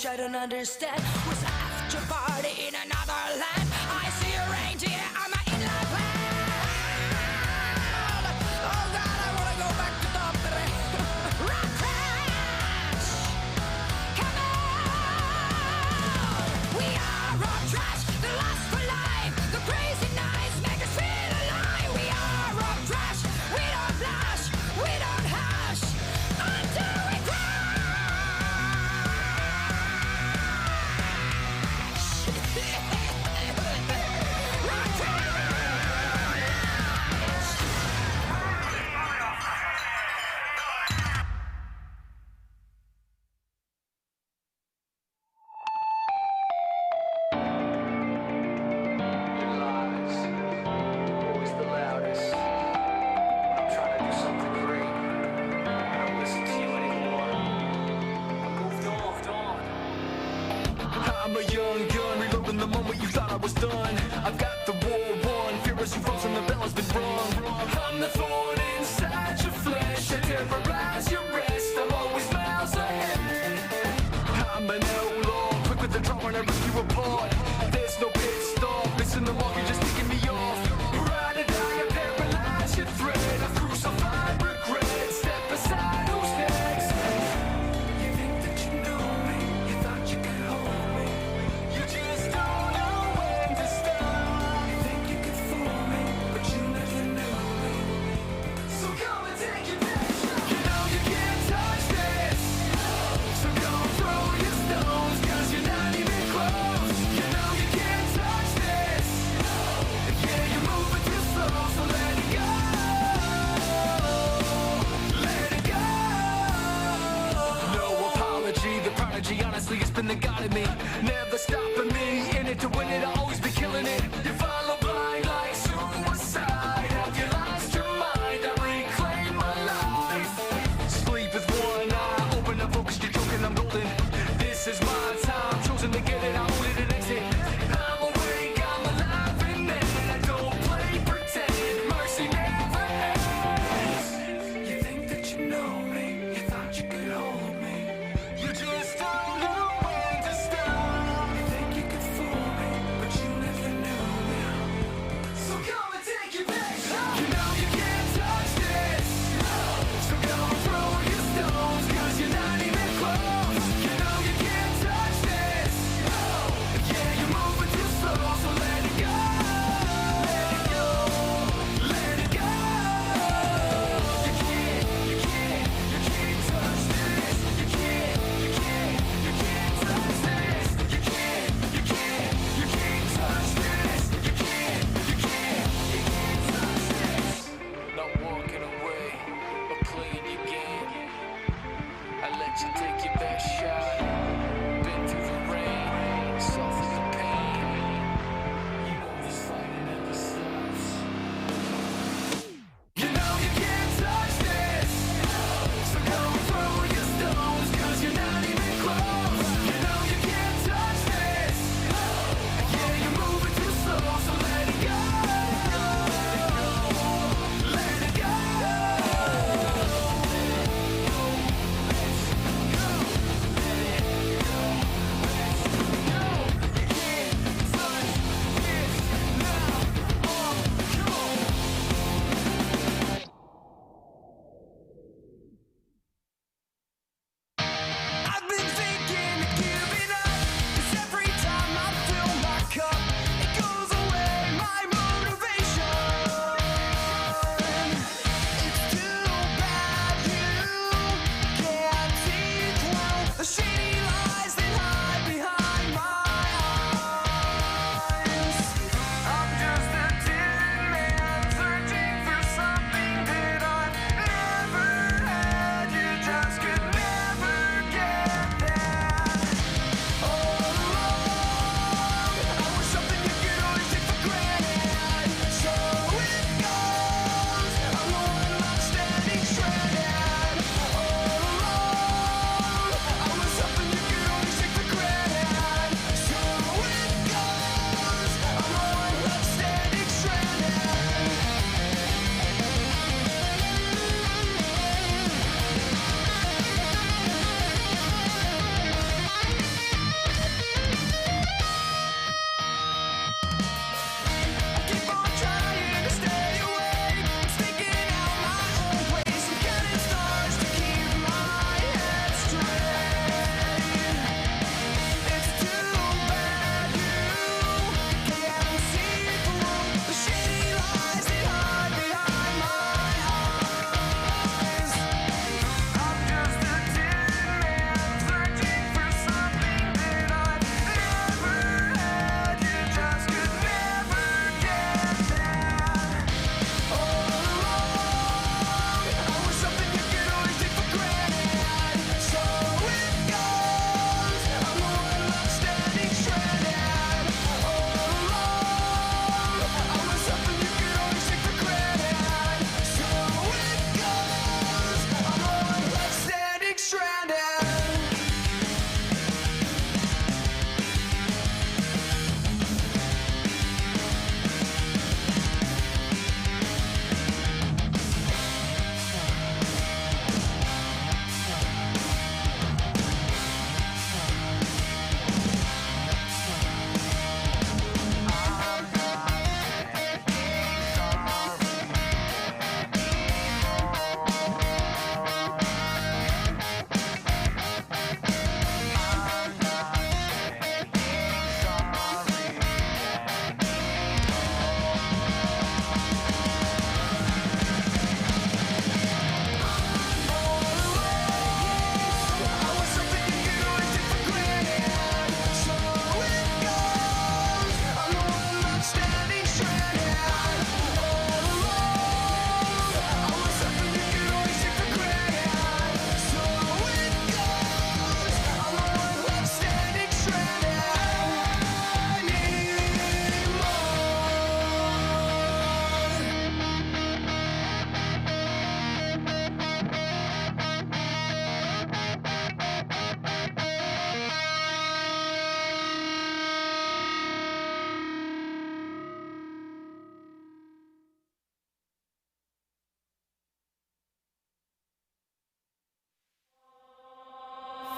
which I don't understand. Was after party in another land. I see a reindeer on my inland plan. Oh God, I wanna go back to Tampere. Rock crash, come on. We are rock trash, the lust for life, the crazy nights make us feel alive. We are rock trash, we don't blush, we don't hush until we I'm a young gun, reloading the moment you thought I was done. I've got the war won, fear as you froze and the bell has been rung. I'm the thorn inside your flesh, I terrorize your rest. I'm always miles ahead. I'm an outlaw, quick with the draw when I rip you apart. There's no pit stop, missing the mark, you're just taking me off. Ride or die, I paralyze your thread. I crucified regret, step aside, who's next? You think that you know me, you thought you could hold me. You just don't know when to stop.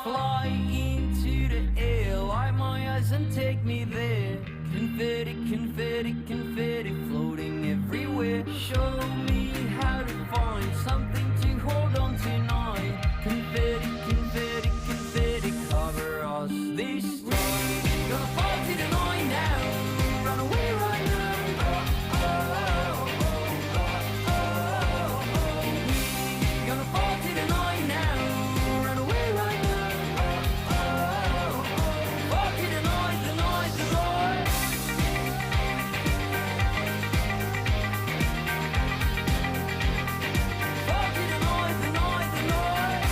Fly into the air, light my eyes and take me there. Confetti, confetti, confetti floating everywhere. Show me how to find something to hold on tonight. Confetti, confetti, confetti cover us this time. Gonna fall to the night now, run away right now. Gonna fall to the night now, run away right now. Fall to the night, the night, the night. Fall to the night, the night, the night.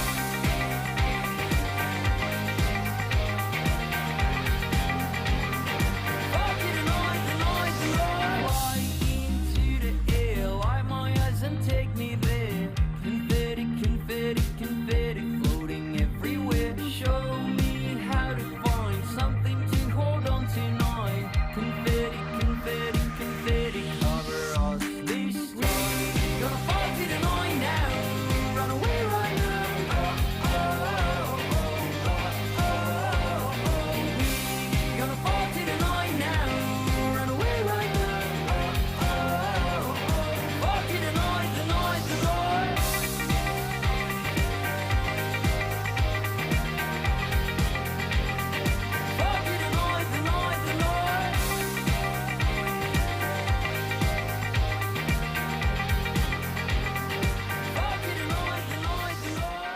Fall to the night, the night, the night. Fly into the air, light my eyes and take me there. Confetti, confetti, confetti floating everywhere. Show me how to find something to hold on tonight. Confetti, confetti, confetti cover us this time. Gonna fall to the night now, run away right now. Gonna fall to the night now, run away right now. Fall to the night, the night, the night. Fall to the night, the night, the night. Fall to the night, the night, the night.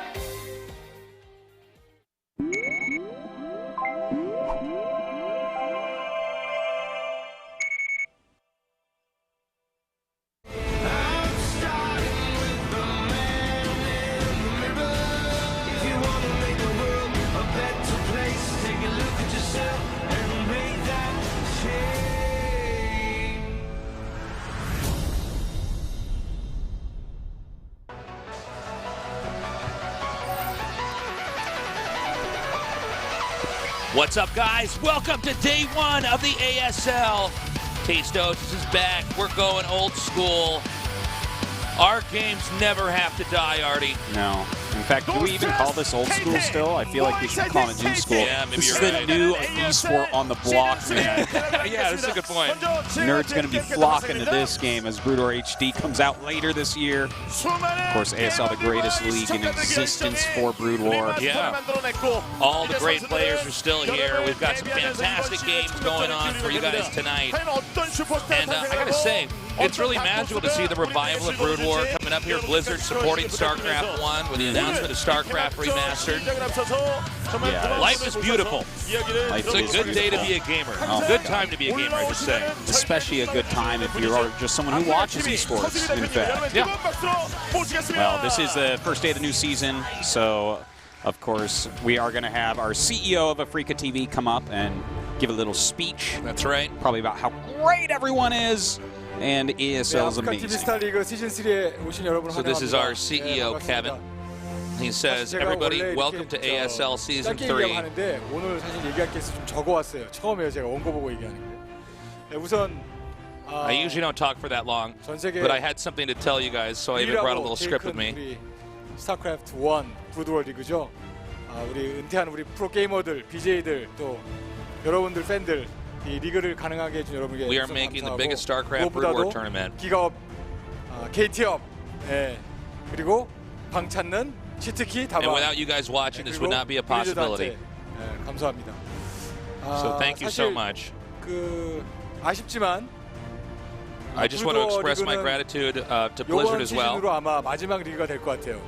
I'm starting with the man in the mirror. If you want to make the world a better place, take a look at yourself and make that change. What's up, guys? Welcome to day one of the ASL. Tastos is back. We're going old school. Our games never have to die, Artie. No. In fact, do we even call this old school still? I feel like we should call it new school. Yeah, maybe This is you're the right. new esport on the block, man. Yeah, that's a good point. Nerds going to be flocking to this game as Broodor HD comes out later this year. Of course, ASL, the greatest league in existence for Brood War. Yeah. All the great players are still here. We've got some fantastic games going on for you guys tonight. And I gotta say, it's really magical to see the revival of Brood War coming up here. Blizzard supporting StarCraft 1 with the announcement of StarCraft Remastered. Yeah, Life is beautiful. Life It's a is good day to beautiful. be a gamer. Oh. Good time to be a gamer, I should say. Especially a good time if you're just someone who watches esports, in fact. Yeah. Well, this is the first day of the new season, so of course we are going to have our CEO of AfreecaTV come up and give a little speech, That's right. probably about how great everyone is, and ASL is AfreecaTV amazing. StarLeague 시즌 3에 오신 여러분 So this is our 환영합니다. CEO, 반갑습니다. Kevin. He says, 제가 everybody, 원래 welcome to 이렇게 ASL Season 짧게 3. 얘기하는데 오늘 사실 얘기할 게 좀 적어왔어요. 처음에 제가 원고 보고 얘기하는 게. 네, 우선 I usually don't talk for that long, 전 세계 but I had something to tell you guys, so I even brought a little script with me. 우리 스타크래프트 1 브루드월 리그죠. 우리 은퇴한 우리 프로 게이머들, BJ들 또 여러분들 팬들 이 리그를 가능하게 해준 여러분께 We are 우선 making the 감사하고 biggest StarCraft Brood War 무엇보다도 tournament. 기가업, KT업, 그리고 방 찾는 치트키 다방. And without you guys watching, this would not be a possibility. 감사합니다. So thank you so 사실 much. 그 아쉽지만 I just want to 브루드워 express my 리그는 gratitude to Blizzard 이번 as well, 시즌으로 아마 마지막 리그가 될 것 같아요.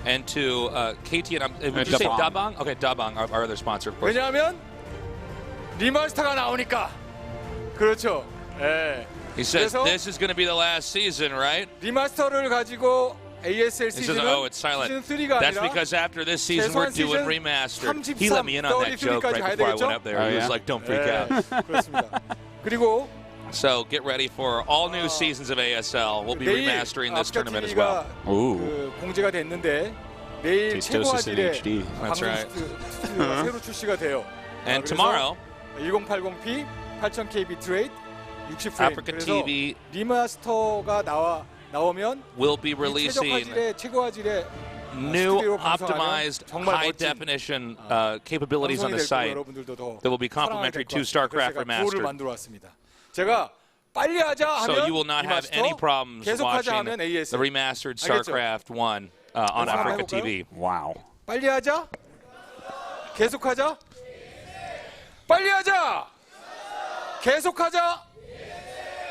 and to KT. And would you say Dabang? Okay, Dabang, our other sponsor, of course. 왜냐하면 리마스터가 나오니까. 그렇죠. 예. He says 그래서 this is going to be the last season, right? 리마스터를 가지고 ASL He says, 시즌은 oh, it's silent. 시즌 3가 That's 아니라 because after this season, we're 최소한 doing 시즌 remastered. He let me in on that joke right 가야 before I 되겠죠? went up there. He was like, don't freak out. 그렇습니다. 그리고 So get ready for all new seasons of ASL. We'll be 내일 remastering this tournament as well. AfreecaTV가 그 공지가 됐는데 내일 Tastos in 최고화질의 HD. That's right. 스튜디오가 새로 출시가 돼요. And 그래서 tomorrow, 1080p 8000K 비트레이트 60프레임. 그래서 AfreecaTV 리마스터가 나오면 will be 이 releasing 최고화질의 new 스튜디오 방송하면 optimized 정말 high 멋진 definition capabilities on 방송이 the 될 거고 site 여러분들도 더 that will be 사랑하게 complementary 될 to 것 같아요. 그래서 StarCraft 제가 구호를 Remastered. 만들어 왔습니다. 제가 빨리 하자 하면 So you will not have 리마스터, any problems 계속하자 watching 하면 ASL. the remastered 알겠죠? StarCraft 1 on 한번 Africa 해볼까요? TV. Wow. 빨리 하자. 계속하자. 빨리 하자. 계속하자.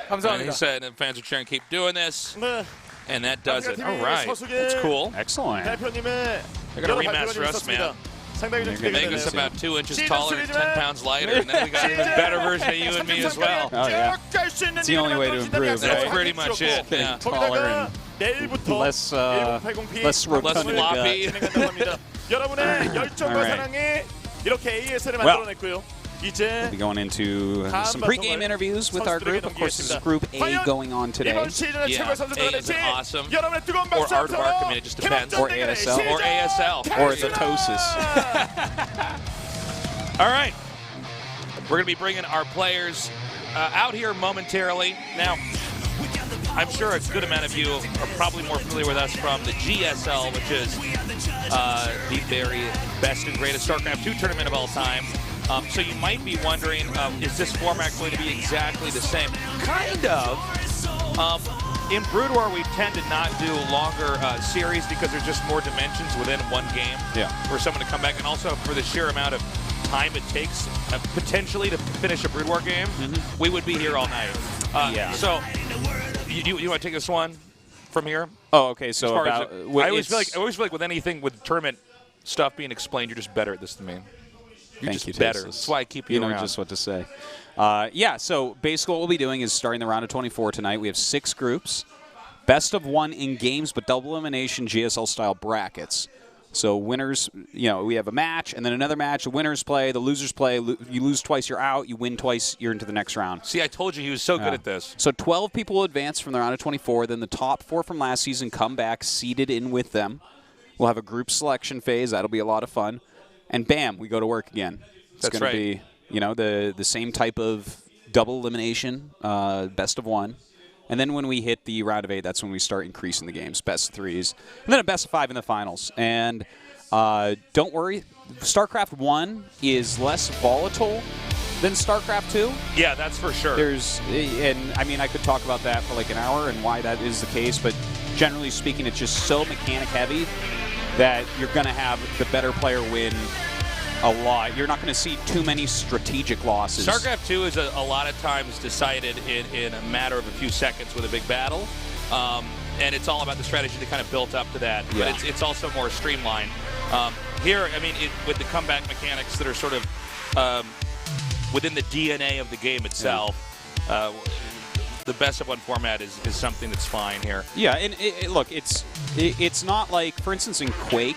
And he 감사합니다. said, and fans are cheering, keep doing this, 네. and that does it. AfreecaTV All right, 서수계 that's cool. Excellent. 대표님의 They're gonna 여러 remaster 발표가 us, 있었습니다. man. 상당히 좀 They're gonna 기대가 Make us 되네요. about 2 inches Season taller and 10 3지만 pounds lighter, and then we got an even better version of you and me as well. Oh, yeah. It's the only way to improve, That's right? pretty much it. Yeah. Taller 내일부터 less, 1080p less rotund in the floppy. gut. 진행한다고 합니다. 여러분의 열정과 Alright. 사랑이 이렇게 ASL을 Well. 만들어냈고요. 이제 We'll be going into some pregame interviews with our group. Of course, this is Group A going on today. 이번 시즌의 Yeah, 최고의 선수들을 A is 낼지 awesome. 여러분의 뜨거운 Or 박수 Aardvark, I mean, it just depends. Or ASL. Or ASL. Or the Tosis. All right. We're going to be bringing our players out here momentarily. Now, I'm sure a good amount of you are probably more familiar with us from the GSL, which is the very best and greatest StarCraft 2 tournament of all time. So you might be wondering, is this format going to be exactly the same? Kind of. In Brood War, we tend to not do longer series because there's just more dimensions within one game for someone to come back, and also for the sheer amount of time it takes potentially to finish a Brood War game, we would be here all night. So, you want to take this one from here? Oh, okay. So As far as about I always feel like with anything with tournament stuff being explained, you're just better at this than me. You're Thank just you, better. Tosis. That's why I keep you, You know around. just what to say. Yeah, so basically what we'll be doing is starting the round of 24 tonight. We have 6 groups. Best of 1 in games, but double elimination GSL-style brackets. So winners, we have a match, and then another match. The winners play, the losers play. You lose twice, you're out. You win twice, you're into the next round. See, I told you he was so good at this. So 12 people will advance from the round of 24. Then the top 4 from last season come back, seeded in with them. We'll have a group selection phase. That'll be a lot of fun. And bam, we go to work again. It's That's going to right. be, the same type of double elimination, best of 1. And then when we hit the round of 8, that's when we start increasing the games, best of 3s. And then a best of 5 in the finals. And don't worry, StarCraft 1 is less volatile than StarCraft 2. Yeah, that's for sure. I could talk about that for like an hour and why that is the case, but generally speaking, it's just so mechanic heavy that you're going to have the better player win a lot. You're not going to see too many strategic losses. StarCraft 2 is a lot of times decided in a matter of a few seconds with a big battle. And it's all about the strategy that kind of built up to that. Yeah. But it's also more streamlined. Here, with the comeback mechanics that are sort of within the DNA of the game itself, the best of 1 format is something that's fine here. Yeah, and look, it's not like, for instance, in Quake,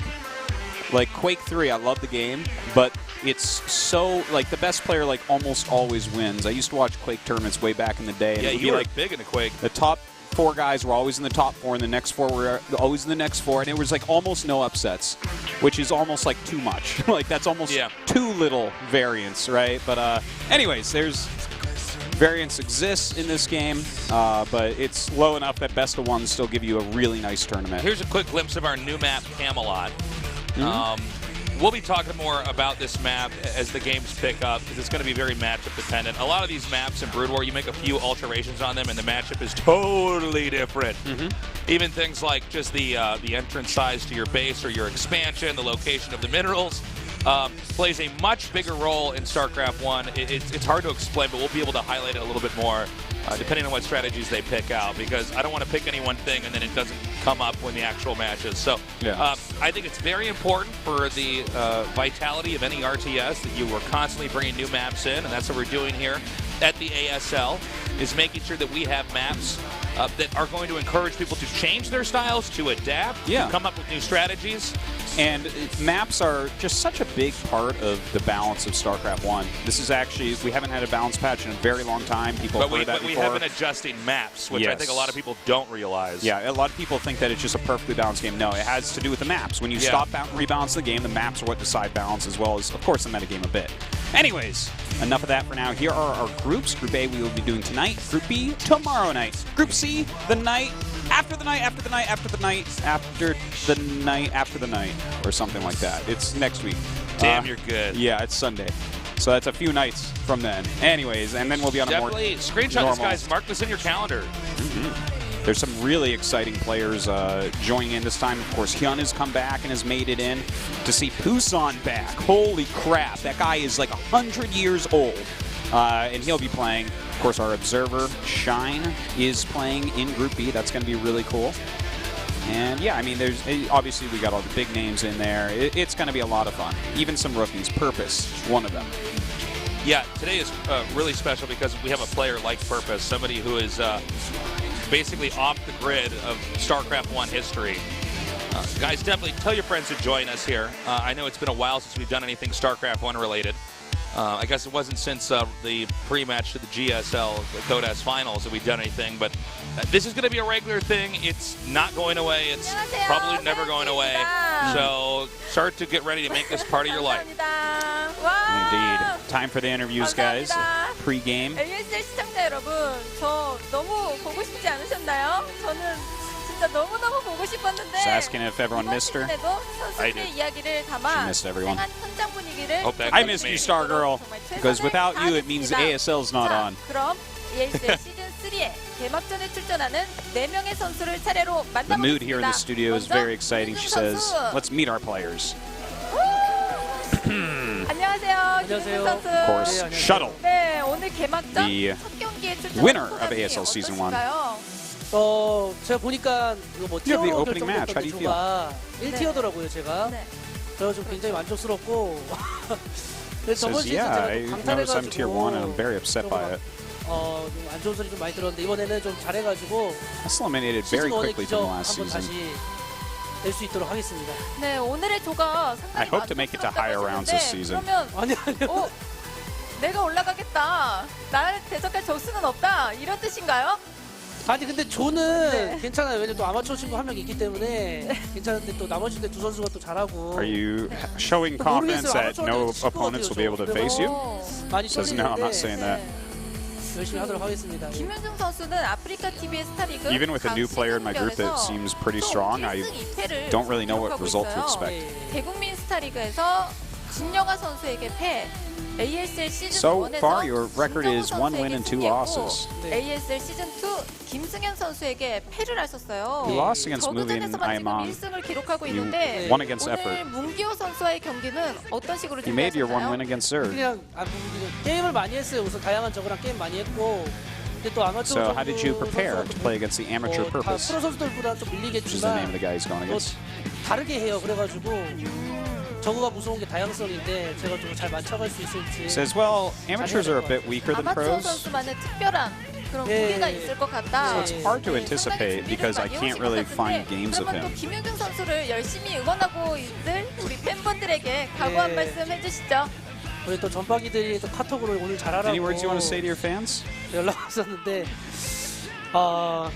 like Quake 3, I love the game, but it's so, like, the best player, like, almost always wins. I used to watch Quake tournaments way back in the day. And Yeah, it would you be were like big in the Quake. the top 4 guys were always in the top 4, and the next 4 were always in the next 4, and it was like almost no upsets, which is almost like too much. Like that's almost too little variance, right? But anyways, there's variance exists in this game, but it's low enough that best of 1 still give you a really nice tournament. Here's a quick glimpse of our new map, Camelot. We'll be talking more about this map as the games pick up because it's going to be very matchup dependent. A lot of these maps in Brood War, you make a few alterations on them and the matchup is totally different. Even things like just the entrance size to your base or your expansion, the location of the minerals, plays a much bigger role in StarCraft 1. It's hard to explain, but we'll be able to highlight it a little bit more depending on what strategies they pick out, because I don't want to pick any one thing and then it doesn't come up when the actual match is. So I think it's very important for the vitality of any RTS that you are constantly bringing new maps in, and that's what we're doing here at the ASL, is making sure that we have maps that are going to encourage people to change their styles, to adapt, to come up with new strategies. And maps are just such a big part of the balance of StarCraft 1. This is actually, we haven't had a balance patch in a very long time. People have heard that before. We have been adjusting maps, which I think a lot of people don't realize. Yeah, a lot of people think that it's just a perfectly balanced game. No, it has to do with the maps. When you stop rebalancing the game, the maps are what decide balance, as well as, of course, the metagame a bit. Anyways, enough of that for now. Here are our groups. Group A we will be doing tonight. Group B tomorrow night. Group C the night after the night after the night after the night after the night after the night, or something like that. It's next week. Damn, you're good. Yeah, it's Sunday. So that's a few nights from then. Anyways, and then we'll be on a more screenshot normal. this, guys. Mark this in your calendar. There's some really exciting players joining in this time. Of course, Hyun has come back and has made it in. To see Pusan back, holy crap, that guy is like 100 years old. And he'll be playing. Of course, our observer, Shine, is playing in Group B. That's going to be really cool. And yeah, I mean, there's obviously we got all the big names in there. It's going to be a lot of fun. Even some rookies. Purpose, one of them. Yeah, today is really special because we have a player like Purpose, somebody who is basically off the grid of StarCraft 1 history. Guys, definitely tell your friends to join us here. I know it's been a while since we've done anything StarCraft 1 related. I guess it wasn't since the pre-match to the GSL, the Codas Finals, that we've done anything, but this is going to be a regular thing. It's not going away. It's probably never going away. So start to get ready to make this part of your life. Indeed. Time for the interviews, guys. Pre-game. ASL 시청자 여러분, 저 너무 보고 싶지 않으셨나요? 저는 진짜 너무너무 보고 싶었는데 Just asking if everyone missed her. 선수들의 이야기를 담아 She missed everyone. 현장 분위기를 I missed you, Stargirl, because without you, it means ASL's not on. 그럼 ASL 시즌 3의 개막전에 출전하는 4명의 선수를 차례로 만나보겠습니다. The mood here in the studio is very exciting. She says, let's meet our players. 안녕하세요, 김민준 선수. Of course, Shuttle, 네, 오늘 개막전 the 첫 경기에 출전한 winner of ASL Season 1. 제가 보니까 이거 뭐 You have the 티어로 opening match. How do you feel? 결정됐던 주가 1티어더라고요, 제가. 네. 그래서 굉장히 만족스럽고. 저번 Says, 시즌 yeah, I 제가 좀 noticed I'm tier 1 and I'm very upset by it. 좀 안 좋은 소리 좀 많이 들었는데 이번에는 좀 잘해가지고 That's eliminated very 시즌 1의 quickly from 기적 last 한번 season. 다시 낼 수 있도록 하겠습니다. 네, 오늘의 조가 I 상당히 hope to make it to higher rounds this season. 그러면 아니요. 내가 올라가겠다. 나를 대적할 적수는 없다. 이런 뜻인가요? 아니 근데 조는 네. 괜찮아요. 왜냐면 또 아마추어 친구 한 명 있기 때문에 괜찮은데 또 나머지인데 두 선수가 또 잘하고. Are you showing confidence that no opponents will be able to face you? 많이 Says, no, I'm not 떨리는데 saying that. 열심히 하도록 하겠습니다. 김윤중 선수는 아프리카 TV 스타리그 Even with a new player in my group that seems pretty strong, I don't really know what result to expect. 대국민 스타리그에서 진영아 선수에게 패. ASL 시즌 So 1에서 far, your record is 1 win and 2 losses. ASL 시즌 2 김승현 선수에게 패를 하셨어요. You lost against Movin 저그전에서만 지금 Aimon. 1승을 기록하고 You 있는데 won against 오늘 effort. 문기호 선수와의 경기는 어떤 식으로 You made your 1 준비하셨나요? win against Zerg. 그냥 게임을 많이 했어요. 우선 다양한 저거랑 게임 많이 했고. 근데 또 아마추어 So how did you prepare to play against the amateur 다 purpose? 프로 선수들보다 좀 Which is the name of the 밀리겠지만 guy he's going 또 against. 다르게 해요. 그래가지고 저거가 무서운 게 다양성인데 제가 좀 잘 맞춰갈 수 있을지. Says, well, amateurs are a bit weaker than 아마추어 pros. 선수만의 특별한 그런 예. 무게가 있을 것 같다. So it's hard to anticipate because I can't really find games of 그러면 또 him. 김윤중 선수를 열심히 응원하고 있을 우리 팬분들에게 각오 한 예. 말씀 해주시죠. 우리 또 전파기들이 또 카톡으로 오늘 잘하라고 Any words you want to say to your fans? 연락 왔었는데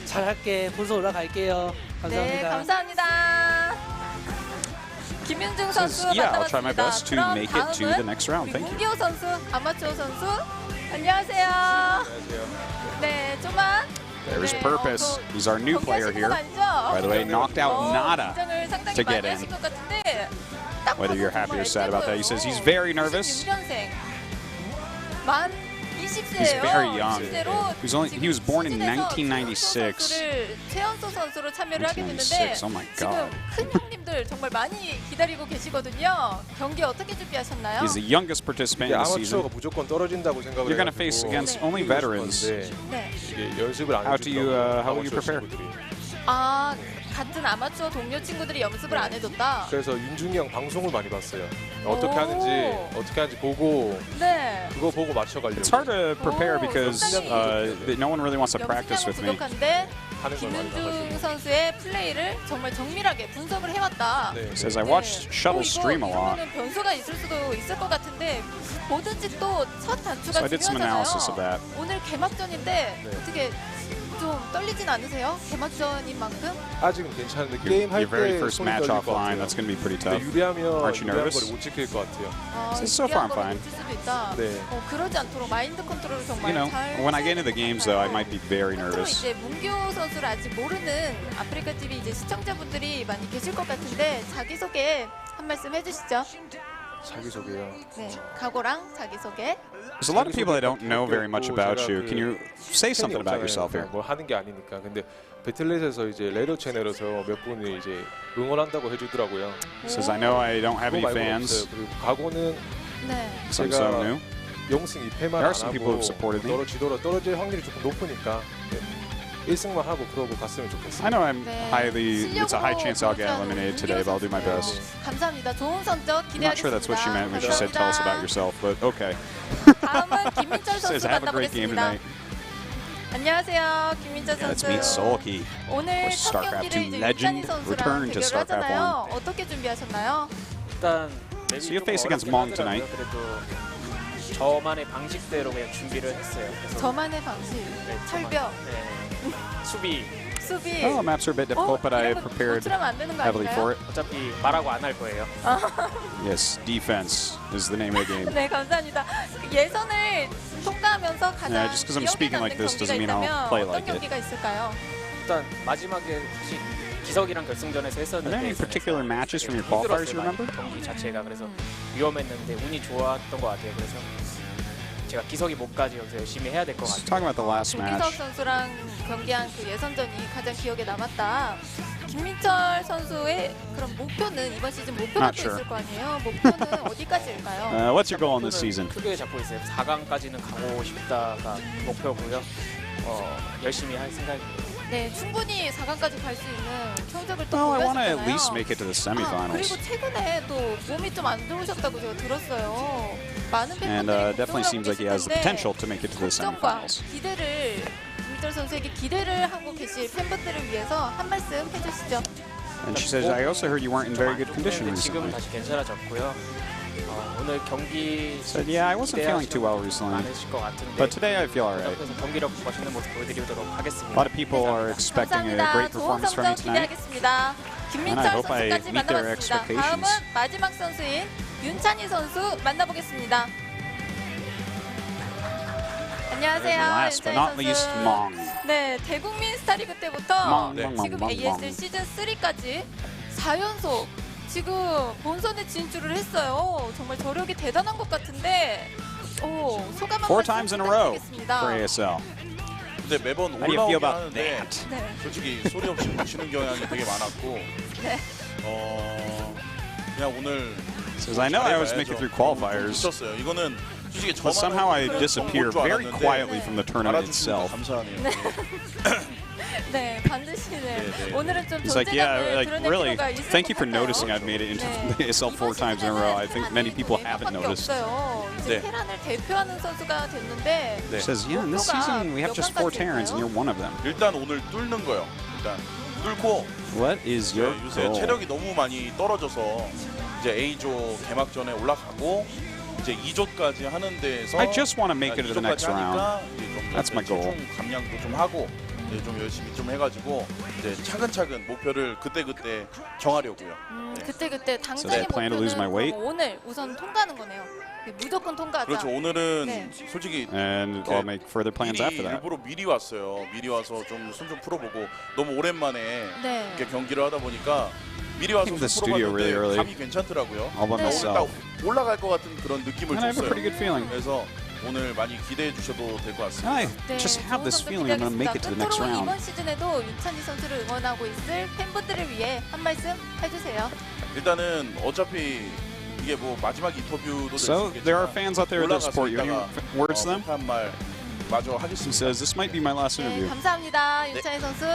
잘할게. 본선 올라갈게요. 감사합니다. 네, 감사합니다. 김윤중 선수 Says, yeah, I'll try my 만나봤습니다. best to 그럼 make it to the 다음은 next round. Thank you. 문기호 선수, 아마추어 선수. 안녕하세요. 네, 좀만. There's 네, Purpose. He's our new player here. By the way, knocked out Nada to get in. Whether you're happy or sad about that, he says he's very nervous. He's very young. He was born in 1996. 최연소 선수로 참여를 하게 됐는데 1996. Oh my 지금 God. 큰 형님들 정말 많이 기다리고 계시거든요. 경기 어떻게 준비하셨나요? He's the youngest participant in the season. 아마추어가 무조건 떨어진다고 생각을 You're gonna face against only veterans. 네. 이게 연습을 안 How do you, 해준다고 how will you 아마추어 prepare? 친구들이. 아, 같은 아마추어 동료 친구들이 연습을 안 해줬다. 그래서 윤중이 형 방송을 많이 봤어요. 어떻게 오. 하는지 보고 네. 그거 보고 맞춰가려고. It's hard to prepare Oh, because no one really wants to practice with me. 부족한데 하는 걸 많이 김윤중 봐가지고. 선수의 플레이를 정말 정밀하게 분석을 해왔다. 네. Says I watched Shuttle stream a lot. 이거는 변수가 있을 수도 있을 것 같은데 뭐든지 또 첫 단추가 So I did some analysis of 중요하잖아요. that. 오늘 개막전인데 네. 어떻게 좀 떨리진 않으세요? 개막전인 만큼? 아직은 괜찮은데 게임 할 Your very 때 first 손이 match 떨릴 것 offline, 같아요. that's going to be pretty 근데 tough. 유리하면 Aren't you 유리한 nervous? 거를 못 지킬 것 같아요. So far, I'm fine. 칠 수도 있다. 네. 그러지 않도록 마인드 컨트롤을 정말 You know, 잘 when I get into the games, though, I might be very 끝으로 nervous. 이제 문규 선수를 아직 모르는 아프리카 TV 이제 시청자분들이 많이 계실 것 같은데 자기소개 한 말씀 해주시죠. 자기소개요. 네, 각오랑 자기소개. There's a lot of people I don't know very much about you. Can you say something about yourself here? 뭐 하는 게 아니니까. 근데 배틀넷에서 이제 레더 채널에서 몇 분이 이제 응원한다고 해주더라고요. Says, I know I don't have any 그거 말고는 fans. 없어요. 그리고 각오는 네. So I'm 제가 so new. 영승 2패만 There are 안 some people 하고 who've supported me. 떨어질 확률이 조금 높으니까 1승만 하고 그러고 갔으면 좋겠어요. I know I'm 네. it's a high chance I'll get 실력으로 eliminated today, but I'll do my 선수. best. 감사합니다. 좋은 성적 I'm not sure that's what she 기대하겠습니다. meant when she said tell us about yourself, but okay. 다음은 김민철 Says 선수 have a great game 만나보겠습니다. tonight. 안녕하세요, 김민철 Yeah, let's 선수. meet Solky. 오늘 Or 첫 StarCraft 경기를 2 이제 legend 윤찬희 선수랑 return to 대결을 StarCraft 하잖아요. 어떻게 준비하셨나요? 일단 So you face against Mong tonight. 그래도 저만의 방식대로 그냥 준비를 했어요. 그래서 저만의 방식, 네, 철벽, 네, 수비. 수비. Oh, maps are a bit difficult, but I 이런 거 prepared 노출하면 안 되는 거 heavily for 아닐까요? it. 어차피 말하고 안 할 거예요. Yes, defense is the name of the game. 네, 감사합니다. 그 예선을 통과하면서 가장 Yeah, just 'cause I'm 기억에 speaking like 남는 this 경기가 doesn't mean I'll 있다면 play 어떤 like it. 경기가 있을까요? 일단 마지막에 사실 기석이랑 결승전에서 Are 했었는데 there any particular matches from your qualifiers you remember? 경기 자체가 그래서 위험했는데 운이 좋았던 것 같아요. 그래서 제가 기석이 못까지 여기서 열심히 해야 될 것 Let's 같아요. talk about the last 조기석 match. 선수랑 경기한 그 예선전이 가장 기억에 남았다. 김민철 선수의 그런 목표는 이번 시즌 목표가 Not 또 sure. 있을 거 아니에요? 목표는 어디까지일까요? What's your goal in this season? 크게 잡고 있어요. 4강까지는 가고 싶다가 목표고요. 열심히 할 생각입니다. 네, 충분히 4강까지 갈 수 있는 성적을 또 Well, I want to at 보여주잖아요. least make it to the semifinals. 그리고 최근에 또 몸이 좀 안 좋으셨다고 제가 들었어요. 많은 And 팬분들이 definitely seems like he has the potential to make it to the 걱정과 semifinals. 기대를 김민철 선수에게 기대를 하고 계실 팬분들을 위해서 한 말씀 해주시죠. And she says, I also heard you weren't in very good condition 지금은 recently. 다시 괜찮아졌고요. 오늘 경기 Said, yeah, I wasn't feeling too well recently, 많으실 것 같은데 but today I feel alright. 그래서 경기력 멋있는 모습 보여드리도록 A 하겠습니다. lot of people are expecting a 감사합니다. great 좋은 performance from me 성적 tonight. 기대하겠습니다. 김민철 And I hope I 선수까지 meet their 만나봤습니다. expectations. 다음은 마지막 선수인 윤찬희 선수 만나보겠습니다. 안녕하세요, Last but 윤찬희 not least, 선수. Mong. 네, 대국민 스타리그 때부터 Mong, 지금 Mong, ASL Mong. 시즌 3까지 4연속 지금 본선에 진출을 했어요. 정말 저력이 대단한 것 같은데 소감 한 4 말씀 times in a row 부탁드리겠습니다. for ASL. 근데 매번 How do you feel 올라오긴 about 하는데 that? 네. 솔직히 소리 없이 묻히는 경향이 되게 많았고 네. 그냥 오늘 Says, I know I always make it through qualifiers, 미쳤어요. 이거는 솔직히 but somehow I 저만 disappear very quietly from the tournament 알아주시면 itself. 감사하네요. 네, 반드시 네. 오늘은 좀 He's like, yeah, 존재감을 like 드러낼 really, 필요가 있을 thank you 것 for 같아요. noticing I've made it into 네. the ASL 4 times in a row. I think many people haven't noticed. 없어요. 이제 네. 테란을 대표하는 선수가 됐는데 네. Says, yeah, in this season we have just 4 Terrans and you're one of them. 일단 오늘 뚫는 거요. 일단 뚫고 What is your 요새 goal? 체력이 너무 많이 떨어져서 이제 A조 개막전에 올라가고 이제 2조까지 하는 데에서 I just want to make it to the next 2조까지 round. 하니까 이제 좀 That's my goal. 체중 감량도 좀 하고 이제 좀 열심히 좀 해가지고 이제 차근차근 목표를 그때그때 정하려고요. 그때 So 당장의 they plan to lose my 목표는 weight? 그럼 오늘 우선 통과하는 거네요. 무조건 통과하자. 그렇죠. 오늘은 네. 솔직히 And I'll make further plans 미리 after that. 일부러 미리 왔어요. 미리 와서 좀 숨 좀 풀어보고 너무 오랜만에 네. 이렇게 경기를 하다 보니까 미리 와서 Came to the 숨 studio 풀어봤는데 really early. 감이 괜찮더라고요. All by 네. 오늘 딱 myself. 올라갈 것 같은 그런 느낌을 And I have a 줬어요. pretty good feeling. 그래서 오늘 많이 기대해 주셔도 될 것 같습니다. I 네, just have 좋은 this 성적 feeling I'm going to make it to the next 기대하겠습니다. 끝으로 round. 이번 시즌에도 윤찬희 선수를 응원하고 있을 팬분들을 위해 한 말씀 해주세요. 일단은 어차피 이게 뭐 마지막 인터뷰도 될 수 So 있겠지만 there are fans out there that 올라가서 support you. Any 이따가 words to them? 한 말 마저 He 하겠습니다. says, this might be my last 네, interview. 감사합니다, 윤찬희 선수.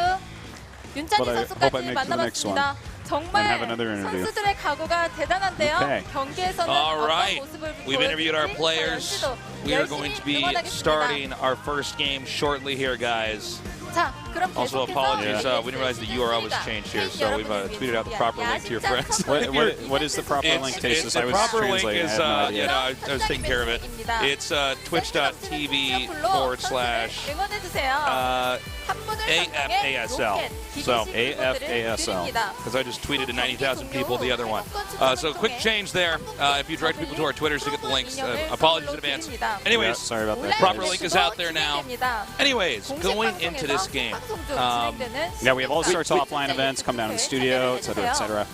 윤찬희 But I hope I 선수까지 make it to the next one. 만나봤습니다. 정말 And have another interview. 선수들의 각오가 대단한데요. Okay. 경기에서는 All 어떤 right. 모습을 We've interviewed our 보여줄지 players. 저희도 We are 열심히 going to be 응원하겠습니다. starting our first game shortly here, guys. 자, 그럼 Also, 계속해서 apologies, ASL we didn't realize the URL was changed here, so we've tweeted out the proper link to your friends. What is the proper link, Tasis? I The was proper link translating. is, I have no you idea. know, I was taking care of it. It's twitch.tv/. 응원해주세요. 한 분을 AFASL. So AFASL. because I just tweeted to 90,000 people the other one. So quick change there. If you direct people to our Twitters to get the links, apologies in advance. Anyways, Yeah, sorry about that. proper link is out there now. Anyways, going into this game, Yeah, we have all sorts of offline events. Come down to the studio, etc., etc.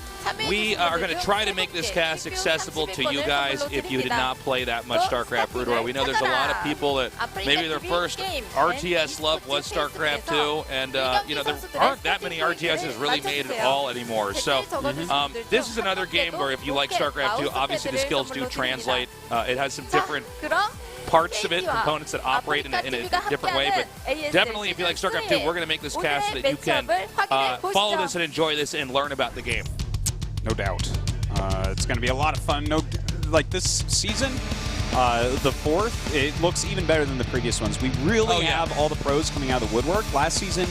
we are going to try to make this cast accessible to you guys if you did not play that much StarCraft Brood War. We know there's a lot of people that maybe their first RTS love was StarCraft 2, and you know, there aren't that many RTSs really made at all anymore. So this is another game where if you like StarCraft 2, obviously the skills do translate. It has some different parts of it, components that operate in a different way, but definitely if you like StarCraft 2, we're going to make this cast so that you can follow this and enjoy this and learn about the game. No doubt. It's going to be a lot of fun. Like this season, the 4th, it looks even better than the previous ones. We really have all the pros coming out of the woodwork. Last season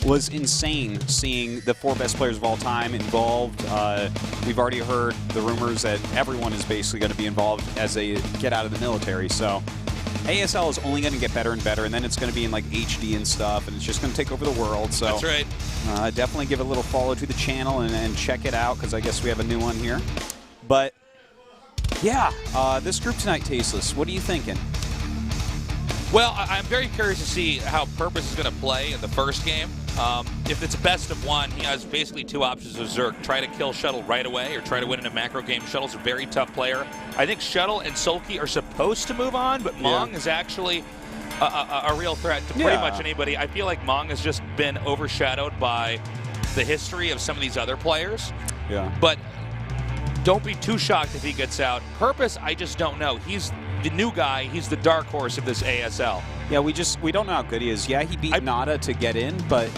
was insane seeing the 4 best players of all time involved. We've already heard the rumors that everyone is basically going to be involved as they get out of the military. So ASL is only going to get better and better, and then it's going to be in like HD and stuff, and it's just going to take over the world. So that's right. Definitely give a little follow to the channel and check it out, because I guess we have a new one here. But yeah, this group tonight, Tasteless, what are you thinking? Well, I'm very curious to see how Purpose is going to play in the first game. If it's a best of 1, he has basically 2 options with Zerk. Try to kill Shuttle right away or try to win in a macro game. Shuttle's a very tough player. I think Shuttle and Sulky are supposed to move on, but Mong is actually a real threat to pretty much anybody. I feel like Mong has just been overshadowed by the history of some of these other players. Yeah. But don't be too shocked if he gets out. Purpose, I just don't know. He's the new guy. He's the dark horse of this ASL. Yeah, we don't know how good he is. Yeah, he beat Nada to get in, but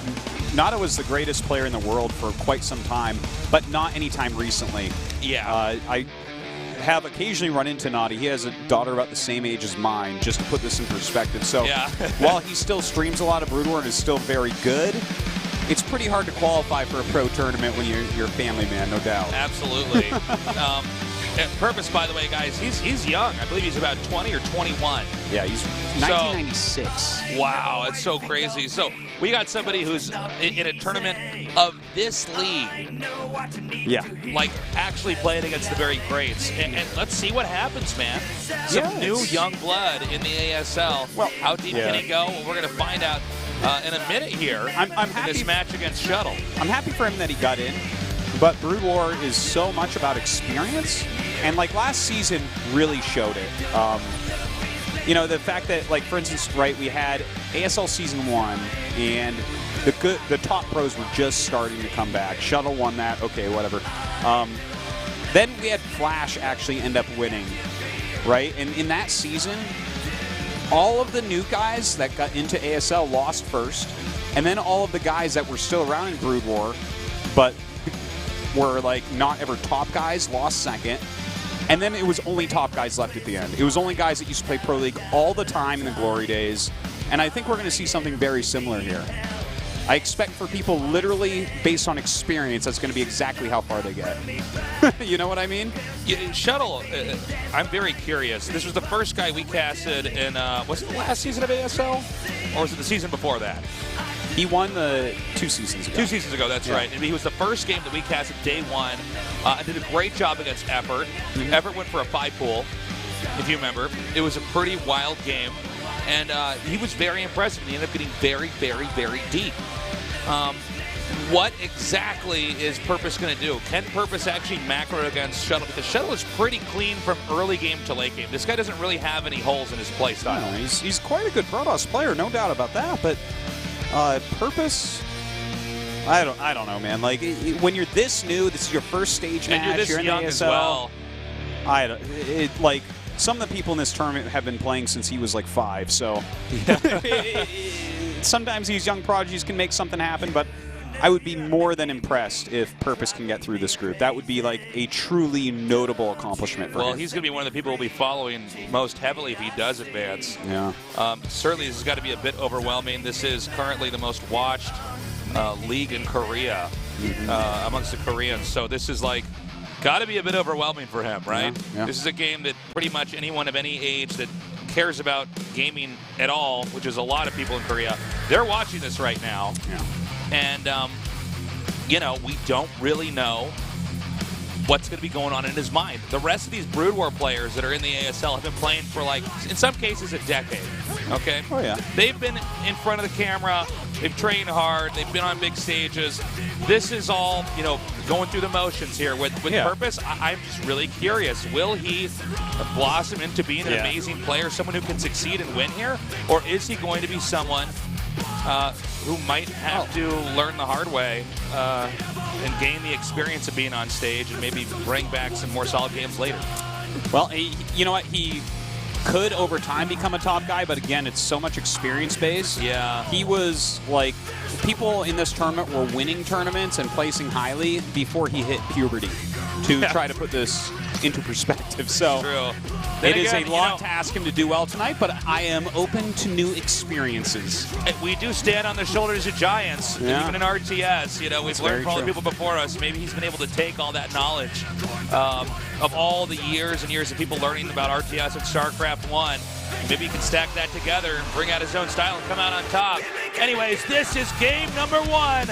Nada was the greatest player in the world for quite some time, but not anytime recently. Yeah. I have occasionally run into Nada. He has a daughter about the same age as mine, just to put this in perspective. So while he still streams a lot of Brood War and is still very good, it's pretty hard to qualify for a pro tournament when you're a family man, no doubt. Absolutely. Purpose, by the way, guys, he's young. I believe he's about 20 or 21. Yeah, he's 1996. Wow, it's so crazy. So we got somebody who's in a tournament of this league. Yeah. Like actually playing against the very greats. And let's see what happens, man. Some new young blood in the ASL. Well, how deep can he go? Well, we're going to find out in a minute here. I'm in happy this match against Shuttle. I'm happy for him that he got in. But Brood War is so much about experience, and like last season really showed it. You know, the fact that, like, for instance, right, we had ASL Season 1, and the top pros were just starting to come back. Shuttle won that, okay, whatever. Then we had Flash actually end up winning, right? And in that season, all of the new guys that got into ASL lost first, and then all of the guys that were still around in Brood War, but were like not ever top guys, lost second. And then it was only top guys left at the end. It was only guys that used to play Pro League all the time in the glory days. And I think we're going to see something very similar here. I expect for people literally based on experience, that's going to be exactly how far they get. You know what I mean? Shuttle, I'm very curious. This was the first guy we casted in, was it the last season of ASL? Or was it the season before that? He won the 2 seasons ago. 2 seasons ago, that's right. And he was the first game that we casted Day 1 and did a great job against Effort. Effort went for a 5-pool, if you remember. It was a pretty wild game. And he was very impressive. He ended up getting very, very, very deep. What exactly is Purpose going to do? Can Purpose actually macro against Shuttle? Because Shuttle is pretty clean from early game to late game. This guy doesn't really have any holes in his play style. No, he's quite a good Protoss player, no doubt about that. But Purpose, I don't know, man. Like, when you're this new, this is your first stage match, and you're this you're in young ASL, as well. Like, some of the people in this tournament have been playing since he was like 5, so sometimes these young prodigies can make something happen, but I would be more than impressed if Purpose can get through this group. That would be like a truly notable accomplishment for him. Well, he's going to be one of the people we'll be following most heavily if he does advance. Yeah. Certainly, this has got to be a bit overwhelming. This is currently the most watched league in Korea amongst the Koreans. So this is like got to be a bit overwhelming for him, right? Yeah. This is a game that pretty much anyone of any age that cares about gaming at all, which is a lot of people in Korea, they're watching this right now. Yeah. And, you know, we don't really know what's going to be going on in his mind. The rest of these Brood War players that are in the ASL have been playing for, like, in some cases, a decade. Okay? Oh, yeah. They've been in front of the camera. They've trained hard. They've been on big stages. This is all, you know, going through the motions here with Purpose. I'm just really curious. Will he blossom into being an amazing player, someone who can succeed and win here? Or is he going to be someone who might have to learn the hard way and gain the experience of being on stage and maybe bring back some more solid games later? Well, you know what? He could over time become a top guy, but again, it's so much experience based. Yeah. He was like, people in this tournament were winning tournaments and placing highly before he hit puberty, to try to put this into perspective. So True. It is a lot to ask him to do well tonight, but I am open to new experiences. We do stand on the shoulders of giants, even in RTS. You know, we've learned from all the people before us. Maybe he's been able to take all that knowledge of all the years and years of people learning about RTS and StarCraft 1. Maybe he can stack that together and bring out his own style and come out on top. Anyways, this is game number 1.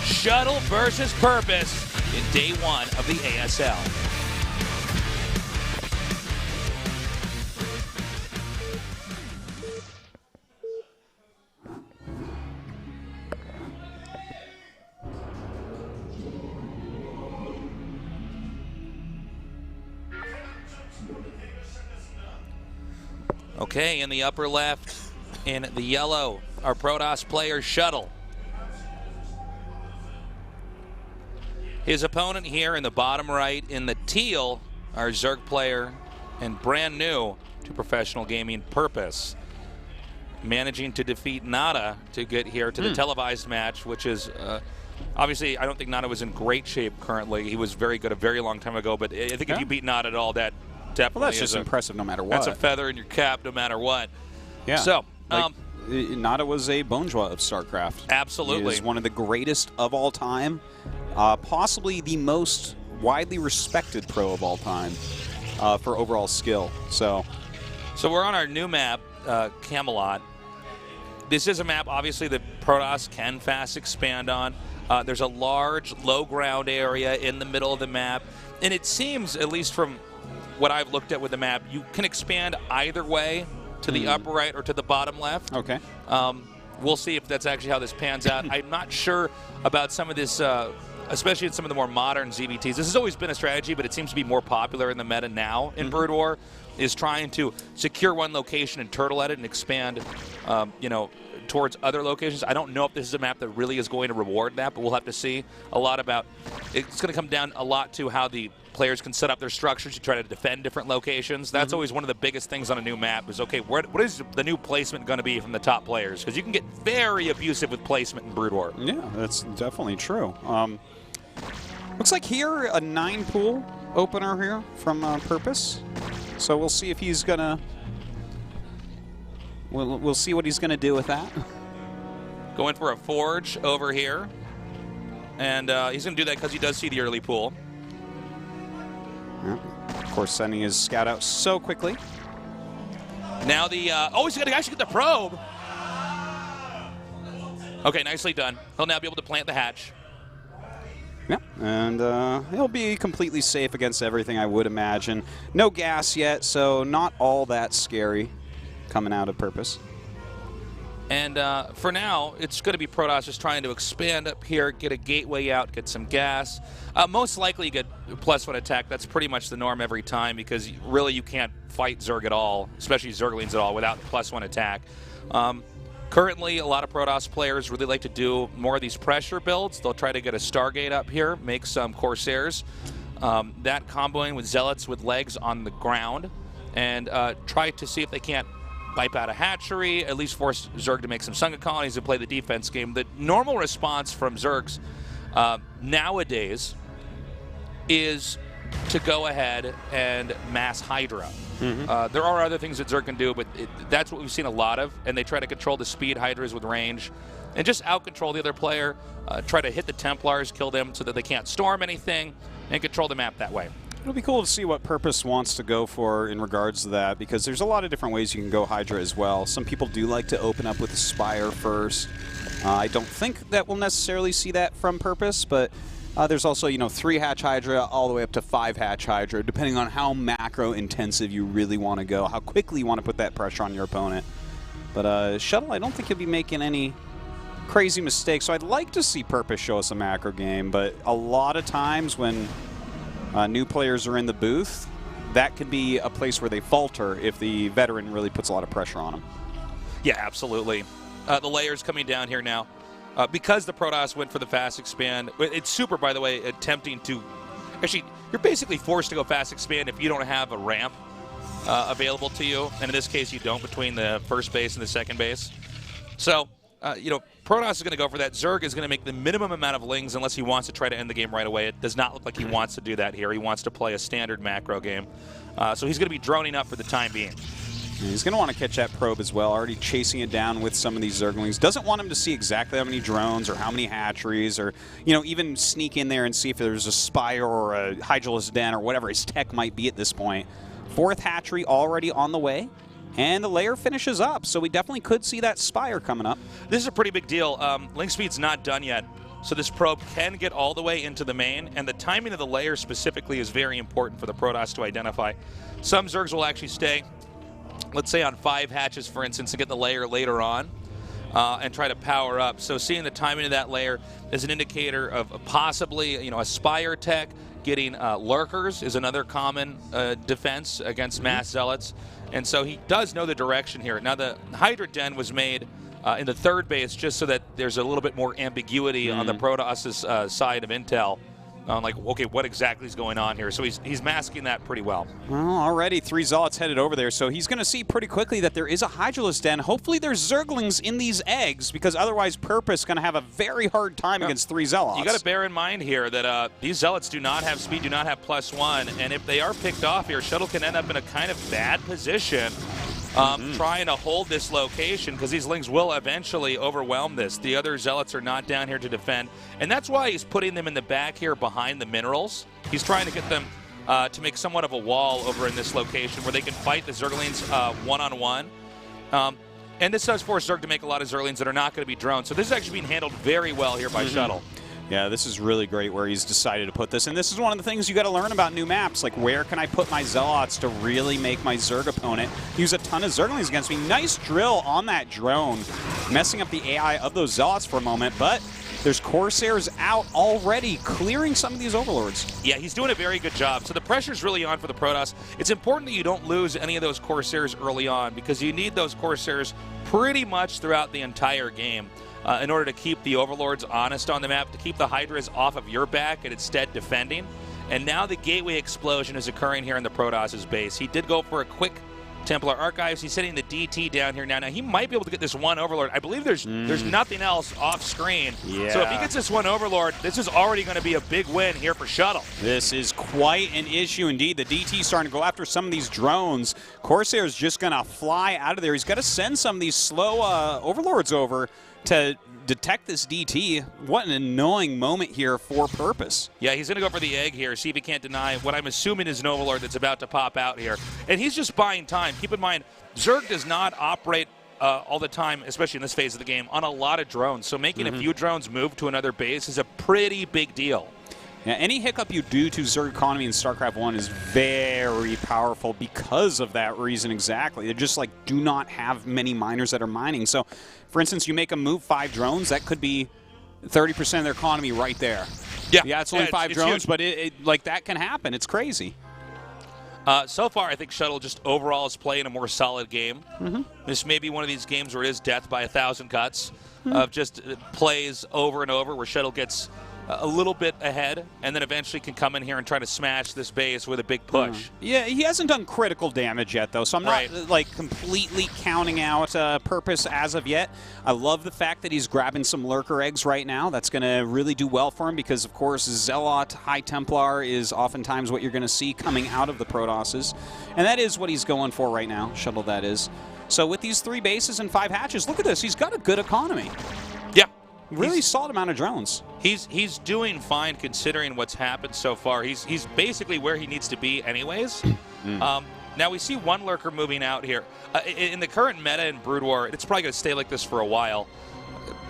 Shuttle versus Purpose in day 1 of the ASL. Okay, in the upper left, in the yellow, our Protoss player, Shuttle. His opponent here in the bottom right, in the teal, our Zerg player, and brand new to professional gaming, Purpose. Managing to defeat Nada to get here to the televised match, which is, obviously, I don't think Nada was in great shape currently. He was very good a very long time ago, but I think if you beat Nada at all, that definitely well, that's just impressive no matter what. That's a feather in your cap no matter what. Yeah. So, Nada was a bonjour of StarCraft. Absolutely. He is one of the greatest of all time, possibly the most widely respected pro of all time for overall skill. So we're on our new map, Camelot. This is a map, obviously, that Protoss can fast expand on. There's a large, low ground area in the middle of the map, and it seems, at least from what I've looked at with the map, you can expand either way, to the upper right or to the bottom left. Okay. We'll see if that's actually how this pans out. I'm not sure about some of this, especially in some of the more modern ZVTs. This has always been a strategy, but it seems to be more popular in the meta now in Brood War, is trying to secure one location and turtle at it and expand, you know, towards other locations. I don't know if this is a map that really is going to reward that, but we'll have to see a lot about. It's going to come down a lot to how the players can set up their structures to try to defend different locations. That's always one of the biggest things on a new map is, okay, what is the new placement going to be from the top players? Because you can get very abusive with placement in Brood War. Yeah, that's definitely true. Looks like here a 9-pool opener here from Purpose. So we'll see if he's going to... We'll see what he's going to do with that. Going for a Forge over here. And he's going to do that because he does see the early pool. Yeah. Of course, sending his scout out so quickly. Now the... oh, he's going to actually get the probe. Okay, nicely done. He'll now be able to plant the hatch. Yeah, and he'll be completely safe against everything, I would imagine. No gas yet, so not all that scary coming out of Purpose. And for now, it's going to be Protoss just trying to expand up here, get a gateway out, get some gas. Most likely get +1 attack. That's pretty much the norm every time because really you can't fight Zerg at all, especially Zerglings at all, without +1 attack. Currently, a lot of Protoss players really like to do more of these pressure builds. They'll try to get a Stargate up here, make some Corsairs. That comboing with Zealots with legs on the ground, and try to see if they can't wipe out a hatchery, at least force Zerg to make some Sunga colonies and play the defense game. The normal response from Zergs nowadays is to go ahead and mass Hydra. There are other things that Zerg can do, but that's what we've seen a lot of, and they try to control the speed Hydras with range and just out-control the other player, try to hit the Templars, kill them so that they can't storm anything, and control the map that way. It'll be cool to see what Purpose wants to go for in regards to that, because there's a lot of different ways you can go Hydra as well. Some people do like to open up with a Spire first. I don't think that we'll necessarily see that from Purpose, but there's also, 3-hatch Hydra all the way up to 5-hatch Hydra, depending on how macro-intensive you really want to go, how quickly you want to put that pressure on your opponent. But Shuttle, I don't think he'll be making any crazy mistakes, so I'd like to see Purpose show us a macro game, but a lot of times when new players are in the booth, that could be a place where they falter if the veteran really puts a lot of pressure on them. Yeah, absolutely. The layers coming down here now. Because the Protoss went for the fast expand, it's super, by the way, attempting to... Actually, you're basically forced to go fast expand if you don't have a ramp available to you. And in this case, you don't between the first base and the second base. So, Protoss is going to go for that. Zerg is going to make the minimum amount of lings unless he wants to try to end the game right away. It does not look like he wants to do that here. He wants to play a standard macro game. So he's going to be droning up for the time being. He's going to want to catch that probe as well, already chasing it down with some of these Zerglings. Doesn't want him to see exactly how many drones or how many hatcheries or, even sneak in there and see if there's a Spire or a Hydralisk Den or whatever his tech might be at this point. 4th hatchery already on the way, and the layer finishes up, so we definitely could see that Spire coming up. This is a pretty big deal. Link speed's not done yet, so this probe can get all the way into the main, and the timing of the layer specifically is very important for the Protoss to identify. Some Zergs will actually stay, let's say on 5 hatches, for instance, to get the layer later on and try to power up. So seeing the timing of that layer is an indicator of possibly, a Spire tech. Getting lurkers is another common defense against mass zealots. And so he does know the direction here. Now, the Hydra Den was made in the 3rd base just so that there's a little bit more ambiguity on the Protoss' side of intel. Like, okay, what exactly is going on here? So he's masking that pretty well. Well, already 3 Zealots headed over there, so he's going to see pretty quickly that there is a Hydralisk Den. Hopefully there's Zerglings in these eggs, because otherwise Purpose is going to have a very hard time against 3 Zealots. You got to bear in mind here that these Zealots do not have speed, do not have +1, and if they are picked off here, Shuttle can end up in a kind of bad position trying to hold this location, because these Lings will eventually overwhelm this. The other Zealots are not down here to defend, and that's why he's putting them in the back here behind the minerals. He's trying to get them to make somewhat of a wall over in this location where they can fight the Zerglings one-on-one. And this does force Zerg to make a lot of Zerglings that are not going to be drones. So this is actually being handled very well here by Shuttle. Yeah, this is really great where he's decided to put this. And this is one of the things you got to learn about new maps. Like, where can I put my Zealots to really make my Zerg opponent use a ton of Zerglings against me? Nice drill on that drone, messing up the AI of those Zealots for a moment. But there's Corsairs out already, clearing some of these Overlords. Yeah, he's doing a very good job. So the pressure's really on for the Protoss. It's important that you don't lose any of those Corsairs early on, because you need those Corsairs pretty much throughout the entire game. In order to keep the Overlords honest on the map, to keep the Hydras off of your back and instead defending. And now the Gateway explosion is occurring here in the Protoss' base. He did go for a quick Templar Archives. He's setting the DT down here now. Now, he might be able to get this one Overlord. I believe there's nothing else off screen. Yeah. So if he gets this one Overlord, this is already going to be a big win here for Shuttle. This is quite an issue indeed. The DT starting to go after some of these drones. Corsair's just going to fly out of there. He's got to send some of these slow Overlords over to detect this DT. What an annoying moment here for Purpose. Yeah, he's going to go for the egg here, see if he can't deny what I'm assuming is an Overlord that's about to pop out here. And he's just buying time. Keep in mind, Zerg does not operate all the time, especially in this phase of the game, on a lot of drones. So making a few drones move to another base is a pretty big deal. Yeah, any hiccup you do to Zerg economy in StarCraft 1 is very powerful because of that reason exactly. They just do not have many miners that are mining. So, for instance, you make them move 5 drones, that could be 30% of their economy right there. Yeah, it's only 5 drones, but that can happen. It's crazy. So far, I think Shuttle just overall is playing a more solid game. This may be one of these games where it is death by 1,000 cuts of just plays over and over where Shuttle gets a little bit ahead and then eventually can come in here and try to smash this base with a big push. Yeah, he hasn't done critical damage yet, though, so I'm not completely counting out Purpose as of yet. I love the fact that he's grabbing some Lurker eggs right now. That's going to really do well for him because, of course, Zealot, High Templar is oftentimes what you're going to see coming out of the Protosses, and that is what he's going for right now, Shuttle that is. So with these 3 bases and 5 hatches, look at this. He's got a good economy. Yeah. Really solid amount of drones. He's doing fine considering what's happened so far. He's basically where he needs to be anyways. Now we see one lurker moving out here. In the current meta in Brood War, it's probably going to stay like this for a while.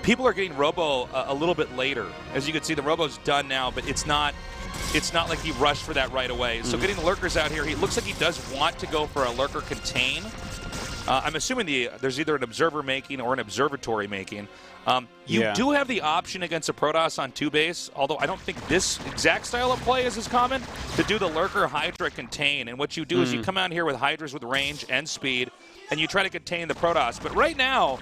People are getting Robo a little bit later. As you can see, the Robo's done now, but it's not like he rushed for that right away. So getting the lurkers out here, he looks like he does want to go for a lurker contain. I'm assuming there's either an observer making or an observatory making. You do have the option against a Protoss on 2-base, although I don't think this exact style of play is as common, to do the lurker Hydra contain. And what you do is you come out here with Hydras with range and speed, and you try to contain the Protoss. But right now,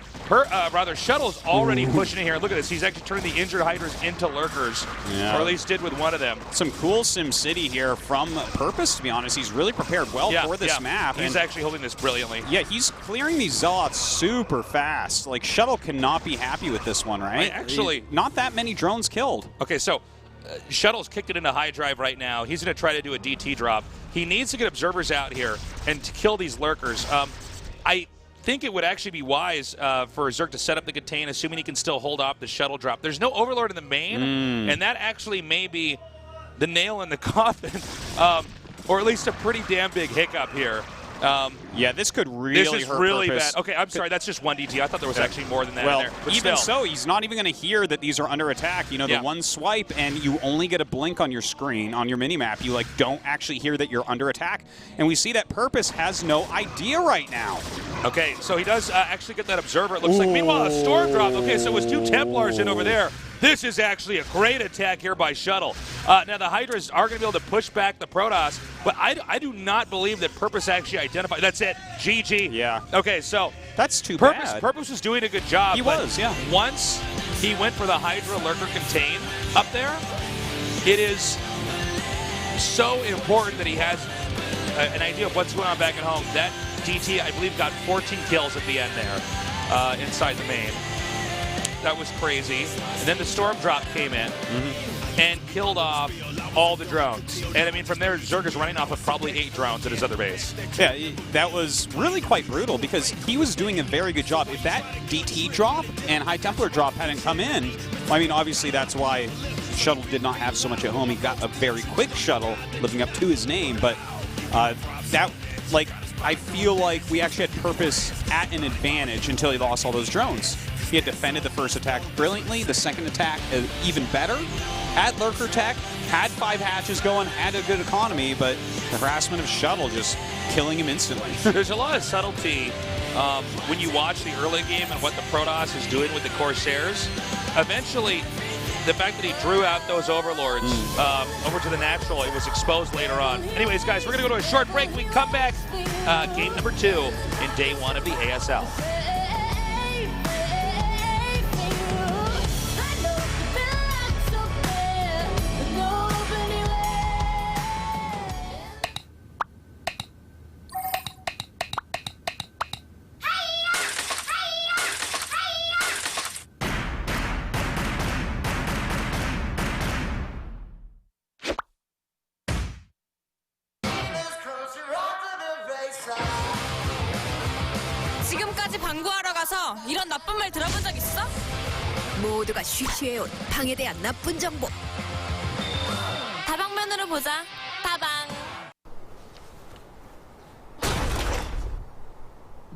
Shuttle's already pushing in here. Look at this. He's actually turning the injured Hydras into lurkers, or at least did with one of them. Some cool SimCity here from Purpose, to be honest. He's really prepared well for this map. He's actually holding this brilliantly. Yeah, he's clearing these Zealots super fast. Like, Shuttle cannot be happy with this one, right? Actually, not that many drones killed. Okay, so Shuttle's kicked it into high drive right now. He's going to try to do a DT drop. He needs to get observers out here and to kill these lurkers. I think it would actually be wise for Zerg to set up the contain, assuming he can still hold off the shuttle drop. There's no Overlord in the main, and that actually may be the nail in the coffin, or at least a pretty damn big hiccup here. Yeah, this could really hurt really Purpose. bad. Okay, I'm sorry, that's just one DT. I thought there was actually more than that in there. But even still. so, he's not even going to hear that these are under attack. You know, the one swipe, and you only get a blink on your screen, on your mini-map. You, like, don't actually hear that you're under attack. And we see that Purpose has no idea right now. Okay, so he does actually get that observer, it looks like. Meanwhile, a storm drop. Okay, so it was 2 Templars in over there. This is actually a great attack here by Shuttle. Now, the Hydras are going to be able to push back the Protoss, but I do not believe that Purpose actually identified. That's it. GG. Yeah. Okay, so that's too bad. Purpose was doing a good job. He was, yeah. Once he went for the Hydra Lurker contain up there, it is so important that he has an idea of what's going on back at home. That DT, I believe, got 14 kills at the end there inside the main. That was crazy. And then the storm drop came in and killed off all the drones. And I mean, from there, Zerg is running off of probably 8 drones at his other base. Yeah, that was really quite brutal because he was doing a very good job. If that DT drop and High Templar drop hadn't come in, I mean, obviously that's why Shuttle did not have so much at home. He got a very quick Shuttle living up to his name, but I feel like we actually had Purpose at an advantage until he lost all those drones. He had defended the first attack brilliantly, the second attack even better, had lurker tech, had 5 hatches going, had a good economy, but the harassment of Shuttle just killing him instantly. There's a lot of subtlety when you watch the early game and what the Protoss is doing with the Corsairs. Eventually, the fact that he drew out those Overlords over to the natural, it was exposed later on. Anyways, guys, we're going to go to a short break. We come back, game number 2 in day 1 of the ASL. 지금까지 방구하러 가서 이런 나쁜 말 들어본 적 있어? 모두가 쉬쉬해온 방에 대한 나쁜 정보. 다방면으로 보자. 다방.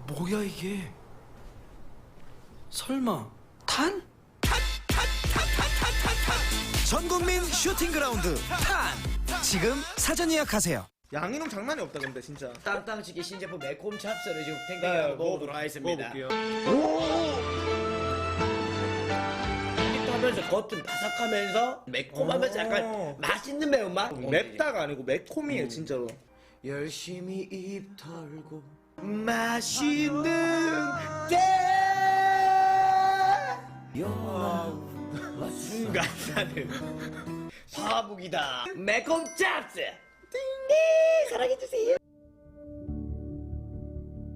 뭐야 이게? 설마 탄? 전국민 슈팅 그라운드 탄! 지금 사전 예약하세요. 양이놈 장난이 없다 근데 진짜. 땅땅치기 신제품 매콤 찹쌀을 지금 탱탱하게 먹어보도록 하겠습니다. 먹어볼게요. 하면서 겉은 바삭하면서 매콤하면서 약간 맛있는 매운맛? 맵다가 아니고 매콤이에요 진짜로. 열심히 입 털고 맛있는 때 순간사는 화북이다. 매콤 찹쌀 사랑해주세요.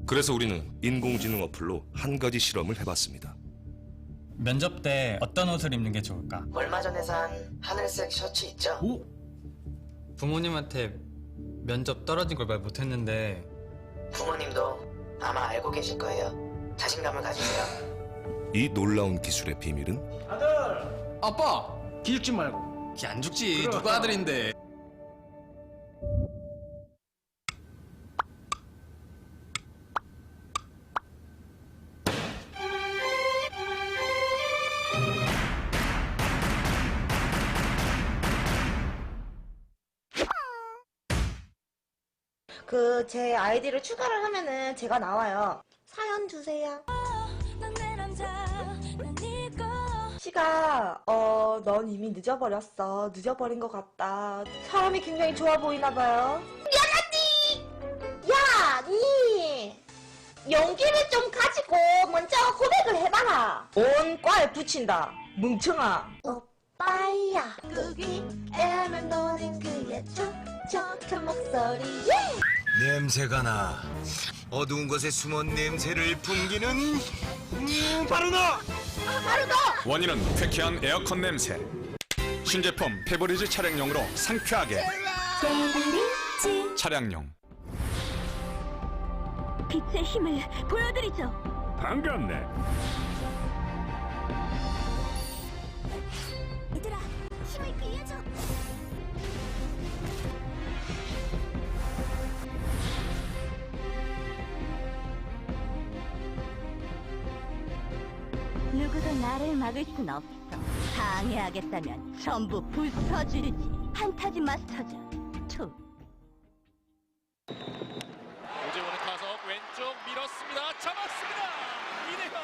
그래서 우리는 인공지능 어플로 한 가지 실험을 해봤습니다. 면접 때 어떤 옷을 입는 게 좋을까? 얼마 전에 산 하늘색 셔츠 있죠? 오? 부모님한테 면접 떨어진 걸 말 못했는데 부모님도 아마 알고 계실 거예요. 자신감을 가지세요. 이 놀라운 기술의 비밀은 아빠! 기죽지 말고. 안 죽지. 누가 아들인데. 그 제 아이디를 추가를 하면은 제가 나와요. 사연 주세요. 씨가 넌 이미 늦어버렸어. 늦어버린 것 같다. 사람이 굉장히 좋아 보이나 봐요. 미안하디! 야, 니 용기를 좀 가지고 먼저 고백을 해봐라. 온 과에 붙인다. 뭉청아. 오빠야. 그기 애면 너는 그의 촉촉한 목소리에 냄새가 나. 어두운 곳에 숨은 냄새를 풍기는 바로 너! 바로 너! 원인은 쾌쾌한 에어컨 냄새. 신제품 페브리즈 차량용으로 상쾌하게. 차량용. 빛의 힘을 보여드리죠. 반갑네. 얘들아, 힘을 빌려줘. 누구도 나를 막을 순 없어. 방해하겠다면 전부 부숴주지. 판타지 마스터즈 2. 오재원의 타석 왼쪽 밀었습니다. 잡았습니다. 이대형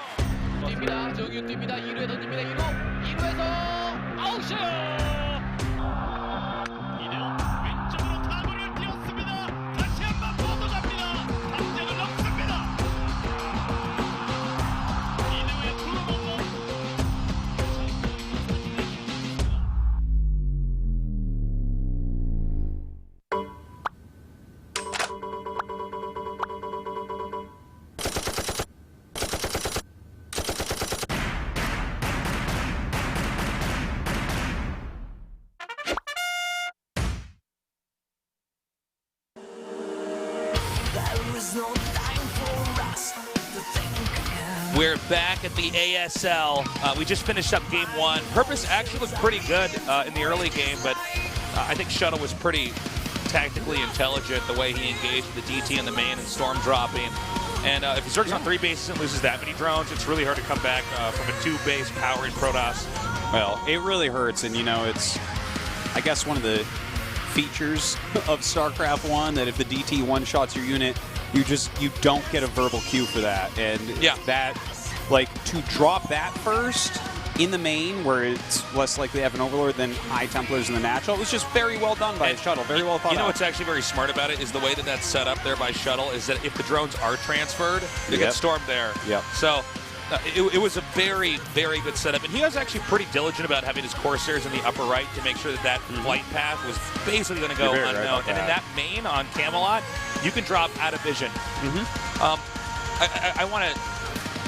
뜁니다. 정윤 뜁니다. 2루에 던집니다. 2루에서 아웃이에요. 이대형 왼쪽으로 타구를 띄웠습니다. 다시 한번 포도 잡니다. 담장을 넘습니다. 이대형의 투런 홈런. We're back at the ASL. We just finished up game one. Purpose actually looked pretty good in the early game, but I think Shuttle was pretty tactically intelligent the way he engaged with the DT in the main and storm dropping. And if he starts on 3 bases and loses that many drones, it's really hard to come back from a 2-base power in Protoss. Well, it really hurts, and you know, it's, I guess, one of the features of StarCraft 1 that if the DT one-shots your unit, you don't get a verbal cue for that. And that, like, to drop that first in the main, where it's less likely to have an Overlord than High Templars in the natural, it was just very well done by Shuttle, very well thought out. You know what's actually very smart about it is the way that that's set up there by Shuttle is that if the drones are transferred, they get stormed there. Yep. So it was a very, very good setup. And he was actually pretty diligent about having his Corsairs in the upper right to make sure that that flight path was basically going to go unknown. And in that main on Camelot, you can drop out of vision. I want to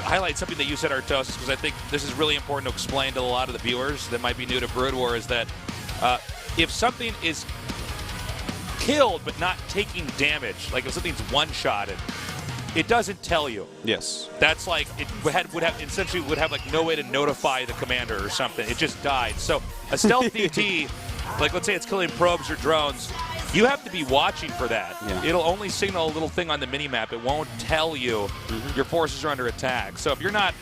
highlight something that you said, Artosis, because I think this is really important to explain to a lot of the viewers that might be new to Brood War, is that if something is killed but not taking damage, like if something's one-shotted, it doesn't tell you. Yes. That's like, it would have essentially like no way to notify the commander or something. It just died. So a stealth DT, like let's say it's killing probes or drones, you have to be watching for that. Yeah. It'll only signal a little thing on the mini-map. It won't tell you your forces are under attack. So if you're not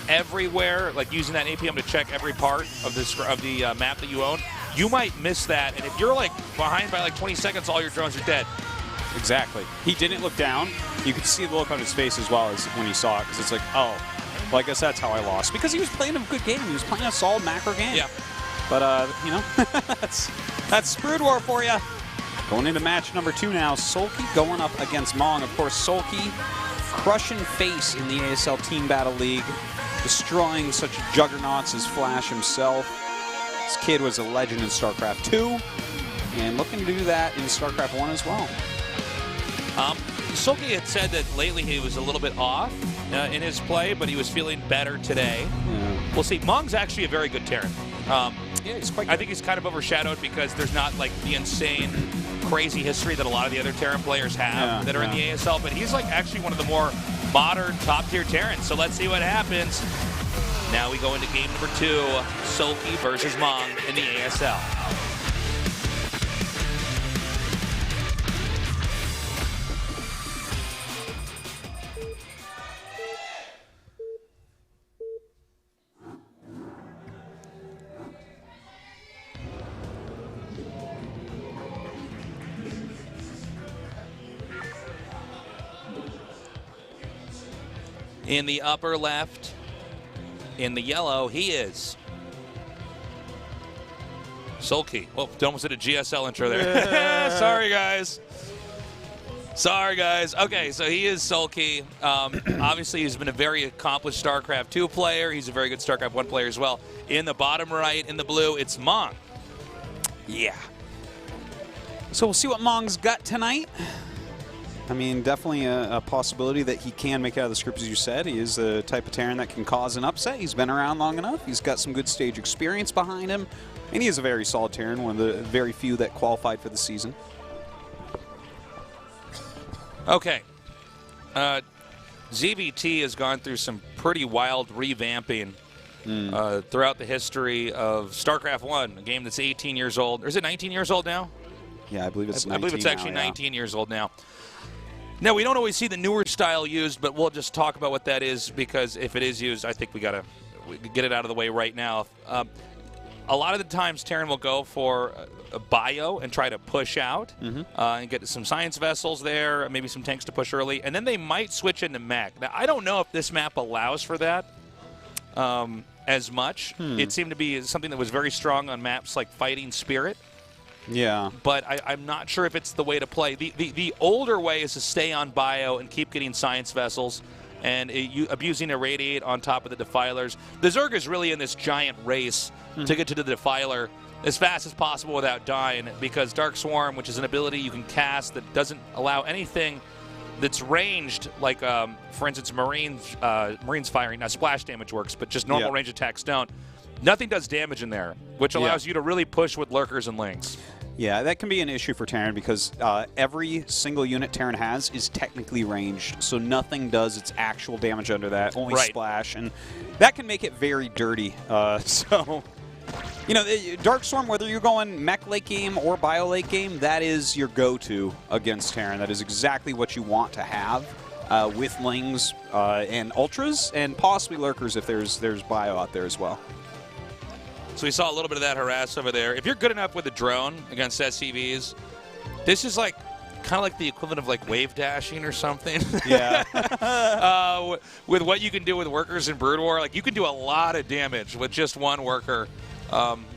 everywhere, like using that APM to check every part of the map that you own, you might miss that. And if you're like behind by like 20 seconds, all your drones are dead. Exactly. He didn't look down. You could see the look on his face as well as when he saw it, because it's like, oh, well, I guess that's how I lost. Because he was playing a good game. He was playing a solid macro game. Yeah. But, you know, that's Brood War for you. Going into match number 2 now. Sulky going up against Mong. Of course, Sulky crushing face in the ASL Team Battle League, destroying such juggernauts as Flash himself. This kid was a legend in StarCraft 2, and looking to do that in StarCraft 1 as well. Sulky had said that lately he was a little bit off in his play, but he was feeling better today. We'll see. Mong's actually a very good Terran. Yeah, he's quite good. I think he's kind of overshadowed because there's not like the insane, crazy history that a lot of the other Terran players have that are in the ASL, but he's like actually one of the more modern, top-tier Terrans. So let's see what happens. Now we go into game number 2, Sulky versus Mong in the ASL. In the upper left, in the yellow, he is Sulky. Oh, almost did a GSL intro there. Yeah. Sorry, guys. Sorry, guys. Okay, so he is Sulky. Obviously, he's been a very accomplished StarCraft 2 player. He's a very good StarCraft 1 player as well. In the bottom right, in the blue, it's Mong. Yeah. So we'll see what Mong's got tonight. I mean, definitely a possibility that he can make it out of the script, as you said. He is the type of Terran that can cause an upset. He's been around long enough. He's got some good stage experience behind him. And he is a very solid Terran, one of the very few that qualified for the season. Okay. ZVT has gone through some pretty wild revamping throughout the history of StarCraft 1, a game that's 18 years old. Or is it 19 years old now? Yeah, I believe it's 19 I believe it's actually now, 19 years old now. Now, we don't always see the newer style used, but we'll just talk about what that is, because if it is used, I think we could get it out of the way right now. A lot of the times, Terran will go for a bio and try to push out and get some science vessels there, maybe some tanks to push early, and then they might switch into mech. Now, I don't know if this map allows for that as much. It seemed to be something that was very strong on maps like Fighting Spirit. Yeah. But I'm not sure if it's the way to play. The older way is to stay on bio and keep getting science vessels and abusing Irradiate on top of the Defilers. The Zerg is really in this giant race to get to the Defiler as fast as possible without dying, because Dark Swarm, which is an ability you can cast that doesn't allow anything that's ranged, like, for instance, Marines firing. Now, splash damage works, but just normal range attacks don't. Nothing does damage in there, which allows you to really push with Lurkers and Lings. Yeah, that can be an issue for Terran, because every single unit Terran has is technically ranged, so nothing does its actual damage under that, only splash, and that can make it very dirty. So, you know, Dark Storm, whether you're going mech late game or bio late game, that is your go-to against Terran. That is exactly what you want to have with Lings and Ultras, and possibly Lurkers if there's bio out there as well. So we saw a little bit of that harass over there. If you're good enough with a drone against SCVs, this is like kind of like the equivalent of like wave dashing or something. Yeah. With what you can do with workers in Brood War, like you can do a lot of damage with just one worker.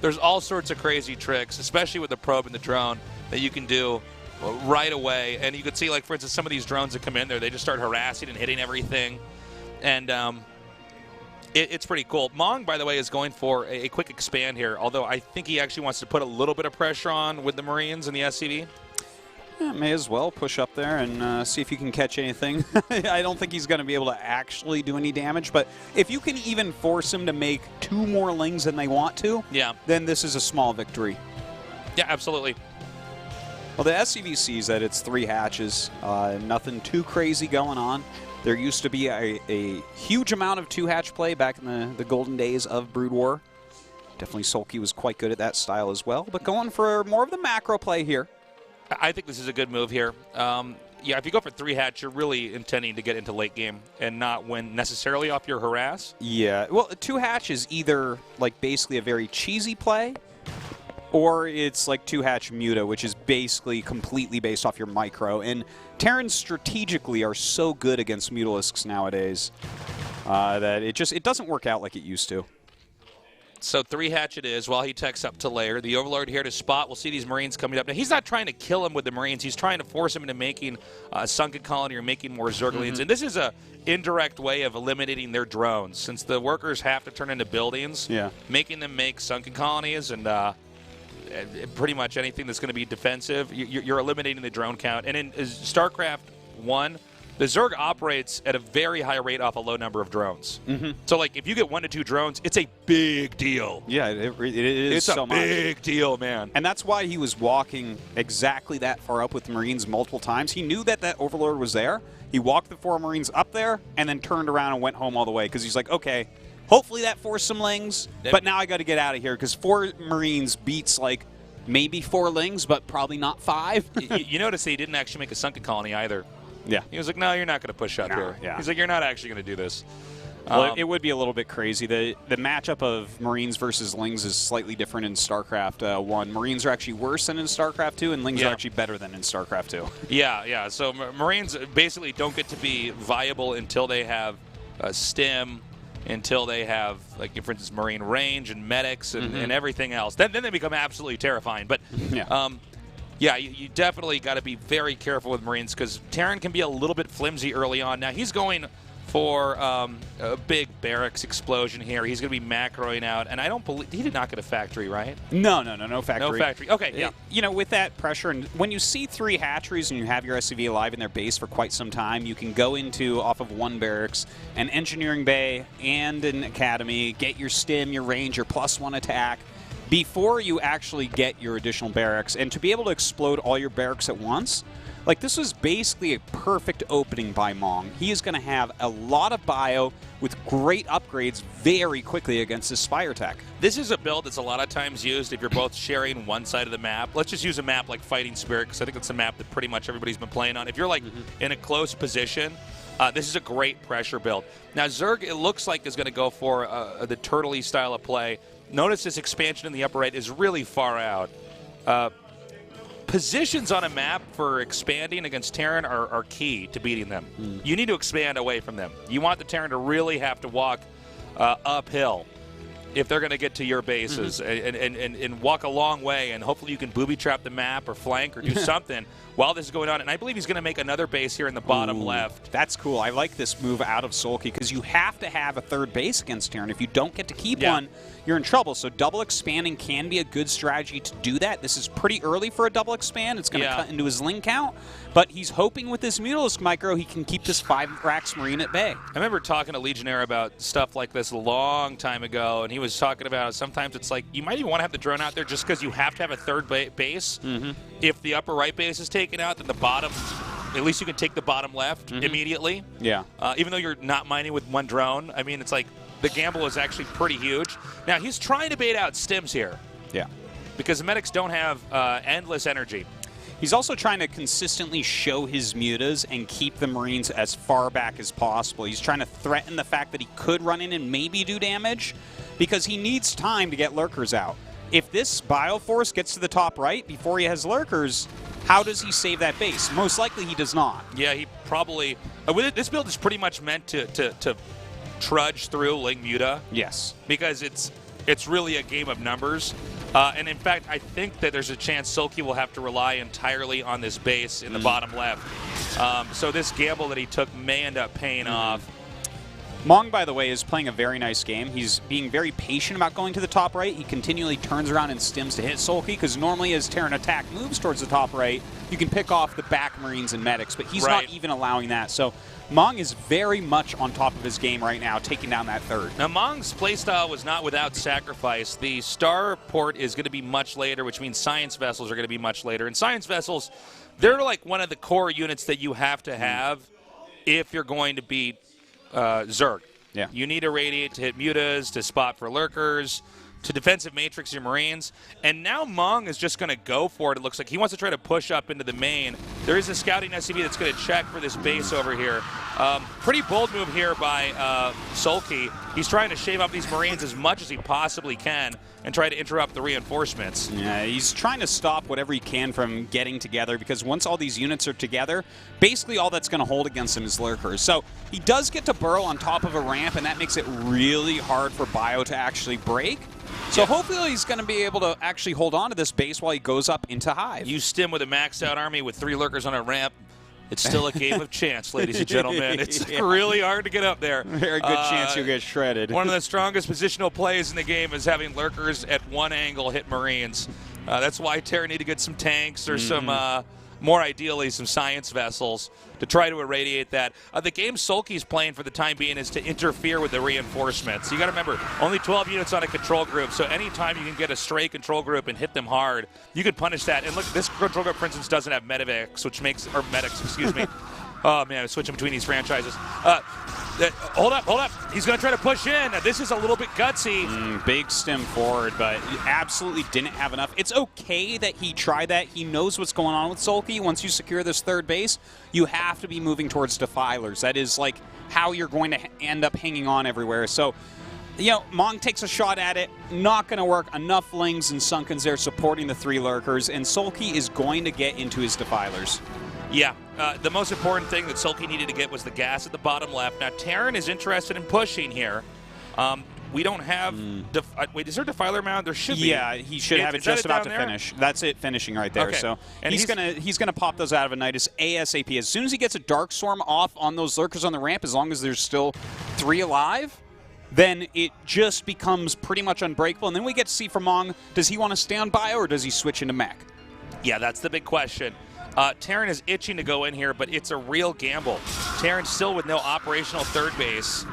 There's all sorts of crazy tricks, especially with the probe and the drone, that you can do right away. And you can see, like, for instance, some of these drones that come in there, they just start harassing and hitting everything. And it's pretty cool. Mong, by the way, is going for a quick expand here, although I think he actually wants to put a little bit of pressure on with the Marines and the SCV. Yeah, may as well push up there and see if you can catch anything. I don't think he's going to be able to actually do any damage, but if you can even force him to make 2 more Lings than they want to, then this is a small victory. Yeah, absolutely. Well, the SCV sees that it's 3 hatches, nothing too crazy going on. There used to be a huge amount of 2-hatch play back in the golden days of Brood War. Definitely Sulky was quite good at that style as well, but going for more of the macro play here. I think this is a good move here. Yeah, if you go for 3-hatch, you're really intending to get into late game and not win necessarily off your harass. Yeah, well, 2-hatch is either like basically a very cheesy play, or it's like 2-hatch Muta, which is basically completely based off your micro. And Terrans strategically are so good against Mutalisks nowadays that it doesn't work out like it used to. So 3-hatch it is while he techs up to layer. The Overlord here to spot. We'll see these Marines coming up. Now, he's not trying to kill him with the Marines. He's trying to force him into making a sunken colony or making more Zerglings. And this is a indirect way of eliminating their drones. Since the workers have to turn into buildings, making them make sunken colonies and pretty much anything that's going to be defensive, you're eliminating the drone count. And in StarCraft 1, the Zerg operates at a very high rate off a low number of drones. So, like, if you get 1 to 2 drones, it's a big deal. Yeah, it is so much. It's a big deal, man. And that's why he was walking exactly that far up with the Marines multiple times. He knew that Overlord was there. He walked the 4 Marines up there and then turned around and went home all the way because he's like, okay, Hopefully that forced some Lings, but now I got to get out of here because 4 Marines beats like maybe 4 Lings, but probably not 5. You notice he didn't actually make a sunken colony either. Yeah. He was like, no, you're not going to push up here. Yeah. He's like, you're not actually going to do this. Well, it would be a little bit crazy. The matchup of Marines versus Lings is slightly different in StarCraft 1. Marines are actually worse than in StarCraft 2, and Lings are actually better than in StarCraft 2. Yeah. So Marines basically don't get to be viable until they have stim, until they have, like, for instance, Marine range and medics and everything else. Then they become absolutely terrifying. But you definitely got to be very careful with Marines because Terran can be a little bit flimsy early on. Now he's going for a big barracks explosion here. He's going to be macroing out, and I don't believe he did not get a factory, right? No factory. No factory. Okay, yeah. You know, with that pressure, and when you see 3 hatcheries and you have your SCV alive in their base for quite some time, you can go into off of 1 barracks, an engineering bay, and an academy, get your stim, your range, your +1 attack before you actually get your additional barracks, and to be able to explode all your barracks at once. Like, this was basically a perfect opening by Mong. He is going to have a lot of bio with great upgrades very quickly against his Spire tech. This is a build that's a lot of times used if you're both sharing one side of the map. Let's just use a map like Fighting Spirit, because I think it's a map that pretty much everybody's been playing on. If you're, like, in a close position, this is a great pressure build. Now, Zerg, it looks like, is going to go for the Turtley style of play. Notice this expansion in the upper right is really far out. Positions on a map for expanding against Terran are key to beating them. You need to expand away from them. You want the Terran to really have to walk uphill if they're going to get to your bases and walk a long way, and hopefully you can booby trap the map or flank or do something while this is going on. And I believe he's going to make another base here in the bottom left. That's cool. I like this move out of Sulky because you have to have a 3rd base against Terran. If you don't get to keep one, you're in trouble. So double expanding can be a good strategy to do that. This is pretty early for a double expand. It's going to cut into his Ling count. But he's hoping with this Mutalisk Micro he can keep this 5 Rax Marine at bay. I remember talking to Legionnaire about stuff like this a long time ago, and he was talking about sometimes it's like you might even want to have the drone out there just because you have to have a 3rd base. If the upper right base is taken out, then the bottom, at least you can take the bottom left immediately. Yeah. Even though you're not mining with 1 drone, I mean, it's like the gamble is actually pretty huge. Now, he's trying to bait out stims here. Yeah. Because the medics don't have endless energy. He's also trying to consistently show his mutas and keep the Marines as far back as possible. He's trying to threaten the fact that he could run in and maybe do damage because he needs time to get lurkers out. If this Bioforce gets to the top right before he has lurkers, how does he save that base? Most likely he does not. Yeah, he probably... this build is pretty much meant to trudge through Ling Muta. Yes. Because it's really a game of numbers. And in fact, I think that there's a chance Sulky will have to rely entirely on this base in the bottom left. So this gamble that he took may end up paying off. Mong, by the way, is playing a very nice game. He's being very patient about going to the top right. He continually turns around and stims to hit Sulky, because normally as Terran attack moves towards the top right, you can pick off the back Marines and medics, but he's not even allowing that. So Mong is very much on top of his game right now, taking down that 3rd. Now, Mong's playstyle was not without sacrifice. The Star Port is going to be much later, which means Science Vessels are going to be much later. And Science Vessels, they're like one of the core units that you have to have if you're going to beat Zerg. Yeah. You need a Radiate to hit mutas, to spot for lurkers, to defensive matrix your Marines. And now Mong is just going to go for it. It looks like he wants to try to push up into the main. There is a scouting SCV that's going to check for this base over here. Pretty bold move here by Sulky. He's trying to shave off these Marines as much as he possibly can and try to interrupt the reinforcements. Yeah, he's trying to stop whatever he can from getting together, because once all these units are together, basically all that's going to hold against him is lurkers. So he does get to burrow on top of a ramp, and that makes it really hard for Bio to actually break. So hopefully he's going to be able to actually hold on to this base while he goes up into Hive. You stim with a maxed out army with 3 lurkers on a ramp. It's still a game of chance, ladies and gentlemen. It's really hard to get up there. Very good chance you'll get shredded. One of the strongest positional plays in the game is having lurkers at one angle hit Marines. That's why Terra need to get some tanks or some, more ideally, some science vessels to try to irradiate that. The game Sulky's playing for the time being is to interfere with the reinforcements. You got to remember, only 12 units on a control group, so anytime you can get a stray control group and hit them hard, you can punish that. And look, this control group, for instance, doesn't have medics, which makes, or medics, excuse me. Oh man, I'm switching between these franchises. Hold up. He's going to try to push in. This is a little bit gutsy. Big stem forward, but absolutely didn't have enough. It's okay that he tried that. He knows what's going on with Sulky. Once you secure this third base, you have to be moving towards Defilers. That is like how you're going to end up hanging on everywhere. So, you know, Mong takes a shot at it. Not going to work. Enough Lings and Sunkens there supporting the 3 Lurkers, and Sulky is going to get into his Defilers. Yeah, the most important thing that Sulky needed to get was the gas at the bottom left. Now, Terran is interested in pushing here. We don't have... wait, is there a Defiler mound? There should be. Yeah, he should have it just about to finish. That's it finishing right there. Okay. So and he's gonna pop those out of a Nidus ASAP. As soon as he gets a Dark Swarm off on those Lurkers on the ramp, as long as there's still 3 alive, then it just becomes pretty much unbreakable. And then we get to see from Mong, does he want to stay on bio or does he switch into mech? Yeah, that's the big question. Terran is itching to go in here, but it's a real gamble. Terran still with no operational third base,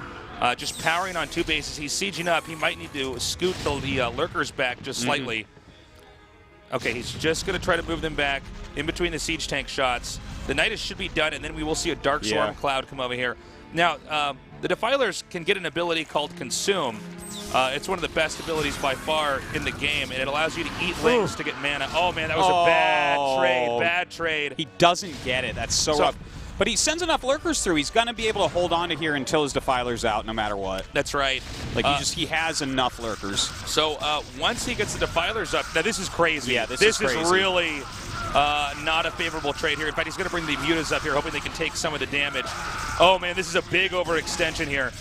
just powering on 2 bases. He's sieging up. He might need to scoot the Lurkers back just slightly. Okay, he's just going to try to move them back in between the siege tank shots. The Nidus should be done, and then we will see a Dark Swarm cloud come over here. Now, the Defilers can get an ability called Consume. It's one of the best abilities by far in the game, and it allows you to eat Lings to get mana. Oh, man, that was a bad trade. He doesn't get it. That's so rough. But he sends enough Lurkers through. He's going to be able to hold on to here until his Defiler's out, no matter what. That's right. Like, he has enough Lurkers. So once he gets the Defilers up, now this is crazy. Yeah, this is crazy. Is really not a favorable trade here. In fact, he's going to bring the Mutas up here, hoping they can take some of the damage. Oh, man, this is a big overextension here.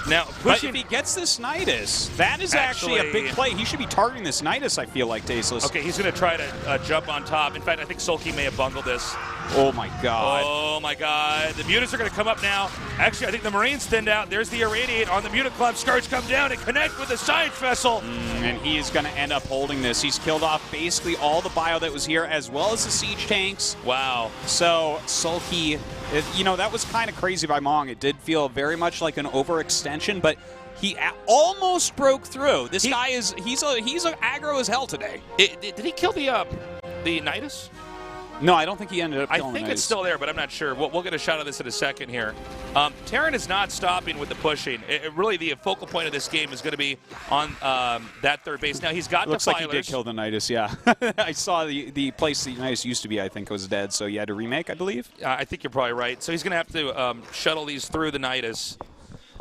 Now, but if he gets this Nidus, that is actually a big play. He should be targeting this Nidus, I feel like, Tasteless. Okay, he's going to try to jump on top. In fact, I think Sulky may have bungled this. Oh, my God. Oh, my God. The Mutas are going to come up now. Actually, I think the Marines thinned out. There's the Irradiate on the Muta Club. Scourge come down and connect with the Science Vessel. And he is going to end up holding this. He's killed off basically all the bio that was here, as well as the siege tanks. Wow. So, Sulky, you know, that was kind of crazy by Mong. It did feel very much like an overextension, but he almost broke through. This guy is, he's aggro as hell today. Did he kill the Nidus? No, I don't think he ended up killing I think Nidus. it's still there, but I'm not sure. We'll get a shot of this in a second here. Terran is not stopping with the pushing. Really, the focal point of this game is going to be on that third base. Now, he's got Looks Defilers. like he did kill the Nidus, yeah. I saw the place the Nidus used to be, I think, was dead, so he had to remake, I believe. I think you're probably right. So he's going to have to shuttle these through the Nidus.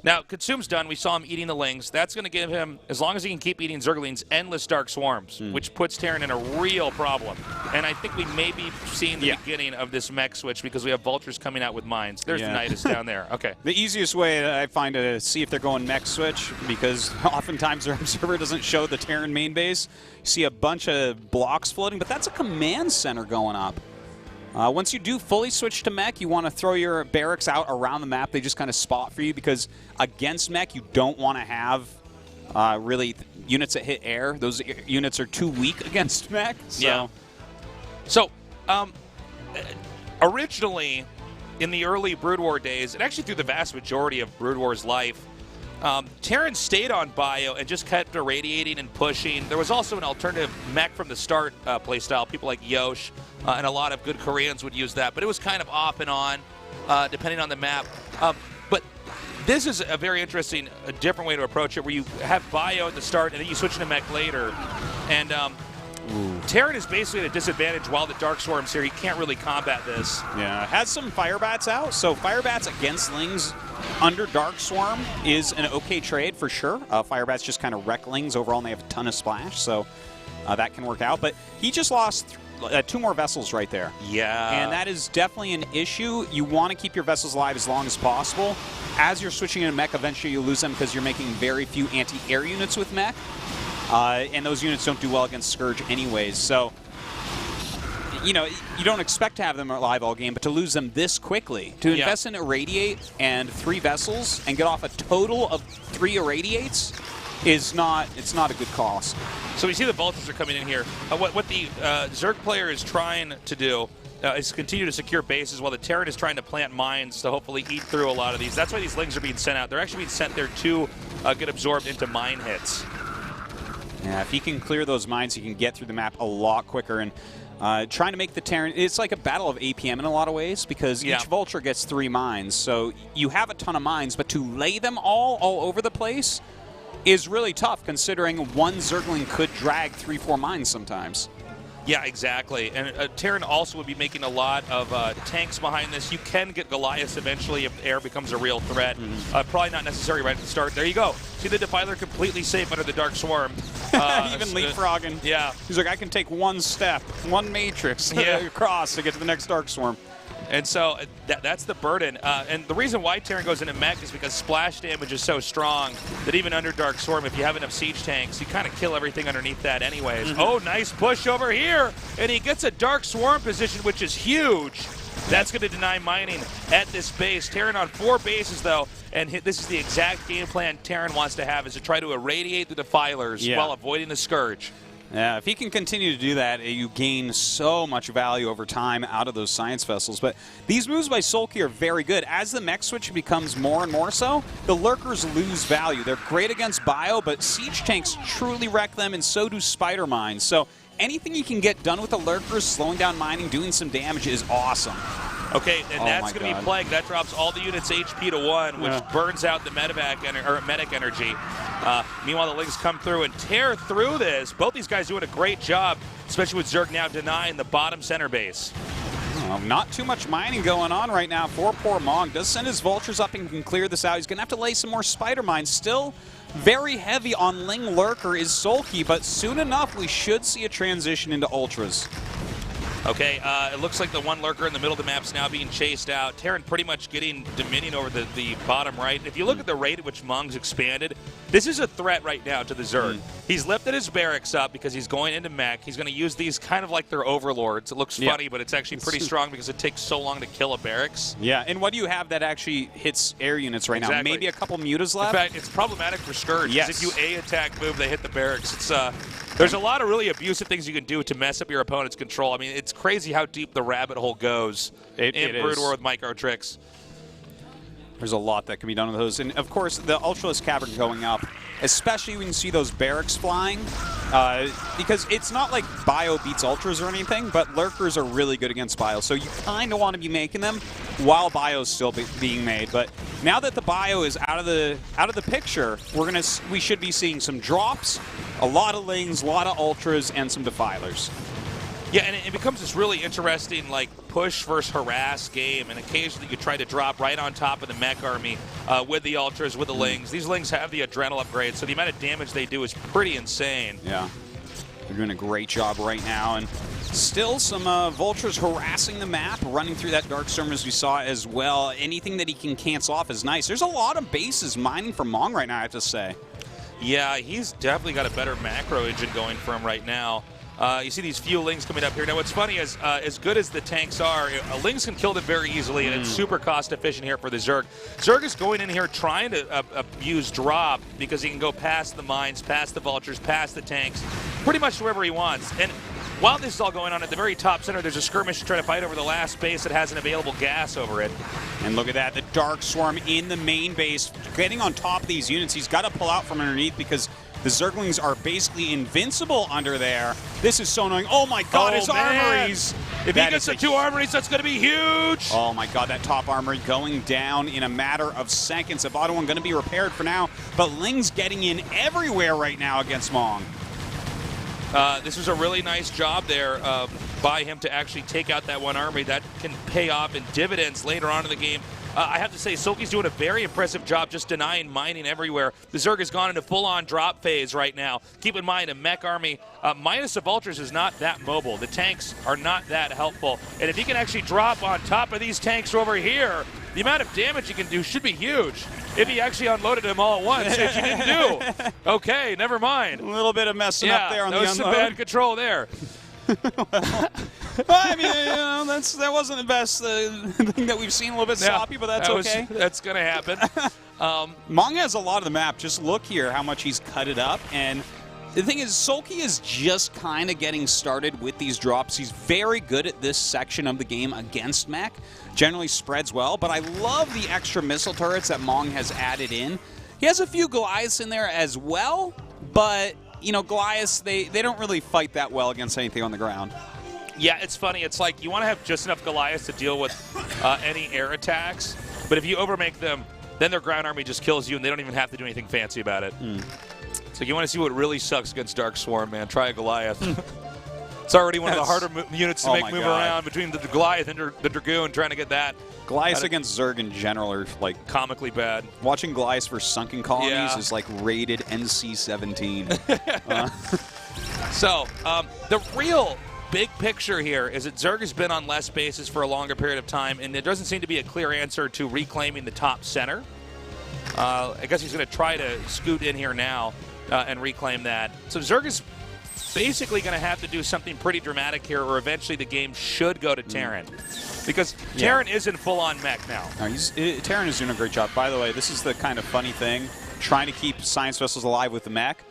Now, Consume's done. We saw him eating the Lings. That's going to give him, as long as he can keep eating Zerglings, endless Dark Swarms, which puts Terran in a real problem. And I think we may be seeing the beginning of this mech switch because we have Vultures coming out with mines. There's the Nidus down there. Okay. The easiest way that I find to see if they're going mech switch, because oftentimes their observer doesn't show the Terran main base. You see a bunch of blocks floating, but that's a command center going up. Once you do fully switch to mech, you want to throw your barracks out around the map. They just kind of spot for you because against mech, you don't want to have really units that hit air. Those units are too weak against mech. So. Yeah. So, originally, in the early Brood War days, and actually through the vast majority of Brood War's life, Terran stayed on bio and just kept irradiating and pushing. There was also an alternative mech from the start playstyle. People like Yosh and a lot of good Koreans would use that, but it was kind of off and on depending on the map. But this is a very interesting, different way to approach it, where you have bio at the start and then you switch into mech later. And Terran is basically at a disadvantage while the Dark Swarm's here. He can't really combat this. Yeah, has some Firebats out. So Firebats against Lings under Dark Swarm is an okay trade for sure. Firebats just kind of wreck Lings overall, and they have a ton of splash, so that can work out. But he just lost 2 more vessels right there. Yeah. And that is definitely an issue. You want to keep your vessels alive as long as possible. As you're switching into mech, eventually you lose them because you're making very few anti-air units with mech. And those units don't do well against Scourge anyways. So, you know, you don't expect to have them alive all game, but to lose them this quickly, to invest in Irradiate and 3 vessels and get off a total of 3 Irradiates is not a good cost. So we see the Vultures are coming in here. What the Zerg player is trying to do is continue to secure bases while the Terran is trying to plant mines to hopefully eat through a lot of these. That's why these Lings are being sent out. They're actually being sent there to get absorbed into mine hits. Yeah, if he can clear those mines, he can get through the map a lot quicker. And Trying to make the Terran, it's like a battle of APM in a lot of ways because each Vulture gets 3 mines. So you have a ton of mines, but to lay them all over the place is really tough considering one Zergling could drag 3-4 mines sometimes. Yeah, exactly. And Terran also would be making a lot of tanks behind this. You can get Goliaths eventually if air becomes a real threat. Probably not necessary right at the start. There you go. See the Defiler completely safe under the Dark Swarm. Even leapfrogging. Yeah. He's like, I can take 1 step, 1 matrix across to get to the next Dark Swarm. And so that's the burden. And the reason why Terran goes into mech is because splash damage is so strong that even under Dark Swarm, if you have enough siege tanks, you kind of kill everything underneath that anyways. Oh, nice push over here. And he gets a Dark Swarm position, which is huge. That's going to deny mining at this base. Terran on 4 bases, though. And this is the exact game plan Terran wants to have, is to try to irradiate the Defilers while avoiding the Scourge. Yeah, if he can continue to do that, you gain so much value over time out of those science vessels. But these moves by Sulky are very good. As the mech switch becomes more and more so, the Lurkers lose value. They're great against bio, but siege tanks truly wreck them, and so do spider mines. So anything you can get done with the Lurkers, slowing down mining, doing some damage is awesome. Okay, and that's going to be Plague. That drops all the units HP to 1, which burns out the medic energy. Meanwhile, the Lings come through and tear through this. Both these guys doing a great job, especially with Zerg now denying the bottom center base. Not too much mining going on right now for poor Mong. Does send his Vultures up and can clear this out. He's going to have to lay some more Spider Mines. Still very heavy on Ling Lurker is Sulky, but soon enough we should see a transition into Ultras. Okay, it looks like the one Lurker in the middle of the map is now being chased out. Terran pretty much getting dominion over the bottom right. If you look at the rate at which Mong's expanded, this is a threat right now to the Zerg. He's lifted his barracks up because he's going into mech. He's going to use these kind of like their overlords. It looks funny, but it's actually pretty strong because it takes so long to kill a barracks. Yeah, and what do you have that actually hits air units right now? Maybe a couple mutas left? In fact, it's problematic for Scourge. Yes. If you A-attack move, they hit the barracks. It's there's a lot of really abusive things you can do to mess up your opponent's control. I mean, it's crazy how deep the rabbit hole goes in Brood War with micro tricks. There's a lot that can be done with those. And, of course, the Ultralisk Cavern going up, especially when you see those barracks flying, because it's not like Bio beats Ultras or anything, but Lurkers are really good against Bio. So you kind of want to be making them while Bio's still being made. But now that the Bio is out of the picture, we should be seeing some drops, a lot of Lings, a lot of Ultras, and some Defilers. Yeah, and it becomes this really interesting, like, push versus harass game, and occasionally you try to drop right on top of the mech army with the Ultras, with the Lings. These Lings have the Adrenal upgrade, so the amount of damage they do is pretty insane. Yeah. They're doing a great job right now, and still some Vultures harassing the map, running through that Dark Storm as we saw as well. Anything that he can cancel off is nice. There's a lot of bases mining for Mong right now, I have to say. Yeah, he's definitely got a better macro engine going for him right now. You see these few Lings coming up here. Now, what's funny is, as good as the tanks are, Lings can kill them very easily, and it's super cost efficient here for the Zerg. Zerg is going in here trying to use drop because he can go past the mines, past the Vultures, past the tanks, pretty much wherever he wants. And while this is all going on, at the very top center, there's a skirmish to try to fight over the last base that has an available gas over it. And look at that, the Dark Swarm in the main base, getting on top of these units. He's got to pull out from underneath because the Zerglings are basically invincible under there. This is so annoying. Oh my god, his armories! If he gets the 2 armories, that's going to be huge! Oh my god, that top armory going down in a matter of seconds. The bottom one going to be repaired for now, but Ling's getting in everywhere right now against Mong. This was a really nice job there by him to actually take out that one armory. That can pay off in dividends later on in the game. I have to say, Sulky's doing a very impressive job just denying mining everywhere. The Zerg has gone into full-on drop phase right now. Keep in mind, a mech army minus the Vultures is not that mobile. The tanks are not that helpful. And if he can actually drop on top of these tanks over here, the amount of damage he can do should be huge. If he actually unloaded them all at once, which he didn't do. Okay, never mind. A little bit of messing up there on the unload. That was some bad control there. Well, I mean, you know, that wasn't the best thing that we've seen. A little bit sloppy, but that's okay. That's going to happen. Mong has a lot of the map. Just look here how much he's cut it up. And the thing is, Sulky is just kind of getting started with these drops. He's very good at this section of the game against mech. Generally spreads well, but I love the extra missile turrets that Mong has added in. He has a few Goliaths in there as well, but, you know, Goliaths, they don't really fight that well against anything on the ground. Yeah, it's funny. It's like you want to have just enough Goliaths to deal with any air attacks, but if you overmake them, then their ground army just kills you, and they don't even have to do anything fancy about it. So you want to see what really sucks against Dark Swarm, man. Try a Goliath. It's already one of the harder units to make move around between the Goliath and the Dragoon, trying to get that. Goliaths against Zerg in general are like comically bad. Watching Goliaths for Sunken Colonies is like rated NC-17. So the real big picture here is that Zerg has been on less bases for a longer period of time, and there doesn't seem to be a clear answer to reclaiming the top center. I guess he's going to try to scoot in here now and reclaim that. So Zerg is basically going to have to do something pretty dramatic here, or eventually the game should go to Terran. Because Terran is in full-on mech now. Terran is doing a great job. By the way, this is the kind of funny thing, trying to keep Science Vessels alive with the mech.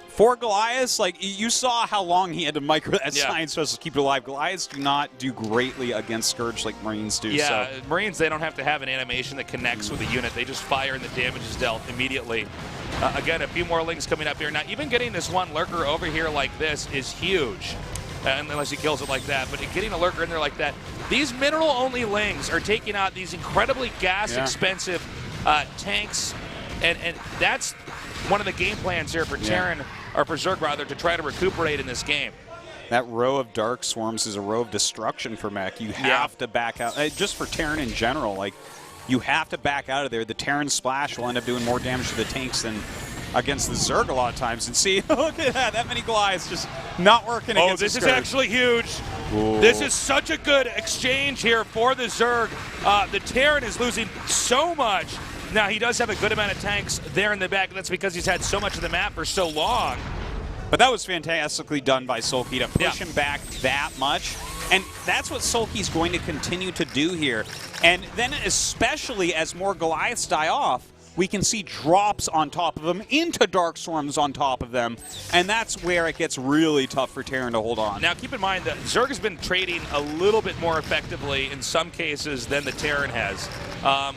For Goliaths, like, you saw how long he had to micro that Science Vessel to keep it alive. Goliaths do not do greatly against Scourge like Marines do. Yeah, Marines, they don't have to have an animation that connects with the unit. They just fire and the damage is dealt immediately. Again, a few more lings coming up here. Now, even getting this one lurker over here like this is huge, unless he kills it like that. But getting a lurker in there like that, these mineral-only lings are taking out these incredibly gas-expensive tanks, and that's one of the game plans here for Terran, or for Zerg rather, to try to recuperate in this game. That row of Dark Swarms is a row of destruction for mech. You have to back out, just for Terran in general. Like, you have to back out of there. The Terran Splash will end up doing more damage to the tanks than against the Zerg a lot of times. And see, look at that many Goliaths just not working against this the is Scourge. Actually huge. Ooh. This is such a good exchange here for the Zerg. The Terran is losing so much. Now, he does have a good amount of tanks there in the back. That's because he's had so much of the map for so long. But that was fantastically done by Sulky to push him back that much. And that's what Sulky's going to continue to do here. And then especially as more Goliaths die off, we can see drops on top of them into Dark Swarms on top of them. And that's where it gets really tough for Terran to hold on. Now, keep in mind that Zerg has been trading a little bit more effectively in some cases than the Terran has.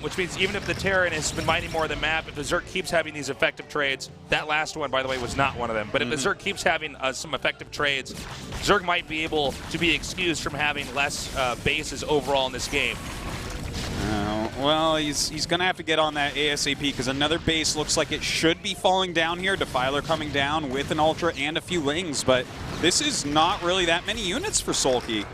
Which means even if the Terran has been mining more of the map, if the Zerg keeps having these effective trades, that last one, by the way, was not one of them, but if the Zerg keeps having some effective trades, Zerg might be able to be excused from having less bases overall in this game. Well, he's going to have to get on that ASAP because another base looks like it should be falling down here. Defiler coming down with an Ultra and a few Lings, but this is not really that many units for Sulky.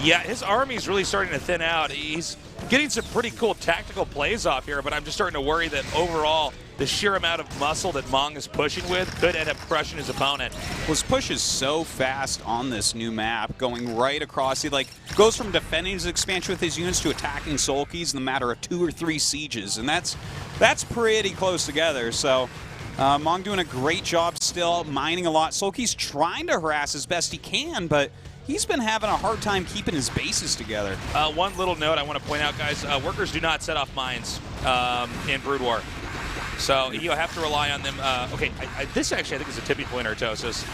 Yeah, his army's really starting to thin out. He's getting some pretty cool tactical plays off here, but I'm just starting to worry that overall the sheer amount of muscle that Mong is pushing with could end up crushing his opponent. Well, his push is so fast on this new map, going right across. He goes from defending his expansion with his units to attacking Sulkies in the matter of 2 or 3 sieges, and that's pretty close together. So Mong doing a great job still, mining a lot. Sulky's trying to harass as best he can, but he's been having a hard time keeping his bases together. One little note I want to point out, guys. Workers do not set off mines in Brood War. So you'll have to rely on them. Okay, this actually I think is a tipping point, Artosis.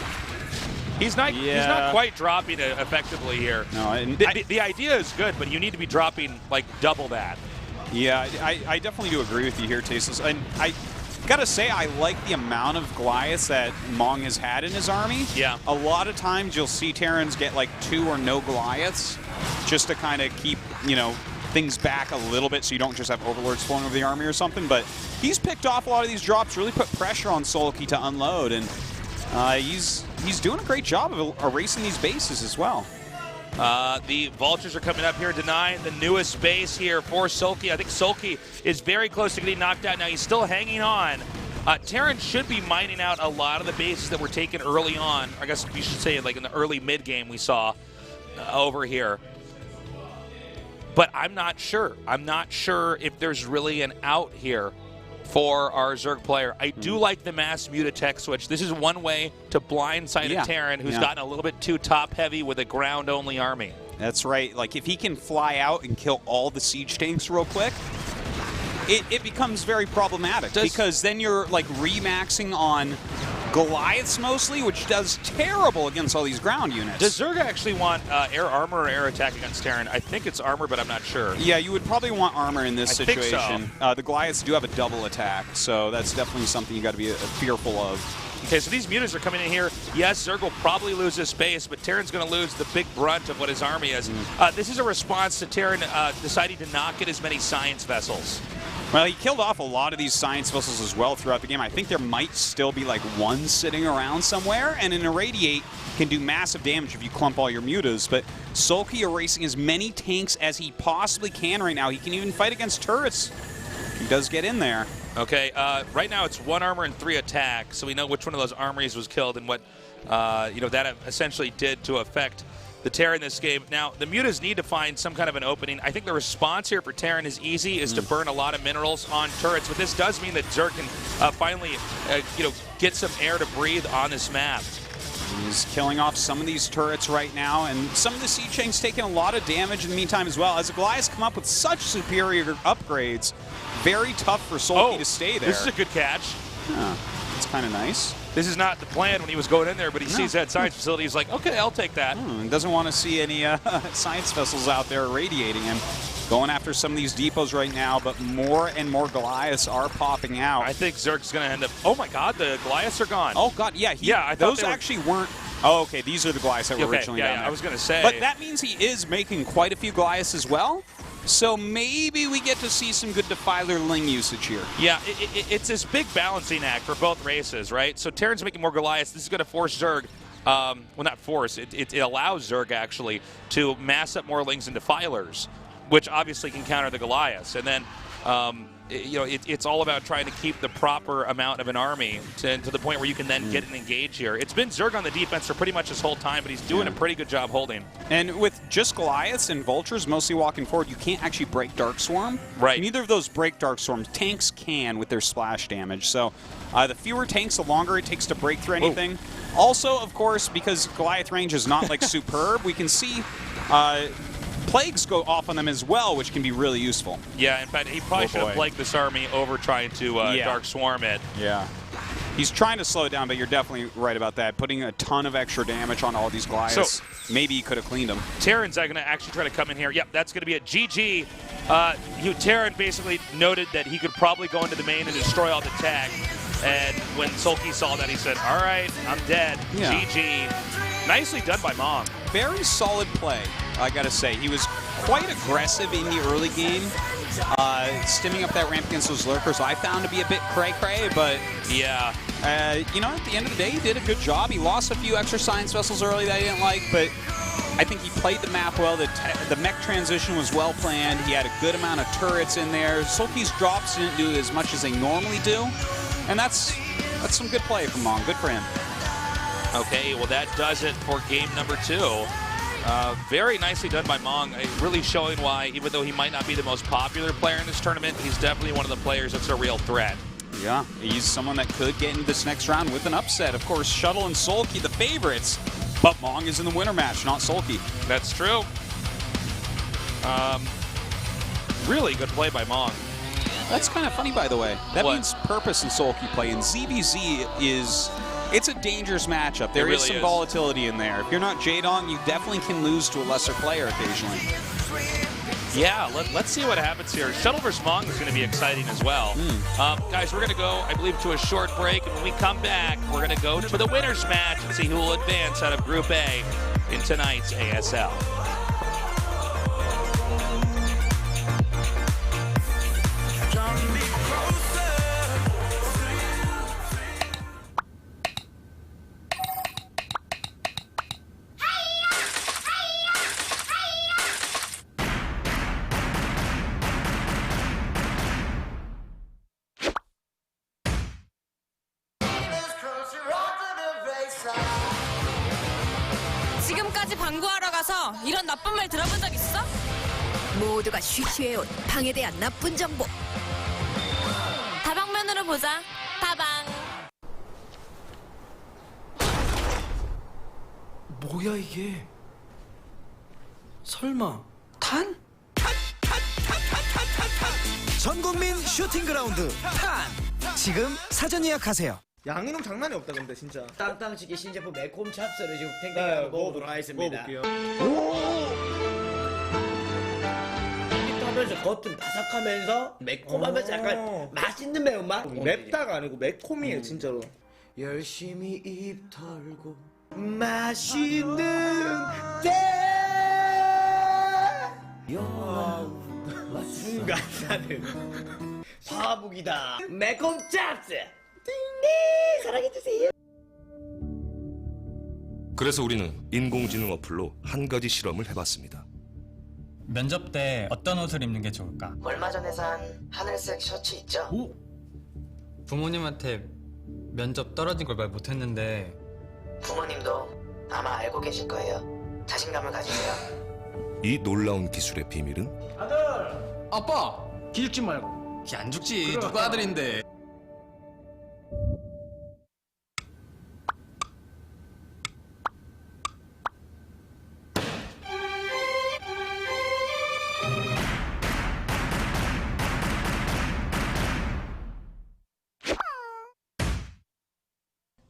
He's not quite dropping it effectively here. No, the idea is good, but you need to be dropping like double that. Yeah, I definitely do agree with you here, Tasteless. And I gotta say, I like the amount of Goliaths that Mong has had in his army. Yeah. A lot of times you'll see Terrans get like 2 or no Goliaths just to kind of keep, things back a little bit so you don't just have Overlords flowing over the army or something. But he's picked off a lot of these drops, really put pressure on Sulky to unload, and he's doing a great job of erasing these bases as well. The Vultures are coming up here, denying the newest base here for Sulky. I think Sulky is very close to getting knocked out now. He's still hanging on. Terran should be mining out a lot of the bases that were taken early on. I guess we should say like in the early mid-game we saw over here. But I'm not sure. I'm not sure if there's really an out here for our Zerg player. I do like the mass mutatech switch. This is one way to blindside a Terran who's gotten a little bit too top-heavy with a ground-only army. That's right. Like, if he can fly out and kill all the siege tanks real quick, it becomes very problematic because then you're, like, remaxing on Goliaths mostly, which does terrible against all these ground units. Does Zerg actually want air armor or air attack against Terran? I think it's armor, but I'm not sure. Yeah, you would probably want armor in this situation. Think so. The Goliaths do have a double attack, so that's definitely something you got to be fearful of. Okay, so these mutas are coming in here. Yes, Zerg will probably lose his space, but Terran's going to lose the big brunt of what his army is. This is a response to Terran deciding to not get as many science vessels. Well, he killed off a lot of these science vessels as well throughout the game. I think there might still be like one sitting around somewhere, and an Irradiate can do massive damage if you clump all your mutas, but Sulky erasing as many tanks as he possibly can right now. He can even fight against turrets. He does get in there. Okay, right now it's 1 armor and 3 attack, so we know which one of those armories was killed and what that essentially did to affect the Terran in this game. Now, the mutas need to find some kind of an opening. I think the response here for Terran is easy, is to burn a lot of minerals on turrets, but this does mean that Zerg can finally, get some air to breathe on this map. He's killing off some of these turrets right now, and some of the Siege Tanks taking a lot of damage in the meantime as well. As the Goliaths come up with such superior upgrades, very tough for Sulky to stay there. This is a good catch. Yeah, it's kind of nice. This is not the plan when he was going in there, but he sees that science facility. He's like, okay, I'll take that. Doesn't want to see any science vessels out there irradiating him. Going after some of these depots right now, but more and more Goliaths are popping out. I think Zerg's going to end up... Oh, my God, the Goliaths are gone. Oh, God, yeah. I thought those actually weren't... Oh, okay, these are the Goliaths that were originally down there. I was going to say... But that means he is making quite a few Goliaths as well. So maybe we get to see some good Defiler Ling usage here. Yeah, it's this big balancing act for both races, right? So Terran's making more Goliaths. This is going to force Zerg... well, not force. It allows Zerg, actually, to mass up more Lings and Defilers, which obviously can counter the Goliaths. And then, it's all about trying to keep the proper amount of an army to the point where you can then get an engage here. It's been Zerg on the defense for pretty much this whole time, but he's doing a pretty good job holding. And with just Goliaths and Vultures mostly walking forward, you can't actually break Dark Swarm. Right. Neither of those break Dark Swarms. Tanks can with their splash damage. So the fewer tanks, the longer it takes to break through anything. Also, of course, because Goliath range is not like superb, we can see... plagues go off on them as well, which can be really useful. Yeah, in fact, he probably should have plagued this army over trying to Dark Swarm it. Yeah. He's trying to slow it down, but you're definitely right about that. Putting a ton of extra damage on all these Goliaths, so, maybe he could have cleaned them. Terran's going to actually try to come in here. Yep, that's going to be a GG. Terran basically noted that he could probably go into the main and destroy all the tech. And when Sulky saw that, he said, all right, I'm dead. Yeah. GG. Nicely done by Mong. Very solid play, I gotta say. He was quite aggressive in the early game, stimming up that ramp against those lurkers. I found to be a bit cray-cray, but yeah, at the end of the day, he did a good job. He lost a few extra science vessels early that I didn't like, but I think he played the map well. The mech transition was well planned. He had a good amount of turrets in there. Sulky's drops didn't do as much as they normally do, and that's some good play from Mong. Good for him. Okay, well that does it for game number 2. Very nicely done by Mong, really showing why, even though he might not be the most popular player in this tournament, he's definitely one of the players that's a real threat. Yeah, he's someone that could get into this next round with an upset. Of course, Shuttle and Sulky, the favorites, but Mong is in the winner match, not Sulky. That's true. Really good play by Mong. That's kind of funny, by the way. That means Purpose and Sulky play, and ZVZ is... It's a dangerous match-up. There is some volatility in there. If you're not Jaedong, you definitely can lose to a lesser player occasionally. Yeah, let's see what happens here. Shuttle vs. Mong is going to be exciting as well. Guys, we're going to go, I believe, to a short break, and when we come back, we're going to go to the winner's match and see who will advance out of Group A in tonight's ASL. 지금까지 방구하러 가서 이런 나쁜 말 들어본 적 있어? 모두가 쉬쉬해온 방에 대한 나쁜 정보. 다방면으로 보자. 다방. 뭐야 이게? 설마 탄? 전국민 슈팅 그라운드 탄! 지금 사전 예약하세요. 양이놈 장난이 없다 근데 진짜. 땅땅치기 신제품 매콤 찹스를 지금 탱탱하게 먹어보도록 하겠습니다. 하면서 겉은 바삭하면서 매콤하면서 약간 맛있는 매운맛? 맵다가 아니고 매콤이에요 진짜로. 열심히 입 털고 맛있는 때 순간사는 화북이다. 매콤 짭스 네 사랑해주세요. 그래서 우리는 인공지능 어플로 한 가지 실험을 해봤습니다. 면접 때 어떤 옷을 입는 게 좋을까? 얼마 전에 산 하늘색 셔츠 있죠? 부모님한테 면접 떨어진 걸 말 못했는데 부모님도 아마 알고 계실 거예요. 자신감을 가지세요. 이 놀라운 기술의 비밀은 아빠! 기 죽지 말고. 기 안 죽지. 누가 아들인데.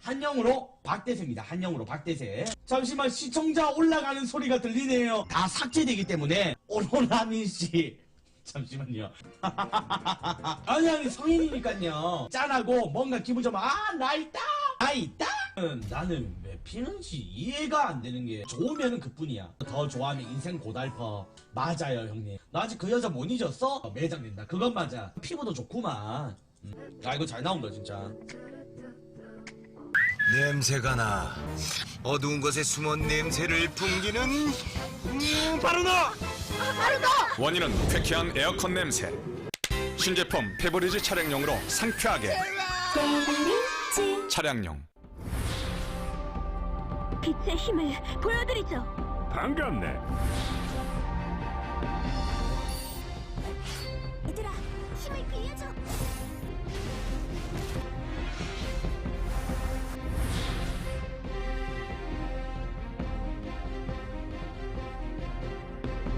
한영으로 박대세입니다. 한영으로 박대세. 잠시만 시청자 올라가는 소리가 들리네요. 다 삭제되기 때문에 오로라민 씨. 잠시만요. 아니 성인이니까요. 짠하고 뭔가 기분 좀 나 있다. 나 있다. 나는 왜 피는지 이해가 안 되는 게 좋으면 그뿐이야. 더 좋아하면 인생 고달퍼. 맞아요 형님. 나 아직 그 여자 못 잊었어? 매장된다. 그건 맞아. 피부도 좋구만. 야 이거 잘 나온다 진짜. 냄새가 나. 어두운 곳에 숨은 냄새를 풍기는 바로 너! 바로 너! 원인은 쾌쾌한 에어컨 냄새. 신제품 페브리즈 차량용으로 상쾌하게. 차량용. 빛의 힘을 보여드리죠. 반갑네. 얘들아, 힘을 빌려줘.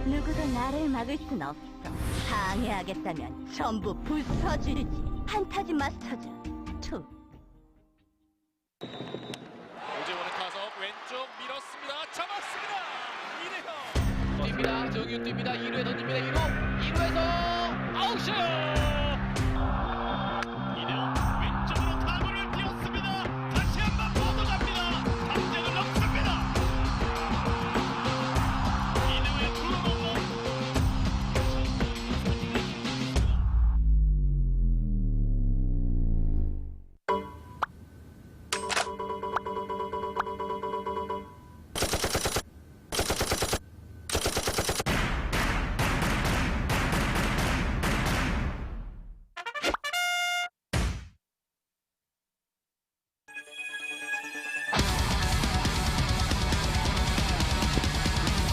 누구도 나를 막을 순 없어. 방해하겠다면 전부 부숴주지. 판타지 마스터즈 2. 오재원의 타석 왼쪽 밀었습니다. 잡았습니다. 이대형. 뜁니다. 정윤 뜁니다. 2루에 던집니다. 2루에서 아웃슛. 이대형 왼쪽으로 타구를 띄웠습니다. 다시 한번 뻗어갑니다. 담장을 넘습니다. 이대형의 투런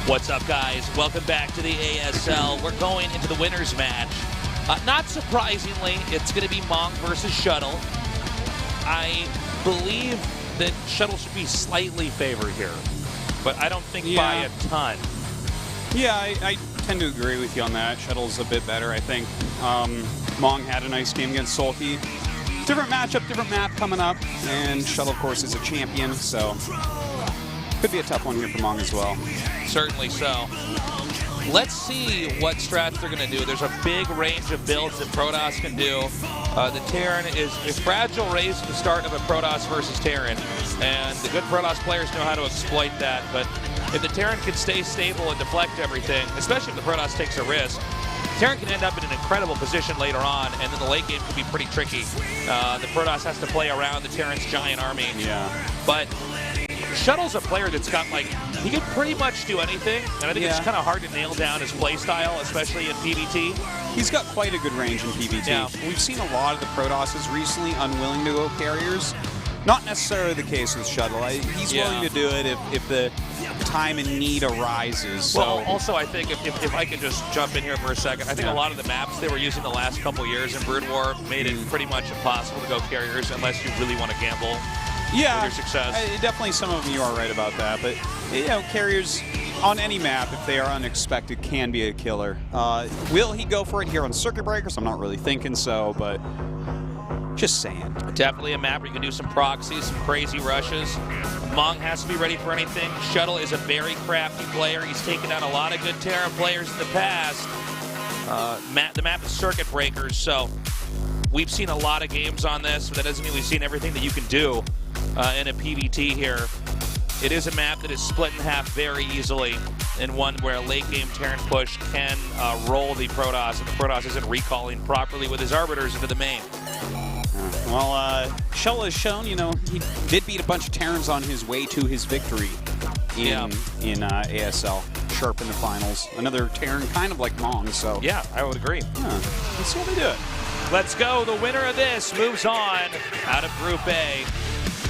What's up, guys? Welcome back to the ASL. We're going into the winners match. Not surprisingly, it's going to be Mong versus Shuttle. I believe that Shuttle should be slightly favored here, but I don't think by a ton. Yeah, I tend to agree with you on that. Shuttle's a bit better, I think. Mong had a nice game against Sulky. Different matchup, different map coming up, and Shuttle, of course, is a champion, so could be a tough one here for Mong as well. Certainly so. Let's see what strats they're going to do. There's a big range of builds that Protoss can do. The Terran is a fragile race at the start of a Protoss versus Terran, and the good Protoss players know how to exploit that. But if the Terran can stay stable and deflect everything, especially if the Protoss takes a risk, Terran can end up in an incredible position later on, and then the late game can be pretty tricky. The Protoss has to play around the Terran's giant army. Yeah. But Shuttle's a player that's got, like, he can pretty much do anything, and I think it's kind of hard to nail down his play style, especially in PvT. He's got quite a good range in PvT. Yeah. We've seen a lot of the Protosses recently unwilling to go carriers. Not necessarily the case with Shuttle. He's willing to do it if the time and need arises. So. Well, also, I think if I could just jump in here for a second, I think a lot of the maps they were using the last couple years in Brood War made it pretty much impossible to go carriers unless you really want to gamble. Yeah, with your success. Definitely some of them you are right about that, but you know, carriers on any map, if they are unexpected, can be a killer. Will he go for it here on Circuit Breakers? I'm not really thinking so, but just saying. Definitely a map where you can do some proxies, some crazy rushes. Mong has to be ready for anything. Shuttle is a very crafty player. He's taken out a lot of good Terran players in the past. The map is Circuit Breakers, so we've seen a lot of games on this, but that doesn't mean we've seen everything that you can do. in a PvT here. It is a map that is split in half very easily, and one where a late-game Terran push can roll the Protoss, if the Protoss isn't recalling properly with his Arbiters into the main. Well, Shell has shown, you know, he did beat a bunch of Terrans on his way to his victory in ASL. Sharp in the finals. Another Terran kind of like Mong, so. Yeah, I would agree. Let's see how they do it. Let's go. The winner of this moves on out of Group A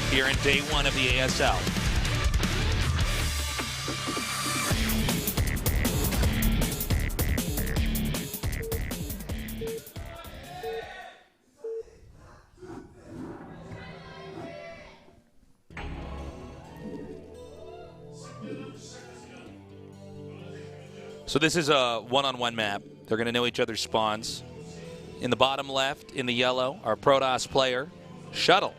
here in Day 1 of the ASL. So this is a one-on-one map. They're going to know each other's spawns. In the bottom left, in the yellow, our Protoss player, Shuttle.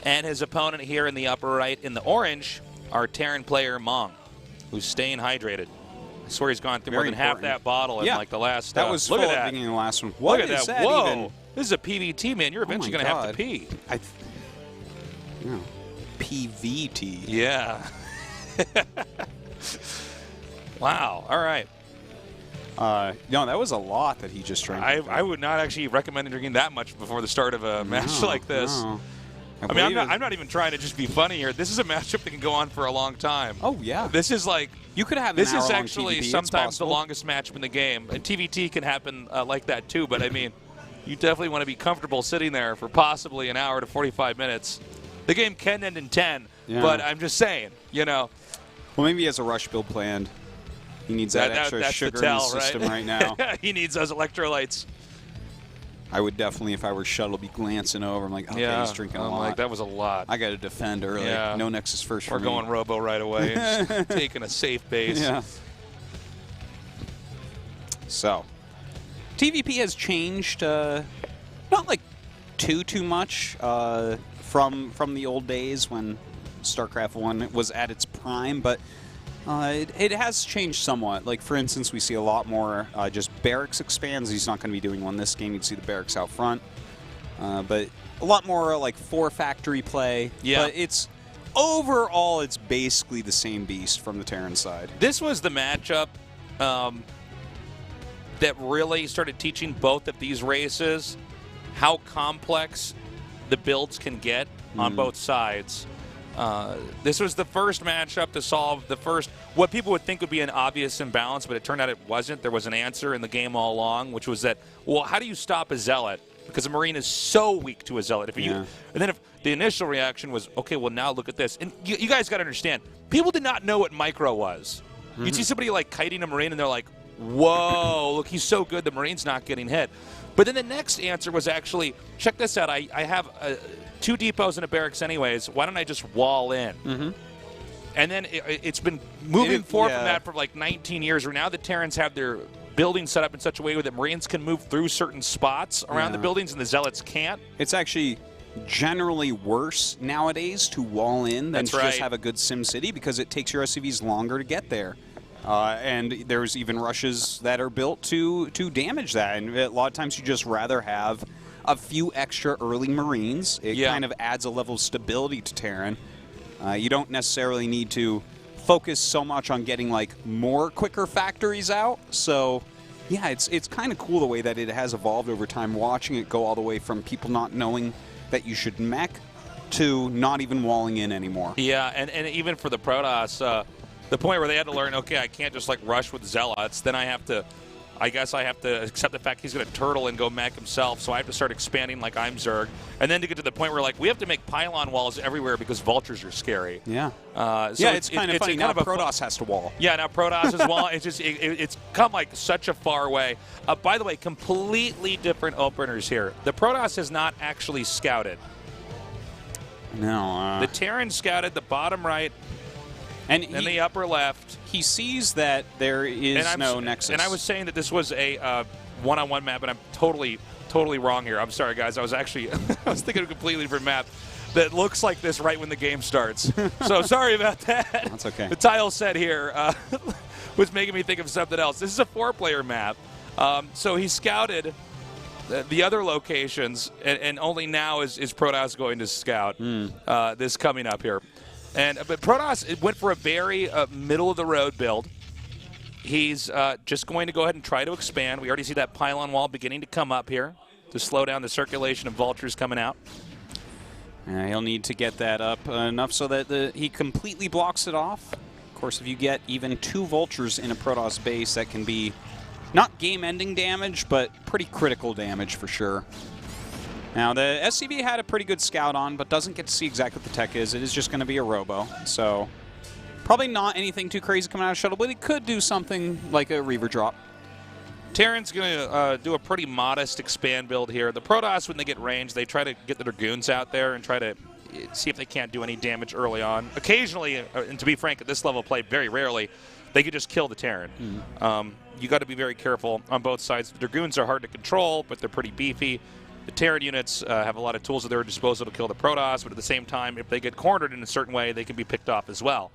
And his opponent here in the upper right, in the orange, our Terran player, Mong, who's staying hydrated. I swear he's gone through more than half that bottle in like the last. That was look full at at that. the beginning of the last one. Look What at is that. that Whoa. even? This is a PvT, man. You're eventually going to have to pee. PVT. Yeah. Wow. All right. No, that was a lot that he just drank. I would not actually recommend drinking that much before the start of a match like this. No. I mean, I'm not even trying to just be funny here. This is a matchup that can go on for a long time. Oh, yeah. This is like... You could have This an is hour-long actually TVP. sometimes the longest matchup in the game. And TVT can happen like that too, but I mean, you definitely want to be comfortable sitting there for possibly an hour to 45 minutes. The game can end in 10, but I'm just saying, you know. Well, maybe he has a rush build planned. He needs that extra that's sugar the tell, in the system right now. He needs those electrolytes. I would definitely, if I were Shuttle, be glancing over. I'm like, okay, he's drinking a lot. Like, that was a lot. I got to defend early. Yeah. No Nexus first We're for me. going Robo right away and just taking a safe base. Yeah. So, TVP has changed, not like too much from the old days when StarCraft 1 was at its prime, but it has changed somewhat. Like, for instance, we see a lot more just barracks expands. He's not going to be doing one this game. You'd see the barracks out front. But a lot more, like, 4-factory play. Yeah. But it's, overall, it's basically the same beast from the Terran side. This was the matchup that really started teaching both of these races how complex the builds can get on both sides. This was the first matchup to solve the first, what people would think would be an obvious imbalance, but it turned out it wasn't. There was an answer in the game all along, which was that, well, how do you stop a Zealot? Because a Marine is so weak to a Zealot. And then if the initial reaction was, okay, well, now look at this. And you guys got to understand, people did not know what micro was. You'd see somebody like kiting a Marine, and they're like, whoa, look, he's so good, the Marine's not getting hit. But then the next answer was actually, check this out, I have 2 depots and a barracks anyways, why don't I just wall in? And then it's been moving forward from that for like 19 years, where now the Terrans have their buildings set up in such a way that Marines can move through certain spots around the buildings and the Zealots can't. It's actually generally worse nowadays to wall in than to just have a good sim city, because it takes your SCVs longer to get there. And there's even rushes that are built to damage that. And a lot of times you just rather have a few extra early Marines. It kind of adds a level of stability to Terran. You don't necessarily need to focus so much on getting like more quicker factories out. So yeah, it's kind of cool the way that it has evolved over time, watching it go all the way from people not knowing that you should mech to not even walling in anymore. Yeah, and even for the Protoss, the point where they had to learn, okay, I can't just like rush with Zealots, then I guess I have to accept the fact he's going to turtle and go mech himself, so I have to start expanding like I'm Zerg. And then to get to the point where like we have to make pylon walls everywhere because vultures are scary. Yeah. So it's kind of funny. Now Protoss has to wall. Yeah, now Protoss is wall. It's just it's come like such a far way. By the way, completely different openers here. The Protoss has not actually scouted. No. The Terran scouted the bottom right. And in the upper left. He sees that there is no Nexus. And I was saying that this was a one-on-one map, and I'm totally wrong here. I'm sorry, guys. I was actually I was thinking of a completely different map that looks like this right when the game starts. So sorry about that. That's okay. The tile set here was making me think of something else. This is a 4-player map. So he scouted the other locations, and only now is Protoss going to scout this coming up here. But Protoss went for a very middle-of-the-road build. He's just going to go ahead and try to expand. We already see that pylon wall beginning to come up here to slow down the circulation of vultures coming out. He'll need to get that up enough so that he completely blocks it off. Of course, if you get even 2 vultures in a Protoss base, that can be not game-ending damage, but pretty critical damage for sure. Now, the SCV had a pretty good scout on, but doesn't get to see exactly what the tech is. It is just going to be a robo, so probably not anything too crazy coming out of shuttle, but it could do something like a Reaver drop. Terran's going to do a pretty modest expand build here. The Protoss, when they get range, they try to get the Dragoons out there and try to see if they can't do any damage early on. Occasionally, and to be frank, at this level of play, very rarely, they could just kill the Terran. You got to be very careful on both sides. The Dragoons are hard to control, but they're pretty beefy. The Terran units have a lot of tools at their disposal to kill the Protoss, but at the same time, if they get cornered in a certain way, they can be picked off as well.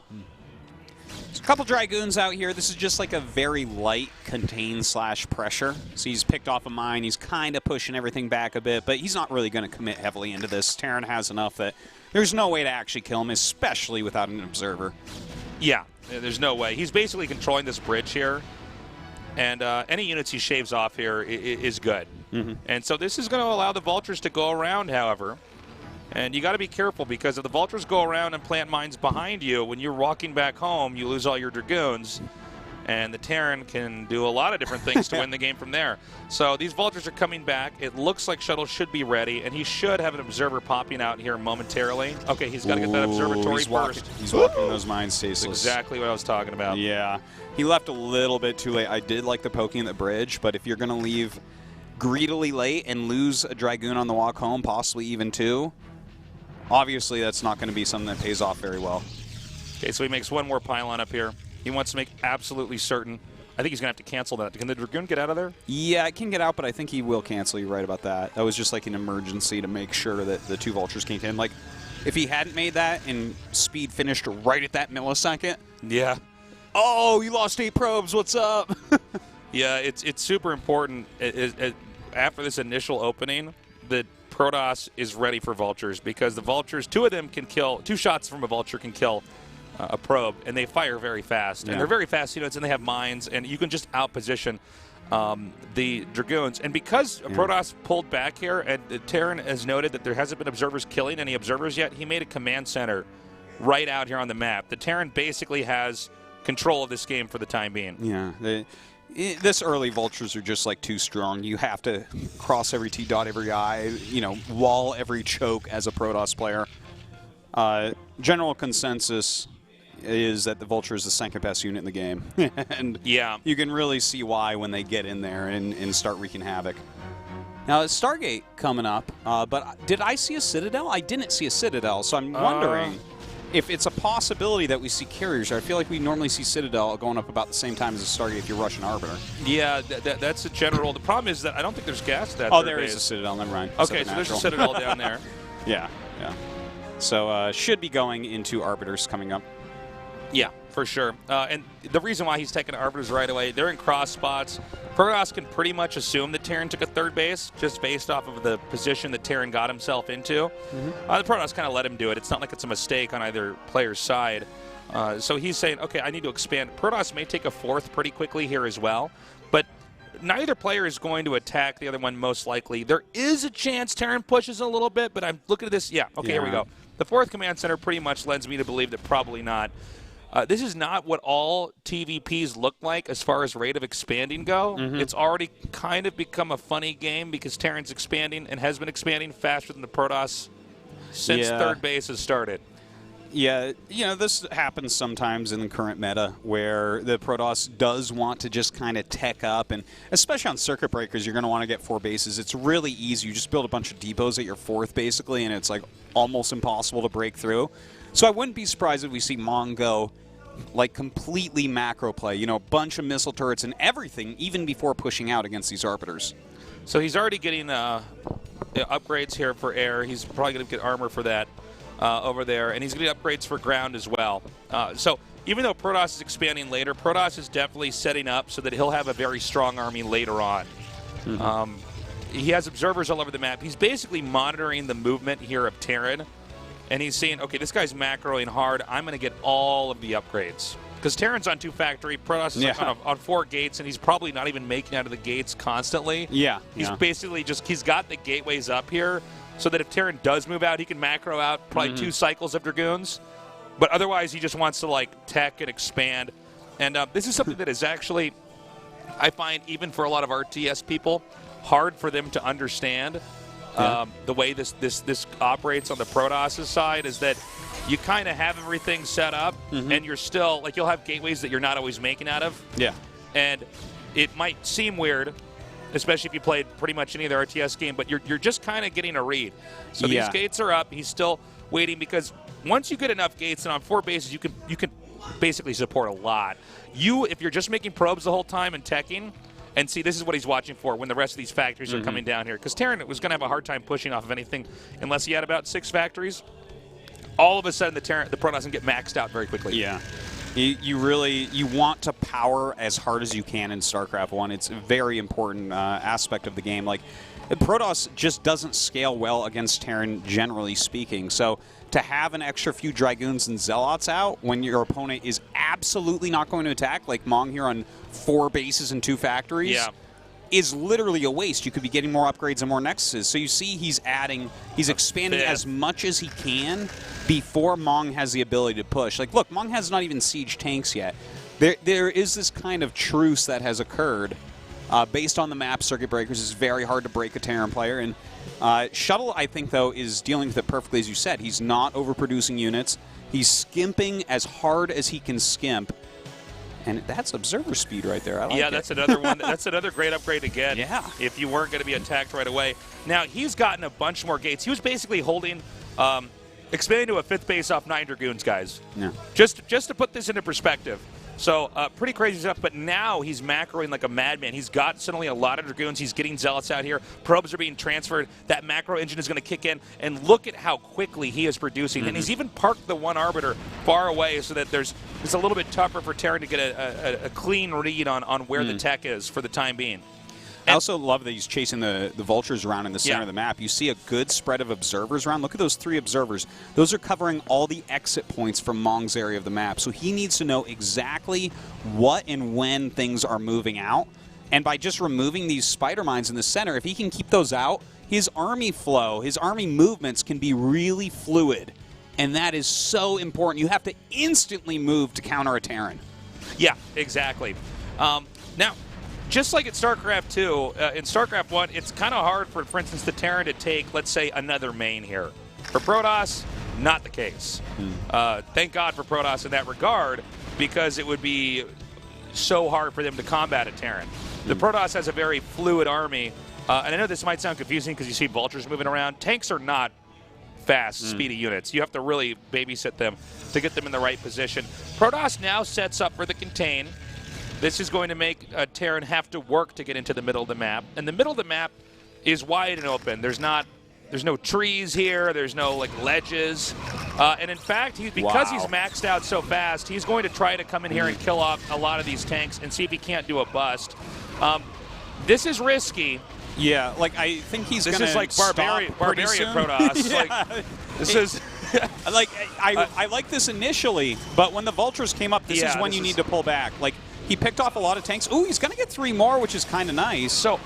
There's a couple Dragoons out here. This is just like a very light contain/pressure. So he's picked off a mine. He's kind of pushing everything back a bit, but he's not really going to commit heavily into this. Terran has enough that there's no way to actually kill him, especially without an observer. Yeah, there's no way. He's basically controlling this bridge here, and any units he shaves off here is good. And so this is going to allow the vultures to go around, however. And you got to be careful, because if the vultures go around and plant mines behind you, when you're walking back home, you lose all your Dragoons. And the Terran can do a lot of different things to win the game from there. So these vultures are coming back. It looks like Shuttle should be ready, and he should have an observer popping out here momentarily. Okay, he's got to get that observatory first. He's walking those mines staceless. That's exactly what I was talking about. Yeah. He left a little bit too late. I did like the poking at the bridge, but if you're going to leave greedily late and lose a Dragoon on the walk home, possibly even 2, obviously that's not going to be something that pays off very well. Okay, so he makes one more pylon up here. He wants to make absolutely certain. I think he's going to have to cancel that. Can the Dragoon get out of there? Yeah, it can get out, but I think he will cancel. You're right about that. That was just like an emergency to make sure that the 2 vultures came in. Like, if he hadn't made that and speed finished right at that millisecond. Yeah. Oh, you lost 8 probes. What's up? Yeah, it's super important. After this initial opening, the Protoss is ready for vultures, because the vultures, 2 of them can kill, 2 shots from a vulture can kill a probe, and they fire very fast. And they're very fast units, and they have mines, and you can just outposition the Dragoons. And because Protoss pulled back here, and Terran has noted that there hasn't been observers killing any observers yet, he made a command center right out here on the map. The Terran basically has control of this game for the time being. Yeah. This early vultures are just like too strong. You have to cross every T, dot every I, wall every choke as a Protoss player. General consensus is that the Vulture is the second best unit in the game. And you can really see why when they get in there and start wreaking havoc. Now, Stargate coming up, but did I see a Citadel? I didn't see a Citadel, so I'm wondering if it's a possibility that we see carriers. I feel like we normally see Citadel going up about the same time as a Stargate if you're rushing Arbiter. Yeah, that's a general. The problem is that I don't think there's gas at that. Oh, there is a Citadel. Never mind. Okay, so there's a Citadel down there. Yeah. So should be going into Arbiters coming up. Yeah, for sure. And the reason why he's taking Arbiters right away, they're in cross spots. Protoss can pretty much assume that Terran took a 3rd base just based off of the position that Terran got himself into. The Protoss kind of let him do it. It's not like it's a mistake on either player's side. So he's saying, okay, I need to expand. Protoss may take a 4th pretty quickly here as well, but neither player is going to attack the other one most likely. There is a chance Terran pushes a little bit, but I'm looking at this. Yeah, okay, here we go. The 4th command center pretty much lends me to believe that probably not. This is not what all TVPs look like as far as rate of expanding go. It's already kind of become a funny game because Terran's expanding and has been expanding faster than the Protoss since 3rd base has started. Yeah, this happens sometimes in the current meta where the Protoss does want to just kind of tech up, and especially on circuit breakers, you're going to want to get 4 bases. It's really easy. You just build a bunch of depots at your 4th, basically, and it's like almost impossible to break through. So I wouldn't be surprised if we see Mongo like completely macro play, a bunch of missile turrets and everything, even before pushing out against these Arbiters. So he's already getting upgrades here for air. He's probably going to get armor for that over there, and he's going to get upgrades for ground as well. So even though Protoss is expanding later, Protoss is definitely setting up so that he'll have a very strong army later on. he has observers all over the map. He's basically monitoring the movement here of Terran, and he's seeing, okay, this guy's macroing hard. I'm going to get all of the upgrades. Because Terran's on 2 factory, Protoss is on 4 gates, and he's probably not even making out of the gates constantly. Yeah. He's basically he's got the gateways up here so that if Terran does move out, he can macro out probably 2 cycles of Dragoons. But otherwise, he just wants to, like, tech and expand. And this is something that is actually, I find, even for a lot of RTS people, hard for them to understand. The way this operates on the Protoss side is that you kind of have everything set up, and you're still, like, you'll have gateways that you're not always making out of. Yeah. And it might seem weird, especially if you played pretty much any other RTS game, but you're just kind of getting a read. So these gates are up. He's still waiting, because once you get enough gates, and on 4 bases, you can basically support a lot. If you're just making probes the whole time and teching, and see, this is what he's watching for when the rest of these factories are coming down here. Because Terran was going to have a hard time pushing off of anything unless he had about 6 factories. All of a sudden, the Protoss can get maxed out very quickly. Yeah. You want to power as hard as you can in StarCraft 1. It's a very important aspect of the game. Like, Protoss just doesn't scale well against Terran, generally speaking. So to have an extra few Dragoons and Zealots out when your opponent is absolutely not going to attack, like Mong here on 4 bases and 2 factories, is literally a waste. You could be getting more upgrades and more nexuses. So you see he's expanding as much as he can before Mong has the ability to push. Like, look, Mong has not even siege tanks yet. There is this kind of truce that has occurred based on the map. Circuit breakers is very hard to break a Terran player. And Shuttle, I think, though, is dealing with it perfectly, as you said. He's not overproducing units. He's skimping as hard as he can skimp. And that's observer speed right there. I like it. That's another one. That's another great upgrade again. Yeah. If you weren't going to be attacked right away. Now, he's gotten a bunch more gates. He was basically holding, expanding to a 5th base off 9 Dragoons, guys. Yeah. Just to put this into perspective. So, pretty crazy stuff, but now he's macroing like a madman. He's got suddenly a lot of Dragoons. He's getting Zealots out here. Probes are being transferred. That macro engine is going to kick in, and look at how quickly he is producing. And he's even parked the 1 Arbiter far away so that it's a little bit tougher for Terran to get a clean read on where the tech is for the time being. I also love that he's chasing the vultures around in the center of the map. You see a good spread of observers around. Look at those 3 observers. Those are covering all the exit points from Mong's area of the map. So he needs to know exactly what and when things are moving out. And by just removing these spider mines in the center, if he can keep those out, his army flow, his army movements can be really fluid. And that is so important. You have to instantly move to counter a Terran. Yeah, exactly. Now, just like at StarCraft 2, in StarCraft 1, it's kind of hard for instance, the Terran to take, let's say, another main here. For Protoss, not the case. Thank God for Protoss in that regard, because it would be so hard for them to combat a Terran. The Protoss has a very fluid army, and I know this might sound confusing because you see vultures moving around. Tanks are not fast, speedy units. You have to really babysit them to get them in the right position. Protoss now sets up for the contain. This is going to make Terran have to work to get into the middle of the map. And the middle of the map is wide and open. There's no trees here. There's no, like, ledges. And in fact, because he's maxed out so fast, he's going to try to come in here and kill off a lot of these tanks and see if he can't do a bust. This is risky. Yeah, like, I think he's going to This is like barbarian Protoss. Yeah. Like, this is... like, I like this initially, but when the vultures came up, this is when you need to pull back. Like, he picked off a lot of tanks. Ooh, he's going to get 3 more, which is kind of nice. So,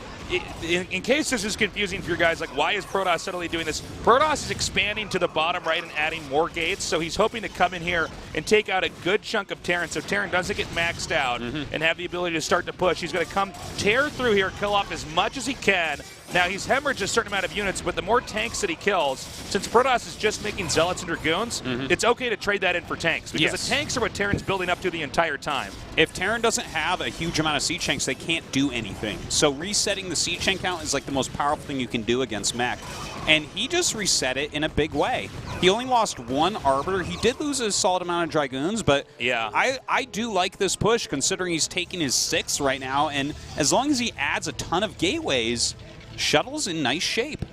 in case this is confusing for you guys, like, why is Protoss suddenly doing this? Protoss is expanding to the bottom right and adding more gates, so he's hoping to come in here and take out a good chunk of Terran, so Terran doesn't get maxed out and have the ability to start to push. He's going to come tear through here, kill off as much as he can. Now, he's hemorrhaged a certain amount of units, but the more tanks that he kills, since Protoss is just making Zealots and Dragoons, it's okay to trade that in for tanks, because the tanks are what Terran's building up to the entire time. If Terran doesn't have a huge amount of siege tanks, they can't do anything. So resetting the siege tank count is like the most powerful thing you can do against mech. And he just reset it in a big way. He only lost 1 Arbiter. He did lose a solid amount of Dragoons, but I do like this push, considering he's taking his 6th right now. And as long as he adds a ton of gateways, Shuttle's in nice shape.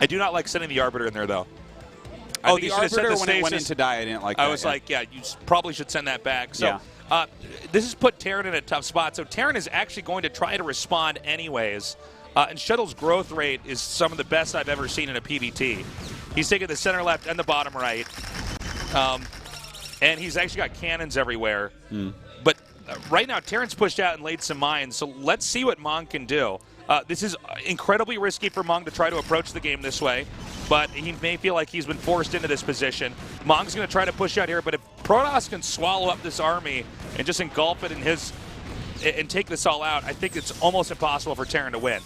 I do not like sending the Arbiter in there, though. Oh, the Arbiter, when it went into die, I didn't like that. I was like, you probably should send that back. So this has put Terran in a tough spot. So Terran is actually going to try to respond anyways. And Shuttle's growth rate is some of the best I've ever seen in a PvT. He's taking the center left and the bottom right. And he's actually got cannons everywhere. But right now, Terran's pushed out and laid some mines, so let's see what Mong can do. This is incredibly risky for Mong to try to approach the game this way, but he may feel like he's been forced into this position. Mong's going to try to push out here, but if Protoss can swallow up this army and just engulf it in and take this all out, I think it's almost impossible for Terran to win.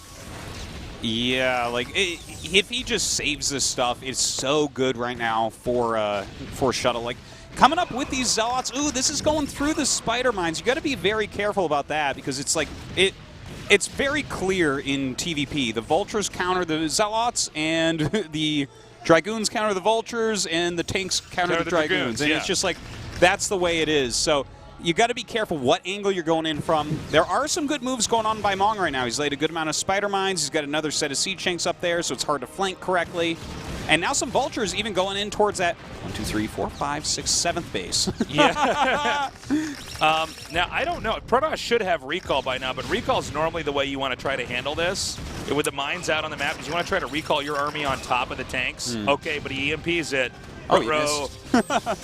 Yeah, like if he just saves this stuff, it's so good right now for Shuttle. Like coming up with these Zealots, ooh, this is going through the spider mines. You got to be very careful about that because it's like it's very clear in TVP. The Vultures counter the Zealots, and the Dragoons counter the Vultures, and the tanks counter the Dragoons. And it's just like that's the way it is. So you got to be careful what angle you're going in from. There are some good moves going on by Mong right now. He's laid a good amount of spider mines. He's got another set of siege tanks up there, so it's hard to flank correctly. And now some Vultures even going in towards that 1, 2, 3, 4, 5, 6, 7th base. Yeah. Now, I don't know. Protoss should have recall by now, but recall is normally the way you want to try to handle this. With the mines out on the map, because you want to try to recall your army on top of the tanks. Okay, but he EMPs it. Oh, he missed.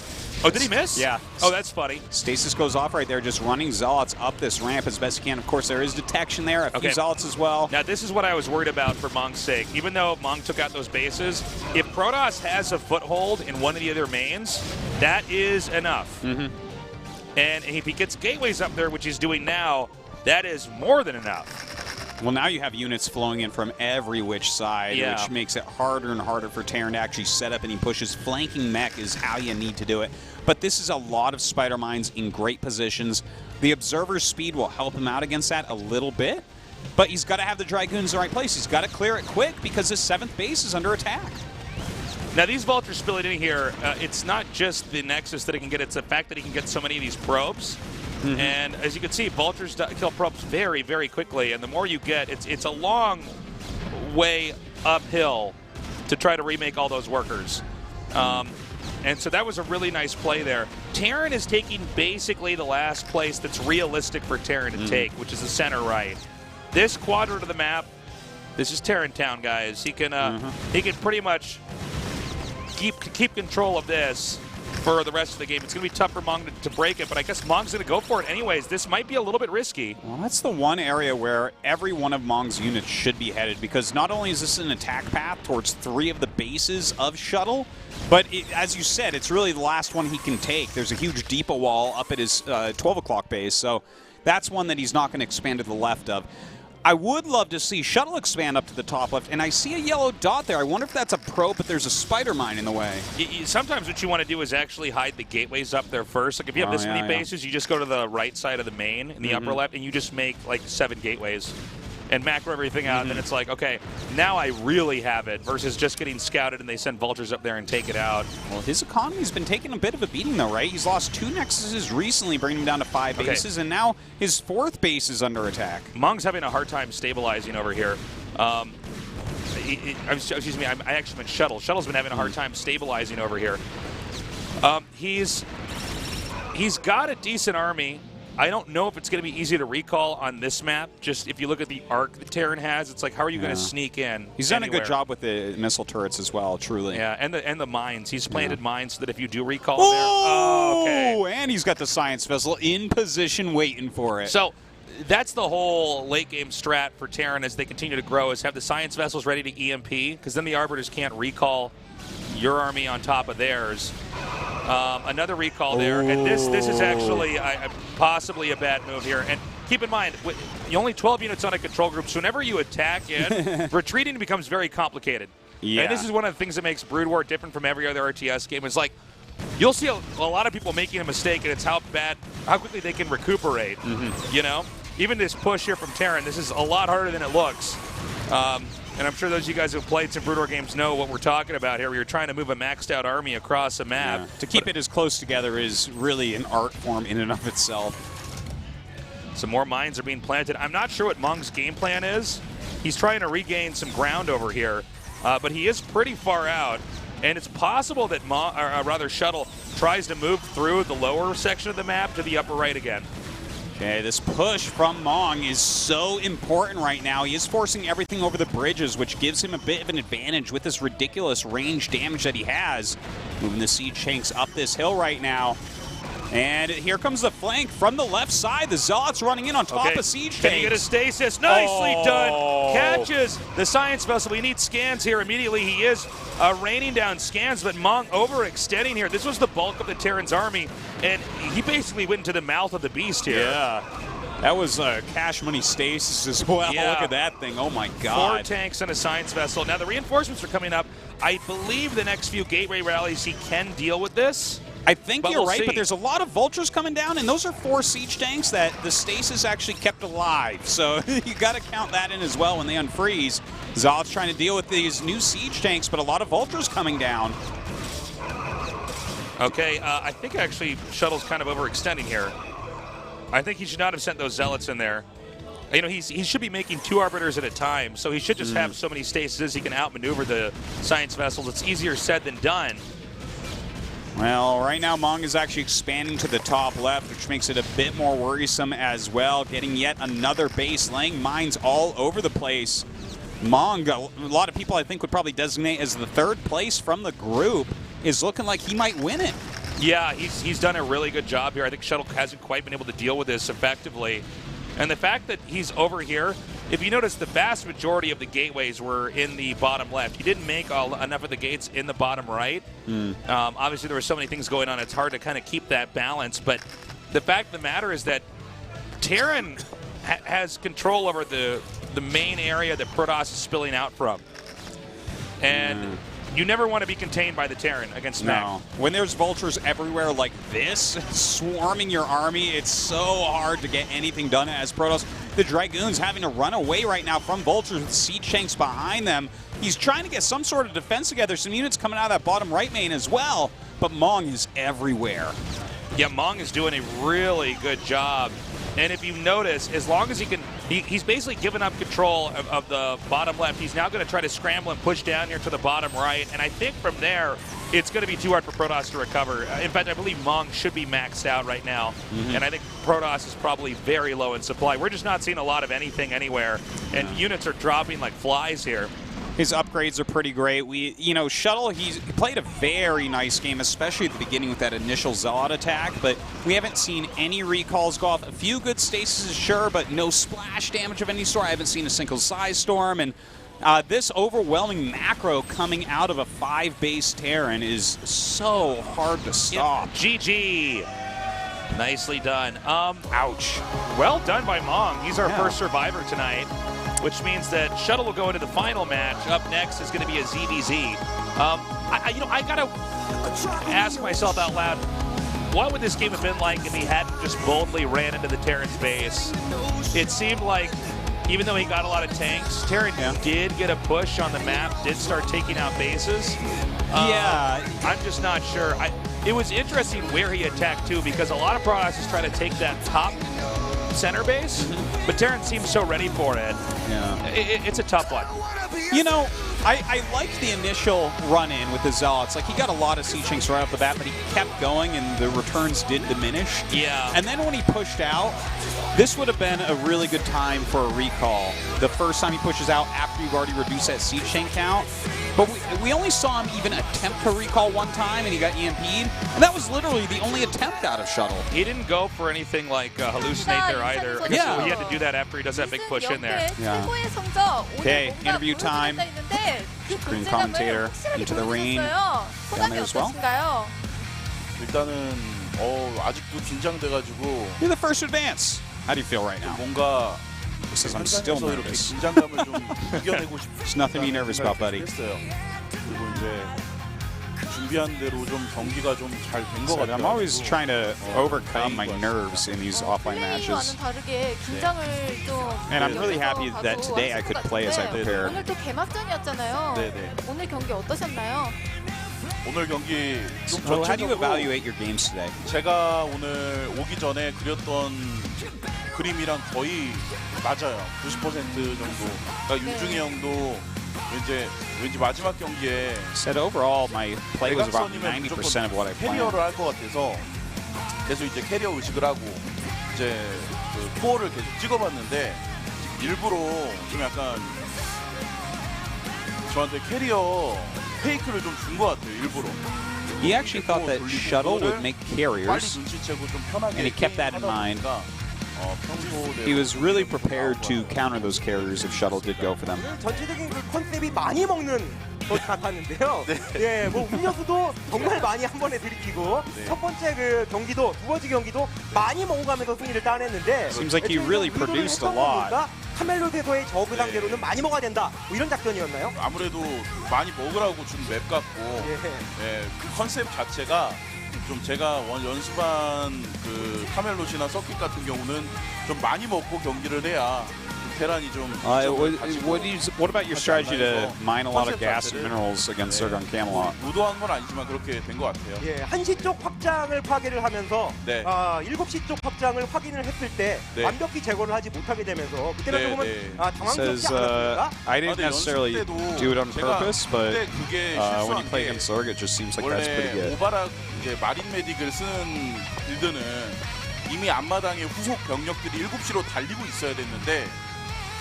Oh, did he miss? Yeah. Oh, that's funny. Stasis goes off right there, just running Zealots up this ramp as best he can. Of course, there is detection there, a few Zealots as well. Now, this is what I was worried about for Mong's sake. Even though Mong took out those bases, if Protoss has a foothold in one of the other mains, that is enough. And if he gets gateways up there, which he's doing now, that is more than enough. Well, now you have units flowing in from every which side, which makes it harder and harder for Terran to actually set up any pushes. Flanking mech is how you need to do it. But this is a lot of spider mines in great positions. The Observer's speed will help him out against that a little bit, but he's got to have the Dragoons in the right place. He's got to clear it quick because his 7th base is under attack. Now, these Vultures spilling in here, it's not just the Nexus that he can get, it's the fact that he can get so many of these probes. And as you can see, Vultures kill probes very, very quickly. And the more you get, it's a long way uphill to try to remake all those workers. And so that was a really nice play there. Terran is taking basically the last place that's realistic for Terran to take, which is the center right. This quadrant of the map, this is Terran Town, guys. He can pretty much keep control of this for the rest of the game. It's going to be tough for Mong to break it, but I guess Mong's going to go for it anyways. This might be a little bit risky. Well, that's the one area where every one of Mong's units should be headed, because not only is this an attack path towards 3 of the bases of Shuttle, but as you said, it's really the last one he can take. There's a huge depot wall up at his 12 o'clock base, so that's one that he's not going to expand to the left of. I would love to see Shuttle expand up to the top left, and I see a yellow dot there. I wonder if that's a probe, but there's a spider mine in the way. Sometimes what you want to do is actually hide the gateways up there first. Like if you have this many bases, you just go to the right side of the main in the upper left, and you just make like 7 gateways and macro everything out, and then it's like, okay, now I really have it, versus just getting scouted and they send Vultures up there and take it out. Well, his economy's been taking a bit of a beating though, right? He's lost 2 Nexuses recently, bringing him down to 5 bases, and now his 4th base is under attack. Mong's having a hard time stabilizing over here. Excuse me, I actually meant Shuttle. Shuttle's been having a hard time stabilizing over here. He's got a decent army. I don't know if it's going to be easy to recall on this map. Just if you look at the arc that Terran has, it's like, how are you going to sneak in? He's done a good job with the missile turrets as well, truly. Yeah, and the mines. He's planted mines so that if you do recall and he's got the science vessel in position waiting for it. So that's the whole late game strat for Terran as they continue to grow, is have the science vessels ready to EMP, because then the Arbiters can't recall your army on top of theirs. Another recall there, and this is actually possibly a bad move here. And keep in mind, you only 12 units on a control group, so whenever you attack in, retreating becomes very complicated. Yeah. And this is one of the things that makes Brood War different from every other RTS game. It's like, you'll see a lot of people making a mistake, and it's how quickly they can recuperate. You know? Even this push here from Terran, this is a lot harder than it looks. And I'm sure those of you guys who have played some Brood War games know what we're talking about here. You're trying to move a maxed out army across a map. Yeah. To keep it as close together is really an art form in and of itself. Some more mines are being planted. I'm not sure what Mong's game plan is. He's trying to regain some ground over here, but he is pretty far out. And it's possible that Shuttle tries to move through the lower section of the map to the upper right again. Okay, this push from Mong is so important right now. He is forcing everything over the bridges, which gives him a bit of an advantage with this ridiculous range damage that he has. Moving the Siege Tanks up this hill right now. And here comes the flank from the left side. The Zealots running in on top of Siege Tanks. Can he get a stasis? Nicely done. Catches the Science Vessel. We need scans here immediately. He is raining down scans, but Mong overextending here. This was the bulk of the Terran's army, and he basically went into the mouth of the beast here. Yeah. That was cash money stasis as well. Yeah. Look at that thing. Oh, my God. 4 tanks and a Science Vessel. Now, the reinforcements are coming up. I believe the next few Gateway rallies he can deal with this. I think But you're we'll right, see. but there's a lot of Vultures coming down, and those are 4 Siege Tanks that the stasis actually kept alive. So you got to count that in as well when they unfreeze. Zod's trying to deal with these new Siege Tanks, but a lot of Vultures coming down. Okay, I think actually Shuttle's kind of overextending here. I think he should not have sent those Zealots in there. You know, he should be making 2 Arbiters at a time, so he should just have so many stasis he can outmaneuver the Science Vessels. It's easier said than done. Well, right now Mong is actually expanding to the top left, which makes it a bit more worrisome as well. Getting yet another base, laying mines all over the place. Mong, a lot of people I think would probably designate as the 3rd place from the group, is looking like he might win it. Yeah, he's done a really good job here. I think Shuttle hasn't quite been able to deal with this effectively. And the fact that he's over here, if you notice, the vast majority of the gateways were in the bottom left. He didn't make enough of the gates in the bottom right. Obviously, there were so many things going on, it's hard to kind of keep that balance. But the fact of the matter is that Terran has control over the main area that Protoss is spilling out from. And you never want to be contained by the Terran against Mech. No. When there's Vultures everywhere like this, swarming your army, it's so hard to get anything done as Protoss. The Dragoons having to run away right now from Vultures with Siege Tanks behind them. He's trying to get some sort of defense together. Some units coming out of that bottom right main as well, but Mong is everywhere. Yeah, Mong is doing a really good job. And if you notice, as long as he can, he's basically given up control of the bottom left. He's now going to try to scramble and push down here to the bottom right. And I think from there, it's going to be too hard for Protoss to recover. In fact, I believe Mong should be maxed out right now. And I think Protoss is probably very low in supply. We're just not seeing a lot of anything anywhere. And units are dropping like flies here. His upgrades are pretty great. Shuttle, he played a very nice game, especially at the beginning with that initial Zealot attack, but we haven't seen any recalls go off. A few good stasis, sure, but no splash damage of any sort. I haven't seen a single size storm, and this overwhelming macro coming out of a 5-base Terran is so hard to stop. GG. Nicely done. Ouch. Well done by Mong. He's our first survivor tonight, which means that Shuttle will go into the final match. Up next is going to be a ZVZ. I gotta ask myself out loud, what would this game have been like if he hadn't just boldly ran into the Terran's base? It seemed like, even though he got a lot of tanks, Terran did get a push on the map, did start taking out bases. I'm just not sure. It was interesting where he attacked too, because a lot of Protoss is trying to take that top center base, but Terran seems so ready for it. Yeah. It's a tough one. I liked the initial run-in with the Zealots. Like, he got a lot of Siege Tanks right off the bat, but he kept going, and the returns did diminish. Yeah. And then when he pushed out, this would have been a really good time for a recall. The first time he pushes out after you've already reduced that Siege Tank count. But we only saw him even attempt to recall one time, and he got EMP'd. And that was literally the only attempt out of Shuttle. He didn't go for anything like hallucinate there either. I guess he had to do that after he does that big push in there. Yeah. Okay, interview time. Screen commentator into the ring. Down there as well. 일단은 아직도 긴장돼가지고. You're the first advance. How do you feel right now? 뭔가 He says I'm still nervous. 긴장감을 좀 이겨내고 싶. There's nothing to be nervous about, buddy. 그리고 이제 준비한 대로 좀 경기가 좀 잘 된 것 같아요. I'm always trying to overcome my nerves in these offline matches. And I'm really happy that today I could play as I prepared. 오늘 또 개막전이었잖아요. 네네. 오늘 경기 어떠셨나요? 오늘 경기 좀 So how do you 전체적으로 evaluate your games today? 제가 오늘 오기 전에 그렸던 그림이랑 거의 맞아요. 90% 정도. 그러니까 윤중이 형도 왠지 마지막 경기에 Said overall my play was about 90% of what I planned. 캐리어를 할 것 같아서 계속 이제 캐리어 의식을 하고 이제 그 코어를 계속 찍어봤는데 일부러 좀 약간 저한테 캐리어 페이크를 좀 준 것 같아요. 일부러. He actually thought that Shuttle would make carriers, and he kept that in mind. He was really prepared to counter those carriers if Shuttle did go for them. 전체적인 그 컨셉이 많이 먹는 것 같았는데요. 예, 뭐 음료수도 정말 많이 한 번에 들이키고 첫 번째 그 경기도 두 번째 경기도 많이 먹어가면서 승리를 따냈는데 Seems like he really produced a lot. 카멜롯에서의 저그 상대로는 많이 먹어야 된다. 뭐 이런 작전이었나요? 아무래도 많이 먹으라고 준 맵 같고 그 컨셉 자체가 좀 제가 연습한 그 카멜롯이나 서킷 같은 경우는 좀 많이 먹고 경기를 해야 테란이 좀 what about your strategy to mine a lot of gas and minerals against Zerg on Camelot? 의도한 건 아니지만 그렇게 된 것 같아요. 예, 1시 쪽 확장을 파괴를 하면서 7시 쪽 확장을 확인을 했을 때 완벽히 제거를 하지 못하게 되면서 그때는 조금은 당황스럽지 않았습니까? I didn't necessarily do it on purpose, but when you play against Zerg, it just seems like that's pretty good. 오바락 이제 마린 메딕을 쓰는 빌드는 이미 앞마당에 후속 병력들이 7시로 달리고 있어야 됐는데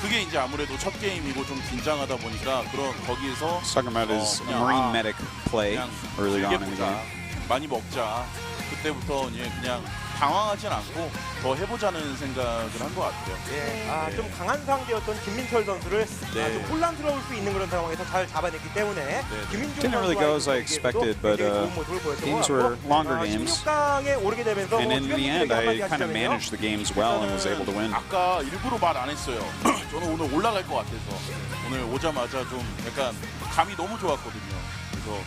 그게 이제 아무래도 첫 게임이고 좀 긴장하다 보니까 그런 거기에서 talking about his marine medic play early on in the game. 많이 먹자. 그때부터 그냥 당황하진 않고 더 해보자는 생각을 한 것 같아요. 예, 좀 강한 상대였던 김민철 선수를 좀 혼란스러울 수 있는 그런 상황에서 잘 잡아냈기 때문에 김민철 Didn't really go as I expected, but games were longer games. 16강에 오르게 되면서 And in the end, I kind of managed the games well and was able to win. 아까 일부러 말 안 했어요. 저는 오늘 올라갈 것 같아서 오늘 오자마자 좀 약간 감이 너무 좋았거든요. 그래서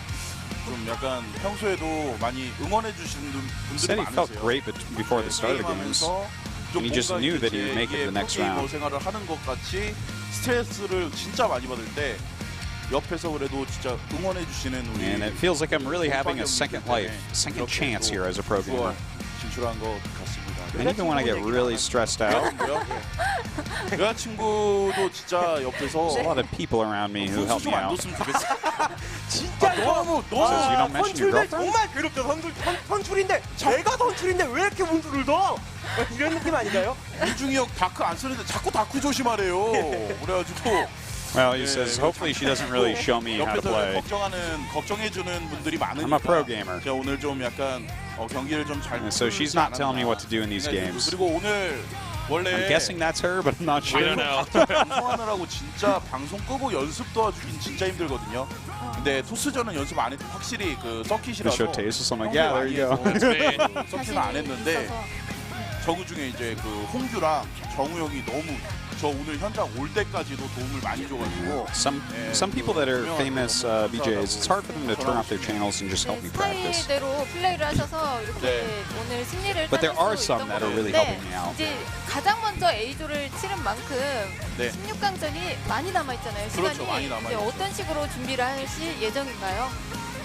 좀 약간 평소에도 많이 응원해 주시는 분들이 Said he felt 많으세요. great before the start of the games. And he just knew that he would make it to the next round. 생활을 하는 것 같이 스트레스를 진짜 많이 받을 때 옆에서 그래도 진짜 응원해 주시는 우리 And it feels like I'm really having a second life, second chance here as a pro gamer. 진출한 것 같습니다. And even when I get really stressed out, 여자친구도 진짜 옆에서 there's a lot of people around me who help me out. 진짜 너무 Says you don't mention your girlfriend? 정말 괴롭죠. 선출인데 제가 선출인데 왜 이렇게 문수를 둬? 이런 느낌 아닌가요? 이중이 형 다크 안 쓰는데 자꾸 다크 조심하래요. 그래가지고 Well, he says hopefully she doesn't really show me how to play. 걱정해주는 분들이 많으니까. I'm a pro gamer. 제가 오늘 좀 약간 경기를 좀 잘. So she's not telling me what to do in these games. 그리고 오늘 원래 I'm guessing that's her, but I'm not sure. I don't know. 방송하느라고 진짜 방송 끄고 연습 도와주긴 진짜 힘들거든요. 근데 토스전은 연습 안 해도 확실히 그 서킷이라서. Show taste, so I'm like, yeah, there you go. 서킷은 안 했는데 저그 중에 이제 그 홍규랑 정우 형이 너무. 저 오늘 현장 올 때까지도 도움을 많이 줘가지고. Some people that are famous BJs, it's hard for them to turn off their channels and just help me practice. 스타일대로 플레이를 하셔서 이렇게 오늘 승리를 But there are 따낼 수 some 있던 that are really 건데 helping me out. 이제 가장 먼저 A조를 치른 만큼 16강전이 많이 남아 있잖아요. 시간이 그렇죠, 많이 남아 이제 있죠. 어떤 식으로 준비를 하실 예정인가요?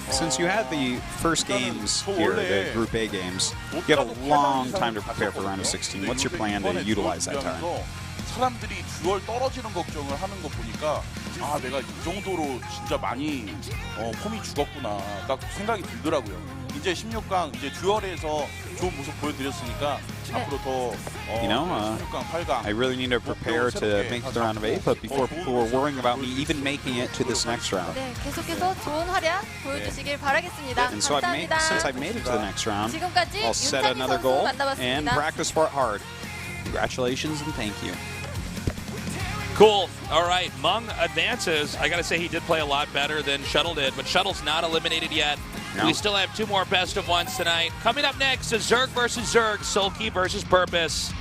Since you had the first games here, the Group A games, you have a long time to prepare for round of 16. What's your plan to utilize that time? 사람들이 듀얼 떨어지는 걱정을 하는 거 보니까 아 내가 이 정도로 진짜 많이 폼이 죽었구나 딱 생각이 들더라고요. 이제 16강 이제 듀얼에서 좋은 모습 보여드렸으니까 앞으로 더 16강, 8강. I really need to prepare to make it the round of 8, but before people were worrying about me even making it to this next round. 네, 계속해서 좋은 활약 보여주시길 바라겠습니다. And so 감사합니다. since I've made it to the next round, 지금까지 I'll set 윤찬희 another 선수 goal 만나봤습니다. and practice for it hard. Congratulations and thank you. Cool. All right. Mung advances. I got to say he did play a lot better than Shuttle did, but Shuttle's not eliminated yet. No. We still have 2 more best of ones tonight. Coming up next is Zerg versus Zerg, Sulky versus Purpose.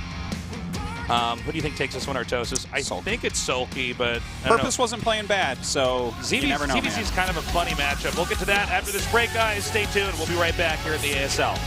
Who do you think takes this one, Artosis? I think it's Sulky, but Purpose wasn't playing bad, so you never know. ZVZ's kind of a funny matchup. We'll get to that after this break, guys. Stay tuned. We'll be right back here at the ASL.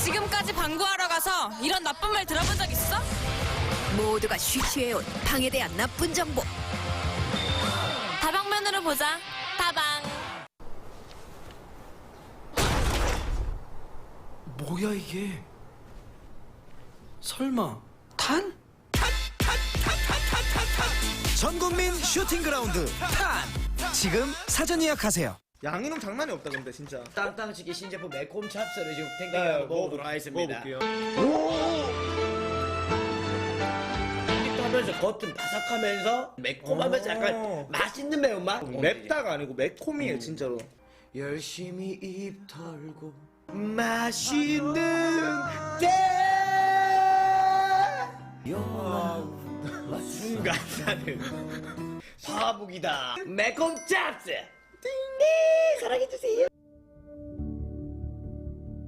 지금까지 방구하러 가서 이런 나쁜 말 들어본 적 있어? 모두가 쉬쉬해온 방에 대한 나쁜 정보. 다방면으로 보자. 다방. 뭐야 이게? 설마 탄? 전국민 슈팅 그라운드 탄! 지금 사전 예약하세요. 양이놈 장난이 없다 근데 진짜. 땅땅치기 신제품 매콤 찹쌀을 지금 탱탱하게 먹어보도록 하겠습니다. 먹어볼게요. 하면서 겉은 바삭하면서 매콤하면서 약간 맛있는 매운맛? 맵다가 아니고 매콤이에요 진짜로. 열심히 입 털고 맛있는 때 순간사는 파북이다. 매콤 짭스 띵 사랑해주세요.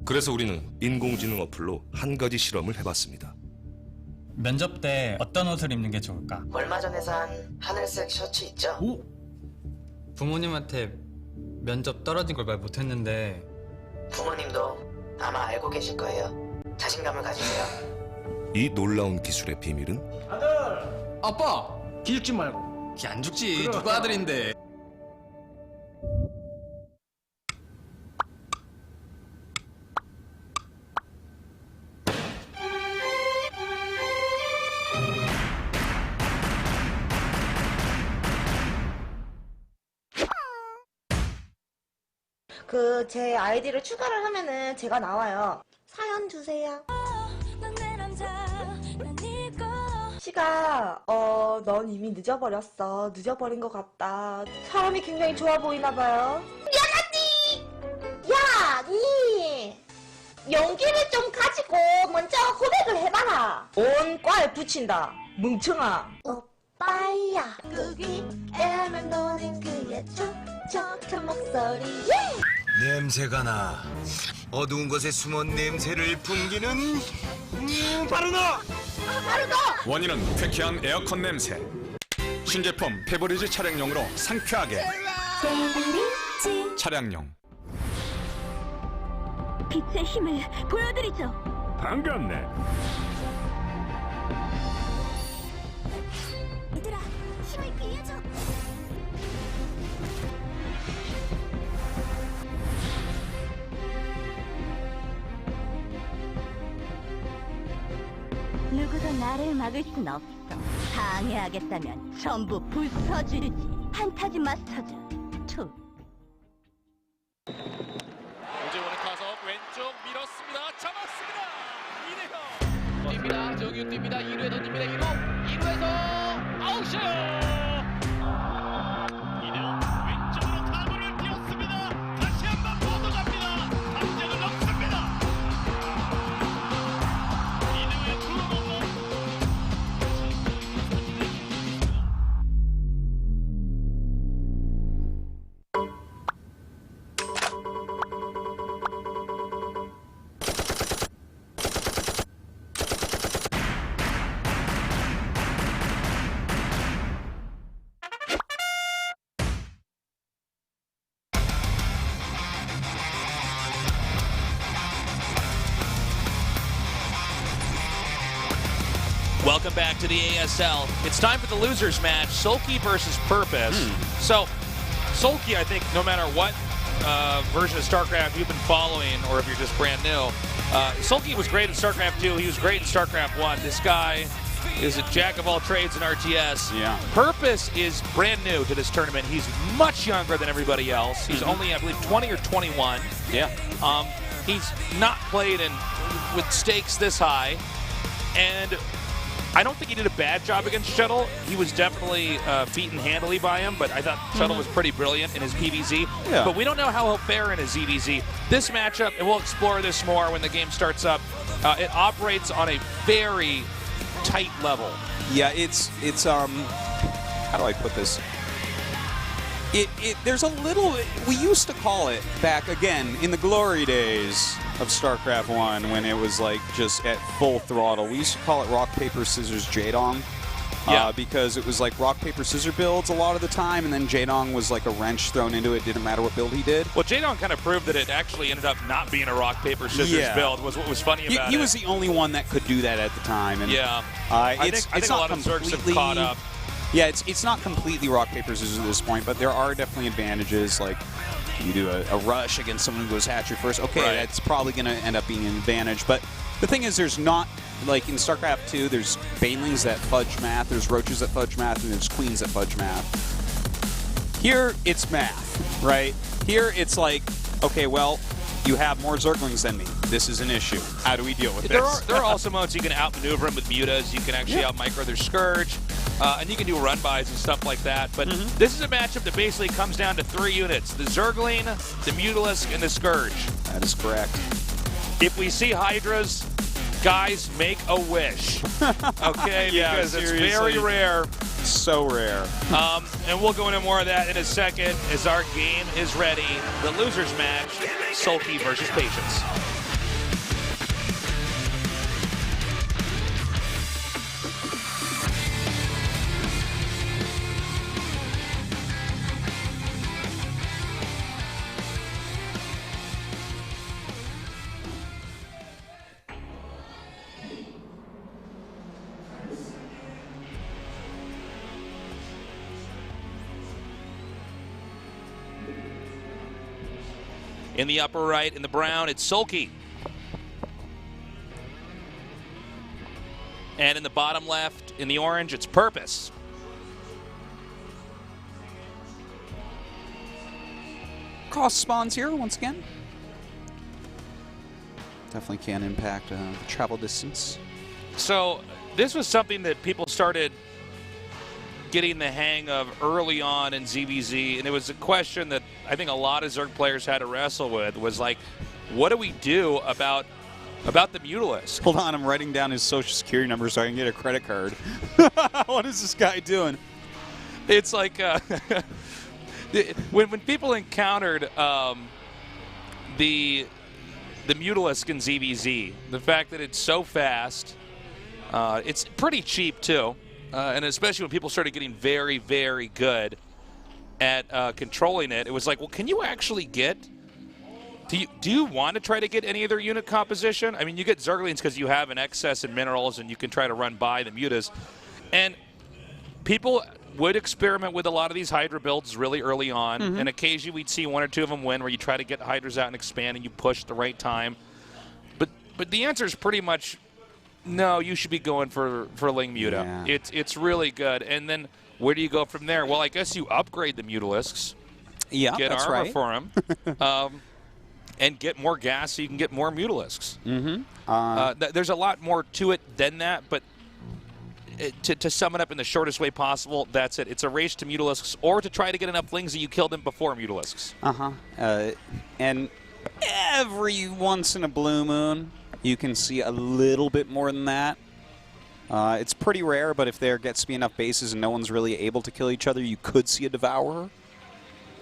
그래서 우리는 인공지능 어플로 한 가지 실험을 해봤습니다. 면접 때 어떤 옷을 입는 게 좋을까? 얼마 전에 산 하늘색 셔츠 있죠? 오! 부모님한테 면접 떨어진 걸 말 못했는데 부모님도 아마 알고 계실 거예요. 자신감을 가지세요. 이 놀라운 기술의 비밀은 아빠! 기 죽지 말고. 기 안 죽지. 누가 아들인데. 그 제 아이디를 추가를 하면은 제가 나와요. 사연 주세요. 시가 넌 이미 늦어버렸어. 늦어버린 것 같다. 사람이 굉장히 좋아 보이나 봐요. 미안하지. 야, 니 용기를 좀 가지고 먼저 고백을 해봐라. 온 과에 붙인다. 뭉청아. 오빠야, 그기 애면 너는 그의 촉촉한 목소리. 냄새가 나. 어두운 곳에 숨은 냄새를 풍기는 바로 너! 바로 너! 원인은 쾌쾌한 에어컨 냄새. 신제품 페브리즈 차량용으로 상쾌하게. 차량용. 빛의 힘을 보여드리죠. 반갑네. 얘들아, 힘을 빌려줘. 누구도 나를 막을 순 없어. 방해하겠다면 전부 부숴주지. 판타지 마스터즈 2. 오재원의 타석 왼쪽 밀었습니다. 잡았습니다. 이대형 뜁니다. 정윤 뜁니다. 2루에 던집니다. 2루에서 아웃이요. 이대형 왼쪽으로 타구를 띄웠습니다. 다시 한번 뻗어갑니다. 담장을 넘습니다. 이대형의 투런홈런. Welcome back to the ASL. It's time for the losers match, Sulky versus Purpose. So, Sulky, I think, no matter what version of StarCraft you've been following, or if you're just brand new, Sulky was great in StarCraft 2. He was great in StarCraft 1. This guy is a jack of all trades in RTS. Yeah. Purpose is brand new to this tournament. He's much younger than everybody else. He's only, I believe, 20 or 21. Yeah. He's not played with stakes this high, and I don't think he did a bad job against Shuttle. He was definitely beaten handily by him, but I thought Shuttle was pretty brilliant in his PvZ. Yeah. But we don't know how he'll fare in his ZVZ. This matchup, and we'll explore this more when the game starts up, it operates on a very tight level. Yeah, it's how do I put this? There's a little, we used to call it back again in the glory days of StarCraft 1 when it was like just at full throttle. We used to call it rock, paper, scissors, Jadong. because it was like rock, paper, scissors builds a lot of the time, and then Jaedong was like a wrench thrown into it. Didn't matter what build he did. Well, Jaedong kind of proved that it actually ended up not being a rock, paper, scissors build, was what was funny about it. He was the only one that could do that at the time. And, I think a lot of Zergs have caught up. Yeah, it's not completely rock, paper, scissors at this point, but there are definitely advantages. Like, you do a rush against someone who goes hatchery first. Okay, that's probably going to end up being an advantage. But the thing is, there's not, like in StarCraft 2, there's Banelings that fudge math, there's Roaches that fudge math, and there's Queens that fudge math. Here, it's math, right? Here, it's like, okay, well, you have more Zerglings than me. This is an issue. How do we deal with this? There are also modes you can outmaneuver them with mutas. You can actually outmicro their Scourge. And you can do run-bys and stuff like that. But this is a matchup that basically comes down to 3 units. The Zergling, the Mutalisk, and the Scourge. That is correct. If we see Hydras, guys, make a wish. Okay? Because it's very rare. So rare. And we'll go into more of that in a second as our game is ready. The losers match, Sulky versus Patience. In the upper right, in the brown, it's Sulky. And in the bottom left, in the orange, it's Purpose. Cross spawns here once again. Definitely can impact the travel distance. So this was something that people started getting the hang of early on in ZVZ, and it was a question that I think a lot of Zerg players had to wrestle with, was like, what do we do about the Mutalisk? Hold on, I'm writing down his social security number so I can get a credit card. What is this guy doing? It's like when people encountered the Mutalisk in ZVZ, the fact that it's so fast, it's pretty cheap too. And especially when people started getting very, very good at controlling it, it was like, well, can you actually get? Do you want to try to get any of their unit composition? I mean, you get Zerglings because you have an excess in minerals, and you can try to run by the mutas. And people would experiment with a lot of these Hydra builds really early on, and occasionally we'd see 1 or 2 of them win, where you try to get Hydras out and expand, and you push at the right time. But the answer is pretty much, no, you should be going for Ling Muta. Yeah. It's really good. And then where do you go from there? Well, I guess you upgrade the Mutalisks. Yeah, get that's armor right. for them. And get more gas so you can get more Mutalisks. There's a lot more to it than that, but to sum it up in the shortest way possible, that's it. It's a race to Mutalisks, or to try to get enough Lings that you kill them before Mutalisks. And every once in a blue moon, you can see a little bit more than that. It's pretty rare, but if there gets to be enough bases and no one's really able to kill each other, you could see a Devourer.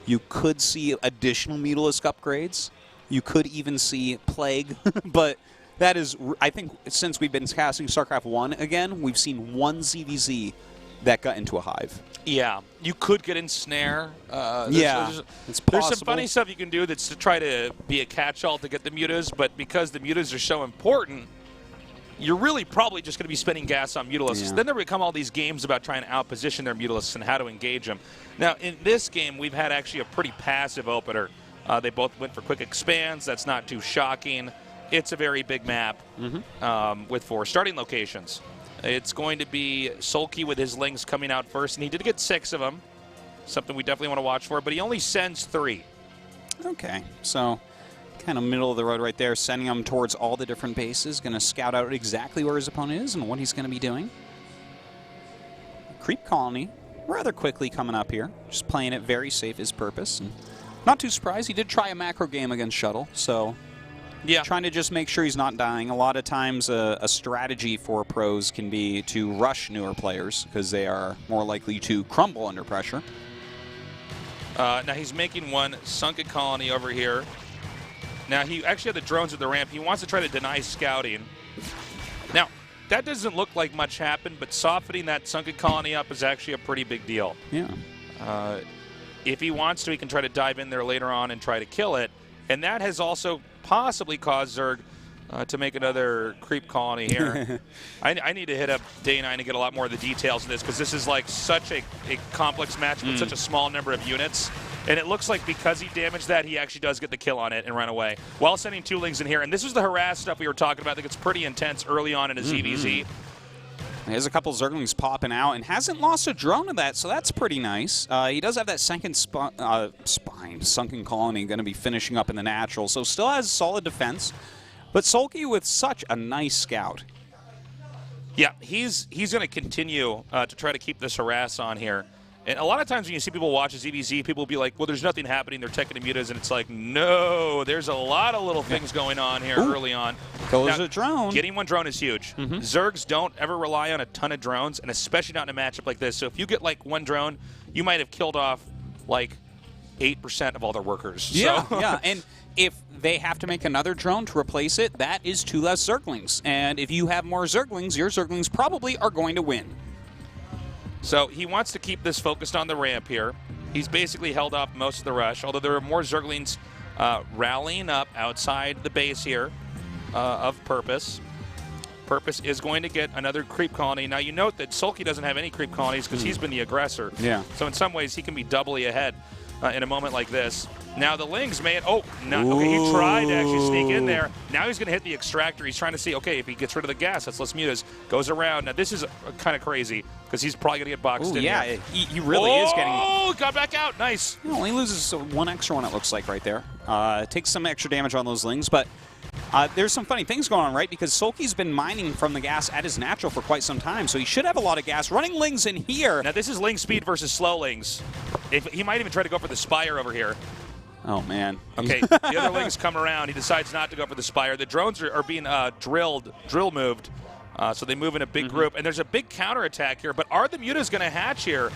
You could see additional Mutalisk upgrades. You could even see Plague. But that is, I think, since we've been casting StarCraft 1 again, we've seen 1 ZVZ that got into a hive. Yeah, you could get Ensnare. It's possible. There's some funny stuff you can do that's to try to be a catch-all to get the mutas, but because the mutas are so important, you're really probably just going to be spending gas on Mutalisks. Yeah. Then there become all these games about trying to outposition their Mutalisks and how to engage them. Now, in this game, we've had actually a pretty passive opener. They both went for quick expands. That's not too shocking. It's a very big map with 4 starting locations. It's going to be Sulky with his Lings coming out first, and he did get 6 of them, something we definitely want to watch for, but he only sends 3. Okay, so kind of middle of the road right there, sending him towards all the different bases, going to scout out exactly where his opponent is and what he's going to be doing. Creep Colony, rather quickly coming up here, just playing it very safe, his purpose. And not too surprised, he did try a macro game against Shuttle, so yeah, trying to just make sure he's not dying. A lot of times a strategy for pros can be to rush newer players because they are more likely to crumble under pressure. Now he's making one Sunken Colony over here. Now he actually had the drones at the ramp. He wants to try to deny scouting. Now, that doesn't look like much happened, but softening that sunken colony up is actually a pretty big deal. Yeah. If he wants to, he can try to dive in there later on and try to kill it. And that has also possibly caused Zerg to make another creep colony here. I need to hit up Day1 to get a lot more of the details of this, because this is like such a complex match with such a small number of units. And it looks like because he damaged that, he actually does get the kill on it and run away while sending 2 Lings in here. And this was the harass stuff we were talking about. I think it's pretty intense early on in a ZVZ. There's a couple Zerglings popping out and hasn't lost a drone to that, so that's pretty nice. He does have that second sunken colony going to be finishing up in the natural, so still has solid defense. But Sulky with such a nice scout. Yeah, he's going to continue to try to keep this harass on here. And a lot of times when you see people watch a ZVZ, people will be like, well, there's nothing happening. They're teching the mutas. And it's like, no, there's a lot of little things going on here early on. Kills a drone. Getting 1 drone is huge. Zergs don't ever rely on a ton of drones, and especially not in a matchup like this. So if you get like 1 drone, you might have killed off like 8% of all their workers. Yeah, so. yeah. And if they have to make another drone to replace it, that is 2 less Zerglings. And if you have more Zerglings, your Zerglings probably are going to win. So he wants to keep this focused on the ramp here. He's basically held off most of the rush, although there are more Zerglings rallying up outside the base here of Purpose. Purpose is going to get another creep colony. Now you note that Sulky doesn't have any creep colonies because he's been the aggressor. Yeah. So in some ways he can be doubly ahead in a moment like this. Now the Lings may, okay, he tried to actually sneak in there. Now he's going to hit the extractor. He's trying to see, okay, if he gets rid of the gas, that's less mutas, goes around. Now this is kind of crazy because he's probably going to get boxed in yeah, here. he really is getting... Oh, got back out. Nice. He only loses 1 extra one, it looks like, right there. Takes some extra damage on those Lings, but there's some funny things going on, right? Because Sulky's been mining from the gas at his natural for quite some time, so he should have a lot of gas. Running Lings in here. Now this is Ling speed versus slow Lings. He might even try to go for the Spire over here. Oh, man. Okay, the other Lings come around. He decides not to go for the Spire. The drones are being drill moved, so they move in a big group. And there's a big counterattack here. But are the mutas going to hatch here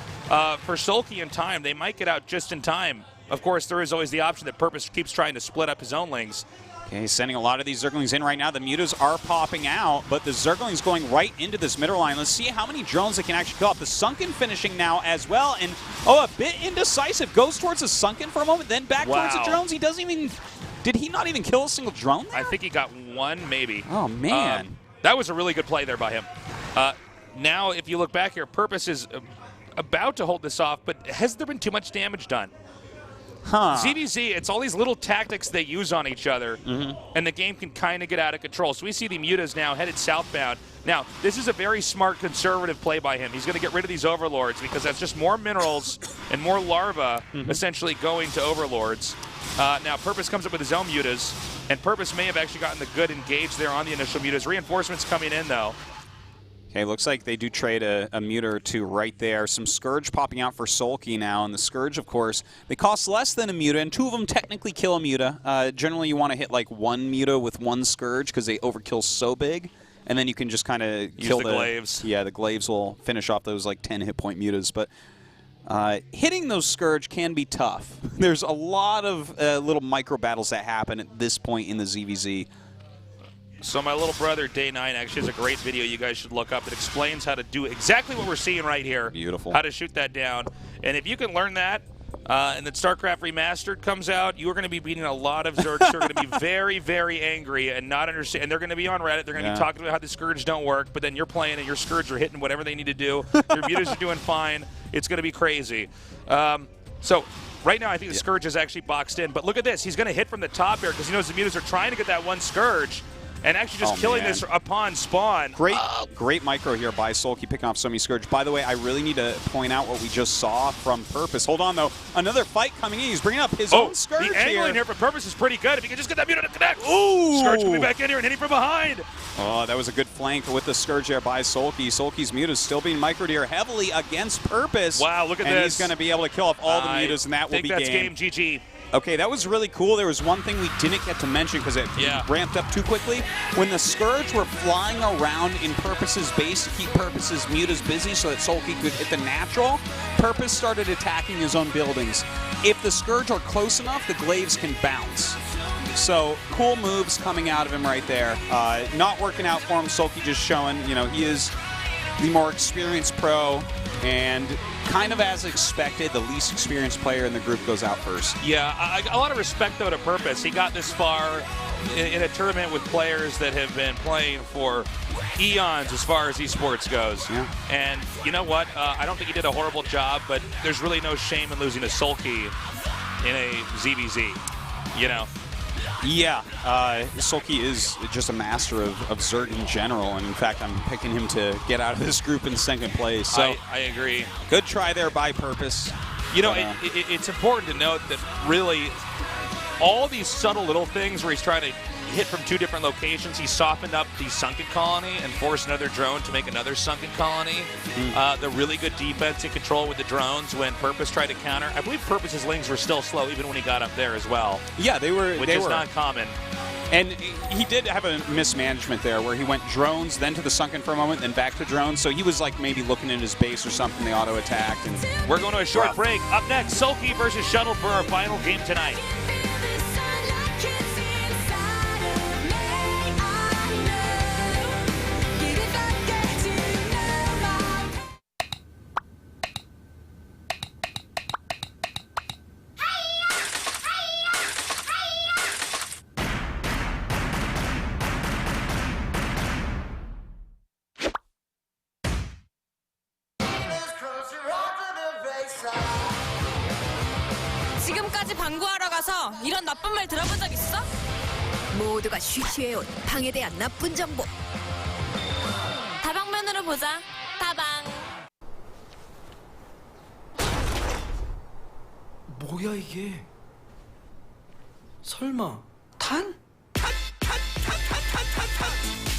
for Sulky in time? They might get out just in time. Of course, there is always the option that Purpose keeps trying to split up his own Lings. Okay, he's sending a lot of these Zerglings in right now. The mutas are popping out, but the Zerglings going right into this middle line. Let's see how many drones they can actually kill off. The Sunken finishing now as well, and a bit indecisive. Goes towards the Sunken for a moment, then back towards the drones. He doesn't even... Did he not even kill a single drone there? I think he got 1, maybe. Oh, man. That was a really good play there by him. Now, if you look back here, Purpose is about to hold this off, but has there been too much damage done? ZVZ, it's all these little tactics they use on each other, and the game can kind of get out of control. So we see the mutas now headed southbound. Now, this is a very smart, conservative play by him. He's going to get rid of these overlords because that's just more minerals and more larvae essentially going to overlords. Now, Purpose comes up with his own mutas, and Purpose may have actually gotten the good engage there on the initial mutas. Reinforcements coming in, though. Okay, looks like they do trade a muta or 2 right there. Some Scourge popping out for Sulky now, and the Scourge, of course, they cost less than a muta, and 2 of them technically kill a muta. Generally, you want to hit like 1 muta with 1 Scourge because they overkill so big, and then you can just kind of kill the glaives. Yeah, the glaives will finish off those like 10 hit point mutas, but hitting those Scourge can be tough. There's a lot of little micro battles that happen at this point in the ZVZ. So my little brother, Day1, actually has a great video you guys should look up. It explains how to do exactly what we're seeing right here. Beautiful. How to shoot that down. And if you can learn that, and then StarCraft Remastered comes out, you're going to be beating a lot of Zergs who are going to be very, very angry and not understand. And they're going to be on Reddit. They're going to be talking about how the Scourge don't work, but then you're playing and your Scourge are hitting whatever they need to do. Your mutas are doing fine. It's going to be crazy. So right now I think the Scourge is actually boxed in. But look at this. He's going to hit from the top here because he knows the mutas are trying to get that 1 Scourge. And actually just killing this upon spawn. Great micro here by Sulky picking off so many Scourge. By the way, I really need to point out what we just saw from Purpose. Hold on, though. Another fight coming in. He's bringing up his own Scourge here. The angle in here for Purpose is pretty good. If he can just get that muta to connect. Ooh! Scourge coming back in here and hitting from behind. Oh, that was a good flank with the Scourge there by Sulky. Sulky's mutas still being microed here heavily against Purpose. Wow, look at this. And he's going to be able to kill off all the mutas, and that will be game. I think that's game. GG. Okay, that was really cool. There was one thing we didn't get to mention because it ramped up too quickly. When the Scourge were flying around in Purpose's base to keep Purpose's mutas busy so that Sulky could hit the natural, Purpose started attacking his own buildings. If the Scourge are close enough, the glaives can bounce. So cool moves coming out of him right there. Not working out for him. Sulky just showing, you know, he is the more experienced pro, and kind of as expected, the least experienced player in the group goes out first. Yeah, a lot of respect though to Purpose. He got this far in a tournament with players that have been playing for eons as far as esports goes. Yeah. And you know what? I don't think he did a horrible job, but there's really no shame in losing to Sulky in a ZVZ, you know? Yeah, Sulky is just a master of Zerg in general, and in fact, I'm picking him to get out of this group in second place. So I agree. Good try there by Purpose. You know, it's important to note that really all these subtle little things where he's trying to hit from two different locations, he softened up the sunken colony and forced another drone to make another sunken colony. The really good defense and control with the drones when Purpose tried to counter. I believe Purpose's lings were still slow even when he got up there as well. Yeah, they were. Which is not common. And he did have a mismanagement there where he went drones, then to the sunken for a moment, then back to drones. So he was like maybe looking at his base or something, they auto-attacked. And we're going to a short break. Up next, Sulky versus Shuttle for our final game tonight. 지금까지 방구하러 가서 이런 나쁜 말 들어본 적 있어? 모두가 쉬쉬해온 방에 대한 나쁜 정보. 다방면으로 보자. 다방. 뭐야 이게? 설마 탄?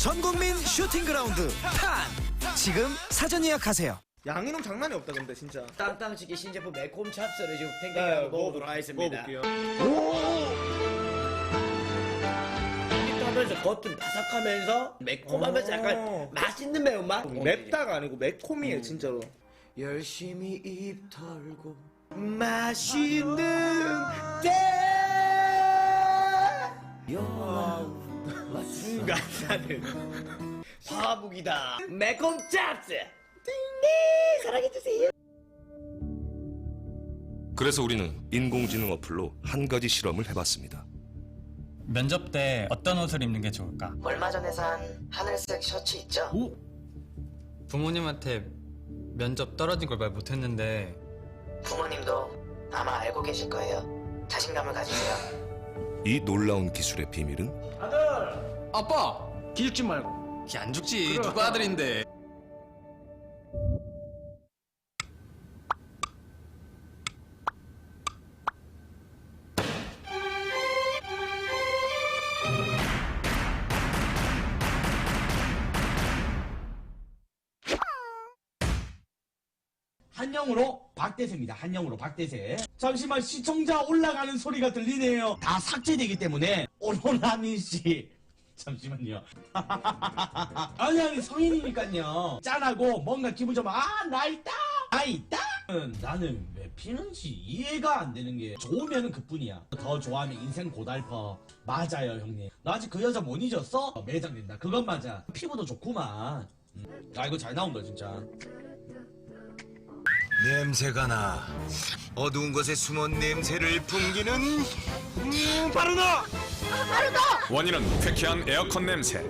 전국민 슈팅 그라운드 탄! 지금 사전 예약하세요. 양이놈 장난이 없다 근데 진짜. 땅땅치기 신제품 매콤 찹스를 지금 탱탱하게 먹어보도록 하겠습니다. 먹어볼게요. 하면서 겉은 바삭하면서 매콤하면서 약간 맛있는 매운맛? 맵다가 아니고 매콤이에요 진짜로. 열심히 입 털고 맛있는 때 순간 나는 화북이다. 매콤 찹스 네 사랑해주세요. 그래서 우리는 인공지능 어플로 한 가지 실험을 해봤습니다. 면접 때 어떤 옷을 입는 게 좋을까? 얼마 전에 산 하늘색 셔츠 있죠? 오? 부모님한테 면접 떨어진 걸 말 못했는데 부모님도 아마 알고 계실 거예요. 자신감을 가지세요. 이 놀라운 기술의 비밀은 아들! 아빠! 기죽지 말고. 안 죽지. 누가 아들인데. 한영으로 박대세입니다. 한영으로 박대세. 잠시만 시청자 올라가는 소리가 들리네요. 다 삭제되기 때문에 오로나민 씨. 잠시만요. 아니 성인이니까요. 짠하고 뭔가 기분 좀 나 있다. 나 있다. 나는 왜 피는지 이해가 안 되는 게 좋으면 그뿐이야. 더 좋아하면 인생 고달퍼. 맞아요 형님. 나 아직 그 여자 못 잊었어? 매장된다. 그건 맞아. 피부도 좋구만. 아 이거 잘 나온다 진짜. 냄새가 나. 어두운 곳에 숨은 냄새를 풍기는 바로 너! 바로 너! 원인은 쾌쾌한 에어컨 냄새.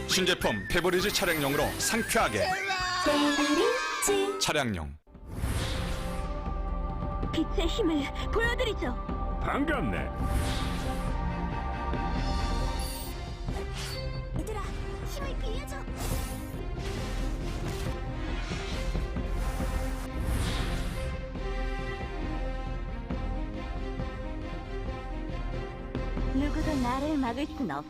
신제품 페브리즈 차량용으로 상쾌하게. 차량용. 빛의 힘을 보여드리죠. 반갑네. 얘들아, 힘을 빌려줘. 누구도 나를 막을 순 없어.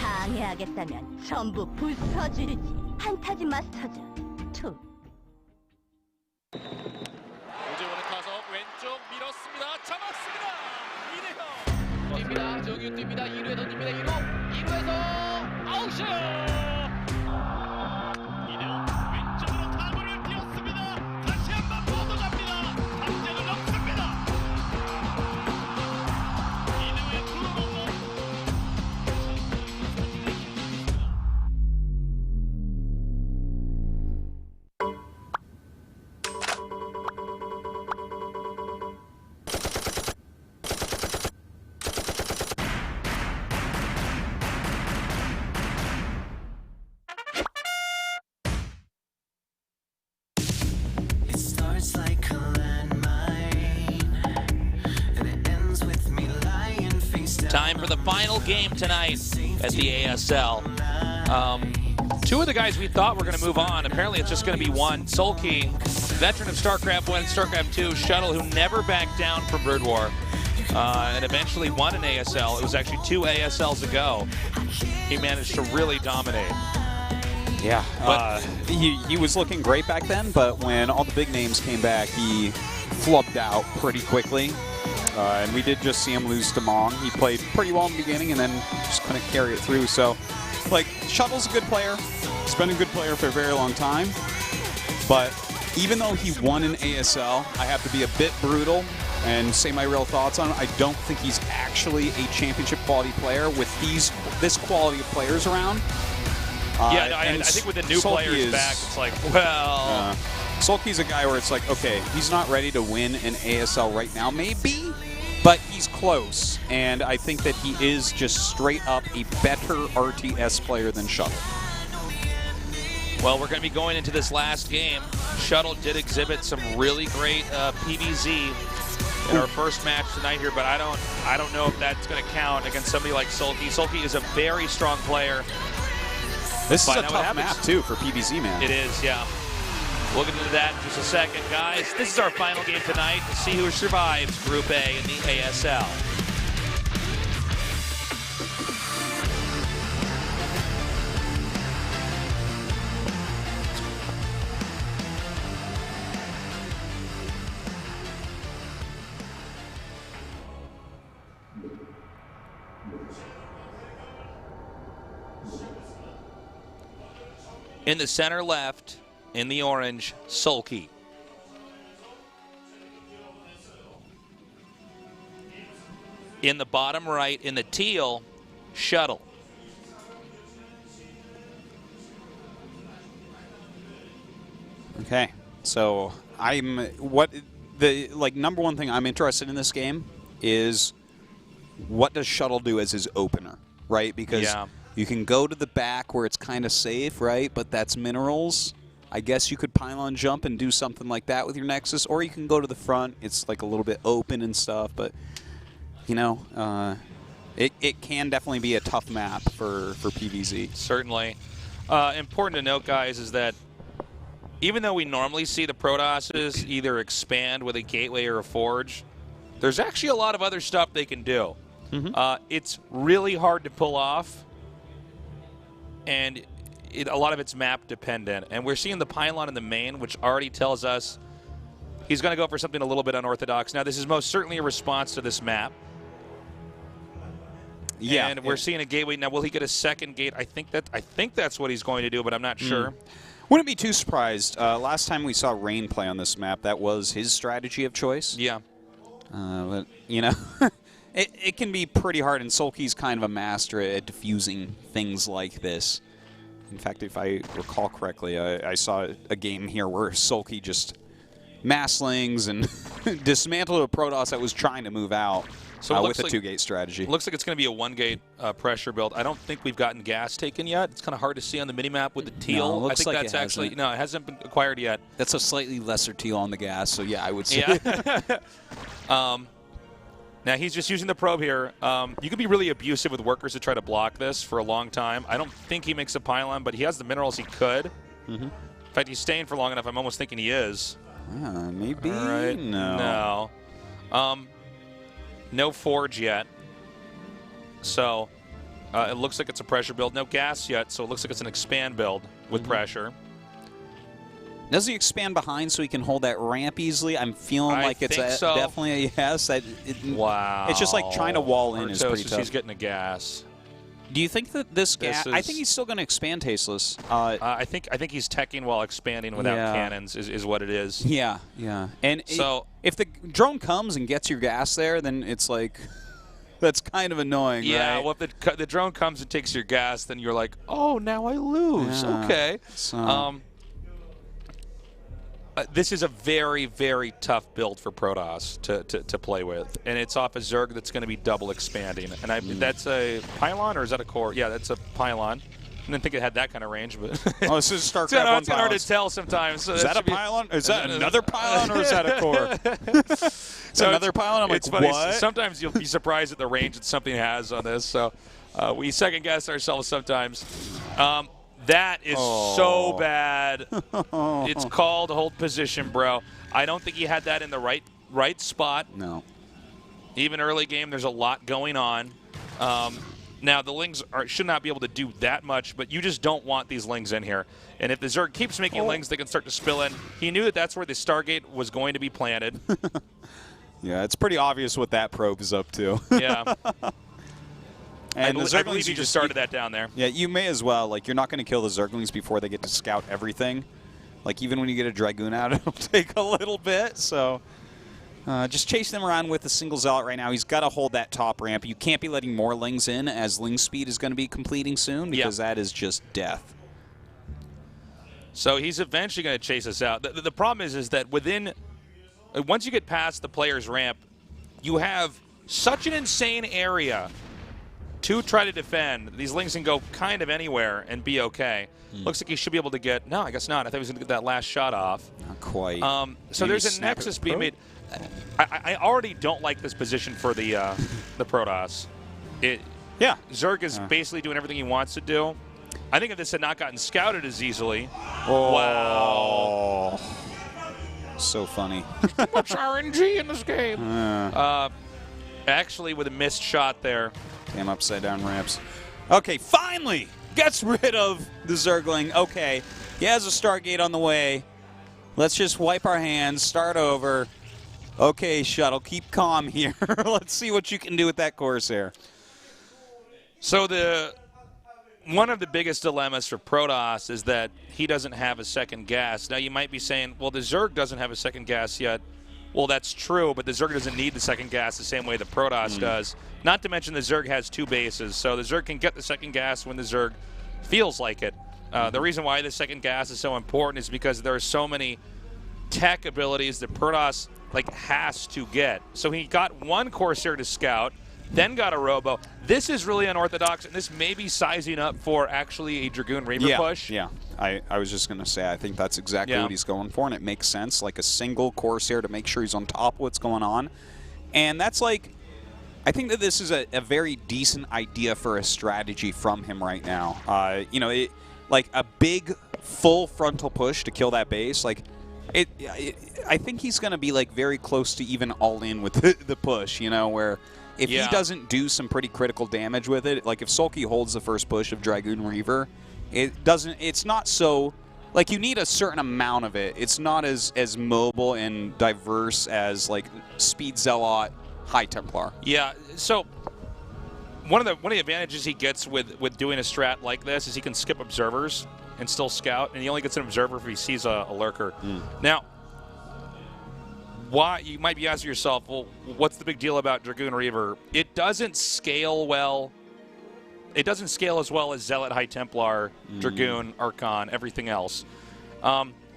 방해하겠다면 전부 부숴주지. 판타지 마스터즈 2. 오재원의 타석 왼쪽 밀었습니다. 잡았습니다. 이대형 뜁니다. 정윤 뜁니다. 2루에 던집니다. 2루에서 아웃이요. 이대형 왼쪽으로 타구를 띄웠습니다. 다시 한번 뻗어 잡니다. 당장을 넘습니다. 이대형의 투런 홈런 final game tonight at the ASL. Two of the guys we thought were going to move on, apparently it's just going to be one. Sulky, veteran of StarCraft 1, StarCraft 2, Shuttle, who never backed down from Brood War, and eventually won an ASL. It was actually 2 ASLs ago. He managed to really dominate. Yeah, but he was looking great back then, but when all the big names came back, he flubbed out pretty quickly. And we did just see him lose to Mong. He played pretty well in the beginning and then just couldn't carry it through. So, like, Shuttle's a good player. He's been a good player for a very long time. But even though he won an ASL, I have to be a bit brutal and say my real thoughts on him. I don't think he's actually a championship quality player with this quality of players around. I think with the new players back, it's like, well... Sulky's a guy where it's like, okay, he's not ready to win an ASL right now, maybe, but he's close. And I think that he is just straight up a better RTS player than Shuttle. Well, we're going to be going into this last game. Shuttle did exhibit some really great PvZ in our first match tonight here, but I don't know if that's going to count against somebody like Sulky. Sulky is a very strong player. This is a tough map, too, for PvZ, man. It is, yeah. We'll get into that in just a second, guys. This is our final game tonight to see who survives Group A in the ASL. In the center left, in the orange, Sulky. In the bottom right, in the teal, Shuttle. Okay, so number one thing I'm interested in this game is what does Shuttle do as his opener, right? Because you can go to the back where it's kind of safe, right? But that's minerals. I guess you could pylon jump and do something like that with your Nexus, or you can go to the front. It's like a little bit open and stuff, but you know, it can definitely be a tough map for PvZ. Certainly. Important to note, guys, is that even though we normally see the Protosses either expand with a gateway or a forge, there's actually a lot of other stuff they can do. It's really hard to pull off, and a lot of it's map dependent. And we're seeing the pylon in the main, which already tells us he's going to go for something a little bit unorthodox. Now, this is most certainly a response to this map. Yeah, and we're seeing a gateway. Now, will he get a second gate? I think that's what he's going to do, but I'm not sure. Wouldn't be too surprised. Last time we saw Rain play on this map, that was his strategy of choice. Yeah. But, you know, it can be pretty hard, and Sulky's kind of a master at diffusing things like this. In fact, if I recall correctly, I saw a game here where Sulky just masslings and dismantled a Protoss that was trying to move out with a 2-gate strategy. Looks like it's going to be a 1-gate pressure build. I don't think we've gotten gas taken yet. It's kind of hard to see on the minimap with the teal. No, I think that's actually no, it hasn't been acquired yet. That's a slightly lesser teal on the gas, so yeah, I would say. Yeah. Now, he's just using the probe here. You could be really abusive with workers to try to block this for a long time. I don't think he makes a pylon, but he has the minerals he could. In fact, he's staying for long enough. I'm almost thinking he is. Maybe. All right. No. No forge yet. So it looks like it's a pressure build. No gas yet, so it looks like it's an expand build with pressure. Does he expand behind so he can hold that ramp easily? I'm feeling like it's definitely a yes. Wow. It's just like trying to wall in is pretty tough. He's getting a gas. Do you think that this gas? I think he's still going to expand tasteless. I think he's teching while expanding without cannons is what it is. Yeah, yeah. And so if the drone comes and gets your gas there, then it's like that's kind of annoying. Yeah. Right? Well, if the drone comes and takes your gas, then you're like, oh, now I lose. Yeah. Okay. So. This is a very, very tough build for Protoss to play with. And it's off a Zerg that's going to be double expanding. And that's a pylon, or is that a core? Yeah, that's a pylon. didn't think it had that kind of range, but oh, this is StarCraft 1 it's hard to tell sometimes. So is that a pylon? Is that another pylon, or is that a core? So another pylon? I'm like, funny. what? Sometimes you'll be surprised at the range that something has on this. So we second guess ourselves sometimes. That is so bad. It's called hold position, bro. I don't think he had that in the right spot. No. Even early game, there's a lot going on. Now, the Lings should not be able to do that much, but you just don't want these Lings in here. And if the Zerg keeps making Lings, they can start to spill in. He knew that that's where the Stargate was going to be planted. Yeah, it's pretty obvious what that probe is up to. Yeah. And I believe you just started that down there. Yeah, you may as well. Like, you're not going to kill the Zerglings before they get to scout everything. Like, even when you get a Dragoon out, it'll take a little bit, so... just chase them around with a single Zealot right now. He's got to hold that top ramp. You can't be letting more Lings in, as Ling speed is going to be completing soon, because that is just death. So he's eventually going to chase us out. The problem is that once you get past the player's ramp, you have such an insane area to try to defend. These Lings can go kind of anywhere and be okay. Looks like he should be able to get... No, I guess not. I thought he was going to get that last shot off. Not quite. So there's a Nexus being made. I already don't like this position for the Protoss. Zerg is basically doing everything he wants to do. I think if this had not gotten scouted as easily. Wow. So funny. Too much RNG in this game. Actually, with a missed shot there. Damn upside down ramps. Okay, finally gets rid of the Zergling. Okay, he has a Stargate on the way. Let's just wipe our hands, start over. Okay, Shuttle, keep calm here. Let's see what you can do with that Corsair. So one of the biggest dilemmas for Protoss is that he doesn't have a second gas. Now you might be saying, well, the Zerg doesn't have a second gas yet. Well, that's true, but the Zerg doesn't need the second gas the same way the Protoss does. Not to mention the Zerg has 2 bases, so the Zerg can get the second gas when the Zerg feels like it. The reason why the second gas is so important is because there are so many tech abilities that Protoss has to get. So he got 1 Corsair to scout, then got a Robo. This is really unorthodox, and this may be sizing up for actually a Dragoon Reaver push. Yeah, I was just going to say, I think that's exactly what he's going for, and it makes sense, like a single Corsair to make sure he's on top of what's going on. And that's I think that this is a very decent idea for a strategy from him right now. Like a big full frontal push to kill that base, I think he's going to be very close to even all in with the push, where if he doesn't do some pretty critical damage with it, like if Sulky holds the first push of Dragoon Reaver, it's not so, you need a certain amount of it. It's not as mobile and diverse as Speed Zealot, High Templar. Yeah, so one of the advantages he gets with doing a strat like this is he can skip observers and still scout, and he only gets an observer if he sees a lurker. Now, why you might be asking yourself, well, what's the big deal about Dragoon Reaver? It doesn't scale well. It doesn't scale as well as Zealot, High Templar, Dragoon, Archon, everything else.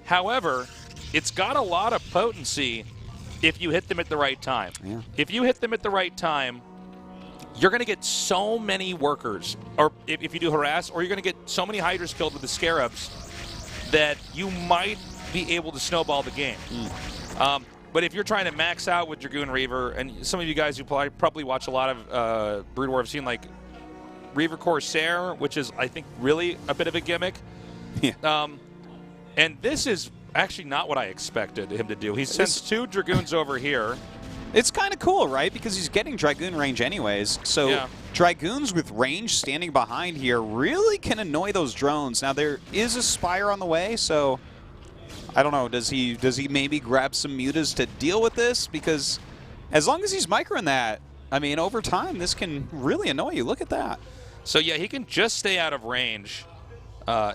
However, it's got a lot of potency if you hit them at the right time. Yeah. If you hit them at the right time, you're going to get so many workers, or if you do harass, or you're going to get so many Hydras killed with the Scarabs that you might be able to snowball the game. But if you're trying to max out with Dragoon Reaver, and some of you guys who probably watch a lot of Brood War have seen Reaver Corsair, which is, I think, really a bit of a gimmick. Yeah. And this is actually not what I expected him to do. He sends 2 Dragoons over here. It's kind of cool, right? Because he's getting Dragoon range anyways. So Dragoons with range standing behind here really can annoy those drones. Now, there is a Spire on the way, so I don't know. Does he maybe grab some mutas to deal with this? Because as long as he's microing that, I mean, over time, this can really annoy you. Look at that. So, yeah, he can just stay out of range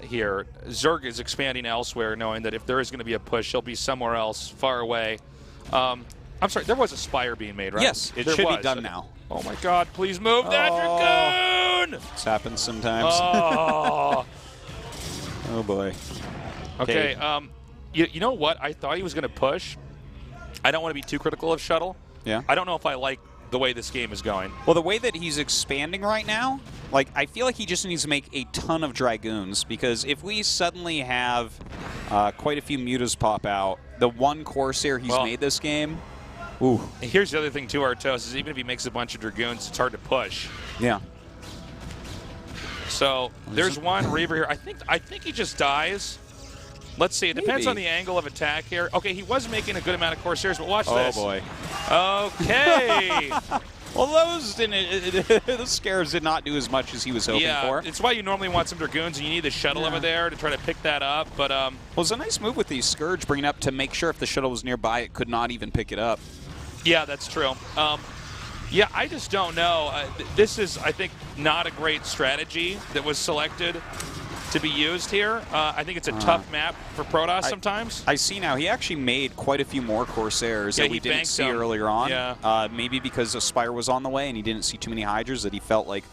here. Zerg is expanding elsewhere, knowing that if there is going to be a push, he'll be somewhere else, far away. I'm sorry, there was a Spire being made, right? Yes, it should be done now. Oh, my God, please move that Dragoon! This happens sometimes. Oh, oh boy. Okay, you know what? I thought he was going to push. I don't want to be too critical of Shuttle. Yeah. I don't know if I like the way this game is going. Well, the way that he's expanding right now, Like, I feel like he just needs to make a ton of Dragoons, because if we suddenly have quite a few Mutas pop out, the one Corsair he's made this game, ooh. Here's the other thing, too, Artos, is even if he makes a bunch of Dragoons, it's hard to push. Yeah. So there's one Reaver here. I think he just dies. Let's see. It depends on the angle of attack here. Okay, he was making a good amount of Corsairs, but watch this. Oh, boy. Okay. Well, those scares did not do as much as he was hoping for. It's why you normally want some Dragoons, and you need the shuttle over there to try to pick that up. But well, it's a nice move with the Scourge bringing up to make sure if the shuttle was nearby, it could not even pick it up. Yeah, that's true. Yeah, I just don't know. This is, I think, not a great strategy that was selected to be used here. I think it's a tough map for Protoss sometimes. I see now. He actually made quite a few more Corsairs that we didn't see earlier on. Yeah. Maybe because a Spire was on the way and he didn't see too many Hydras that he felt like,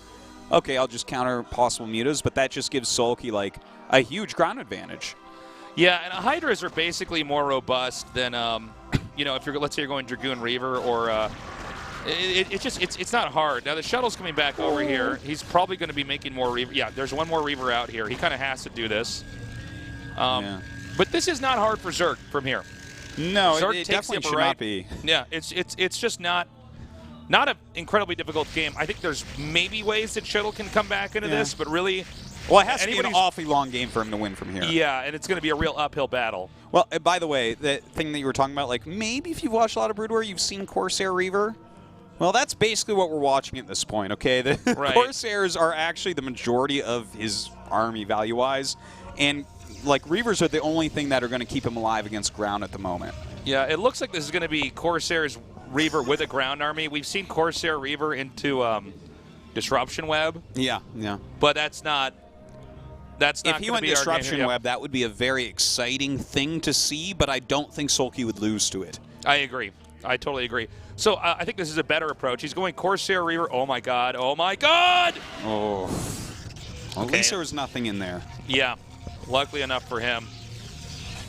okay, I'll just counter possible Mutas, but that just gives Sulky like a huge ground advantage. Yeah, and Hydras are basically more robust than, you know, if let's say you're going Dragoon Reaver or it's not hard. Now the shuttle's coming back over here. He's probably going to be making more Reaver. Yeah, there's one more Reaver out here. He kind of has to do this. But this is not hard for Zerg from here. No, Zerg it takes definitely the should not be. Yeah, it's just not an incredibly difficult game. I think there's maybe ways that Shuttle can come back into this, but really, well, it has to be an awfully long game for him to win from here. Yeah, and it's going to be a real uphill battle. Well, by the way, the thing that you were talking about, like maybe if you've watched a lot of Brood War, you've seen Corsair Reaver. Well, that's basically what we're watching at this point, okay? The Corsairs are actually the majority of his army value-wise, and, like, Reavers are the only thing that are going to keep him alive against ground at the moment. Yeah, it looks like this is going to be Corsair's Reaver with a ground army. We've seen Corsair Reaver into Disruption Web. Yeah, yeah. But that's not if he went Disruption Web, that would be a very exciting thing to see, but I don't think Sulky would lose to it. I agree. I totally agree. So I think this is a better approach. He's going Corsair Reaver. Oh, my God. Oh, my God. Oh. Well, at least there was nothing in there. Yeah. Luckily enough for him.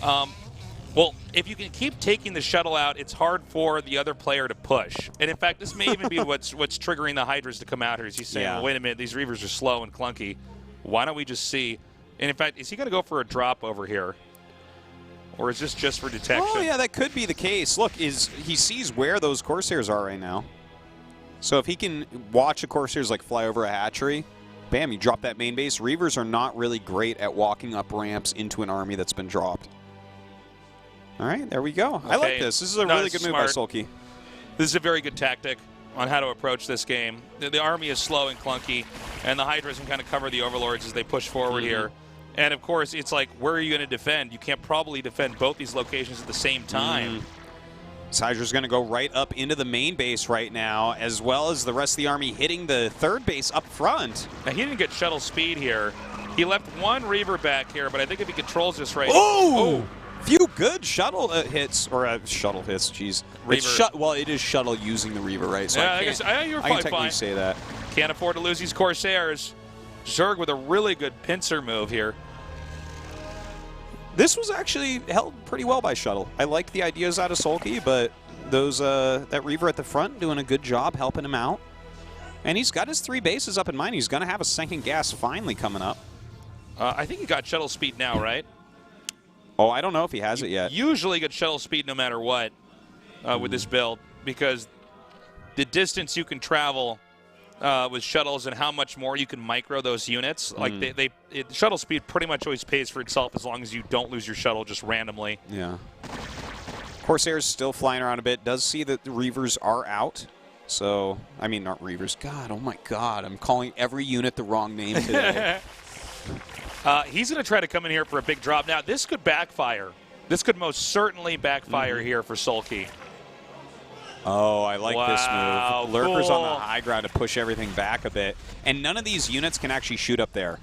Well, if you can keep taking the shuttle out, it's hard for the other player to push. And, in fact, this may even be what's triggering the Hydras to come out here. Is he's saying, well, wait a minute, these Reavers are slow and clunky. Why don't we just see? And, in fact, is he going to go for a drop over here? Or is this just for detection? Oh, yeah, that could be the case. Look, he sees where those Corsairs are right now. So if he can watch the Corsairs like fly over a hatchery, bam, you drop that main base. Reavers are not really great at walking up ramps into an army that's been dropped. All right, there we go. Okay. I like this. This is a really good move by Sulky. This is a very good tactic on how to approach this game. The army is slow and clunky, and the Hydras can kind of cover the Overlords as they push forward here. And, of course, it's like, where are you going to defend? You can't probably defend both these locations at the same time. Hydra's going to go right up into the main base right now, as well as the rest of the army hitting the third base up front. Now, he didn't get shuttle speed here. He left one Reaver back here, but I think if he controls this right... Oh! Few good shuttle hits, or shuttle hits, jeez. Well, it is shuttle using the Reaver, right? So yeah, I guess you're I can technically say that. Can't afford to lose these Corsairs. Zerg with a really good pincer move here. This was actually held pretty well by Shuttle. I like the ideas out of Sulky, but those that Reaver at the front doing a good job helping him out. And he's got his 3 bases up in mind. He's going to have a second gas finally coming up. I think he got shuttle speed now, right? Oh, I don't know if he has it yet. Usually get shuttle speed no matter what with this build, because the distance you can travel with shuttles and how much more you can micro those units. Like shuttle speed pretty much always pays for itself as long as you don't lose your shuttle just randomly. Yeah. Corsair's still flying around a bit. Does see that the Reavers are out. So, I mean, not Reavers. God, oh my God. I'm calling every unit the wrong name today. He's going to try to come in here for a big drop. Now, this could backfire. This could most certainly backfire here for Sulky. Oh, I like this move. Lurkers on the high ground to push everything back a bit. And none of these units can actually shoot up there.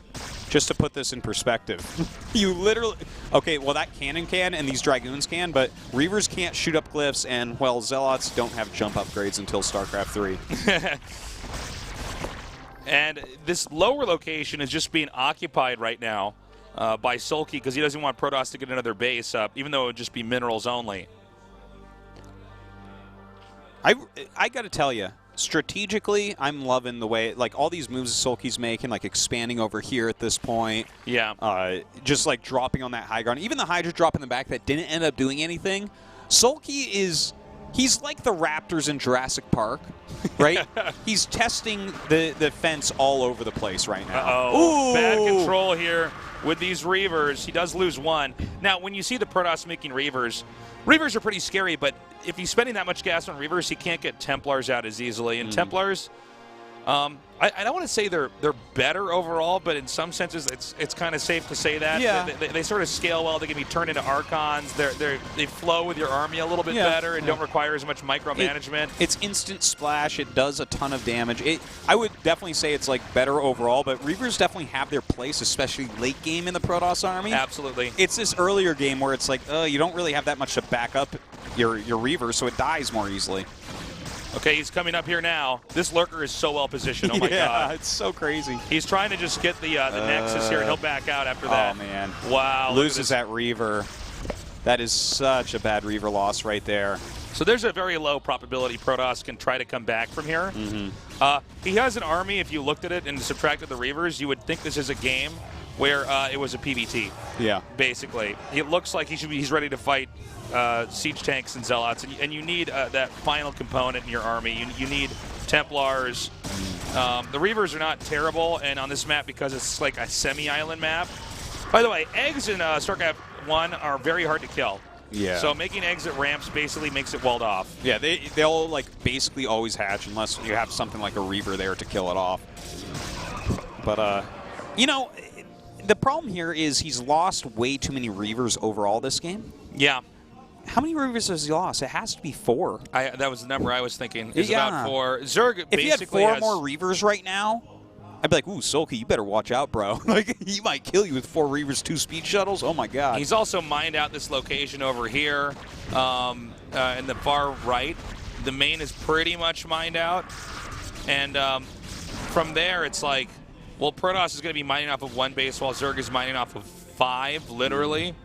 Just to put this in perspective. You literally... Okay, well, that cannon can, and these Dragoons can, but Reavers can't shoot up glyphs, and, well, Zealots don't have jump upgrades until StarCraft 3. And this lower location is just being occupied right now by Sulky because he doesn't want Protoss to get another base up, even though it would just be minerals only. I got to tell you, strategically, I'm loving the way, like, all these moves Sulky's making, like expanding over here at this point. Yeah. Just like dropping on that high ground. Even the Hydra drop in the back that didn't end up doing anything. Sulky he's like the Raptors in Jurassic Park, right? He's testing the fence all over the place right now. Uh-oh. Bad control here with these Reavers. He does lose one. Now, when you see the Protoss making Reavers are pretty scary, but if he's spending that much gas on Reavers, he can't get Templars out as easily. And Templars, I don't want to say they're better overall, but in some senses, it's kind of safe to say that. Yeah. They sort of scale well. They can be turned into Archons. They flow with your army a little bit better and don't require as much micromanagement. It's instant splash. It does a ton of damage. I would definitely say it's like better overall, but Reavers definitely have their place, especially late game in the Protoss army. Absolutely. It's this earlier game where it's like, you don't really have that much to back up your Reaver, so it dies more easily. Okay, he's coming up here now. This Lurker is so well positioned. Oh, my God. It's so crazy. He's trying to just get the Nexus here, and he'll back out after that. Oh, man. Wow. Loses that Reaver. That is such a bad Reaver loss right there. So there's a very low probability Protoss can try to come back from here. He has an army, if you looked at it and subtracted the Reavers, you would think this is a game where it was a PvT. Yeah. Basically. It looks like he's ready to fight siege tanks and zealots, and you need that final component in your army. You need Templars. The Reavers are not terrible, and on this map, because it's like a semi-island map. By the way, eggs in StarCraft 1 are very hard to kill. Yeah. So making eggs at ramps basically makes it walled off. Yeah, they'll like basically always hatch unless you have something like a Reaver there to kill it off. But you know, the problem here is he's lost way too many Reavers overall this game. Yeah. How many Reavers has he lost? It has to be 4. That was the number I was thinking. It's about 4. Zerg if he had basically 4 more Reavers right now, I'd be like, ooh, Sulky, you better watch out, bro. Like, he might kill you with 4 Reavers, 2 speed shuttles. Oh, my God. He's also mined out this location over here in the far right. The main is pretty much mined out. And from there, it's like, well, Protoss is going to be mining off of 1 base while Zerg is mining off of 5, literally.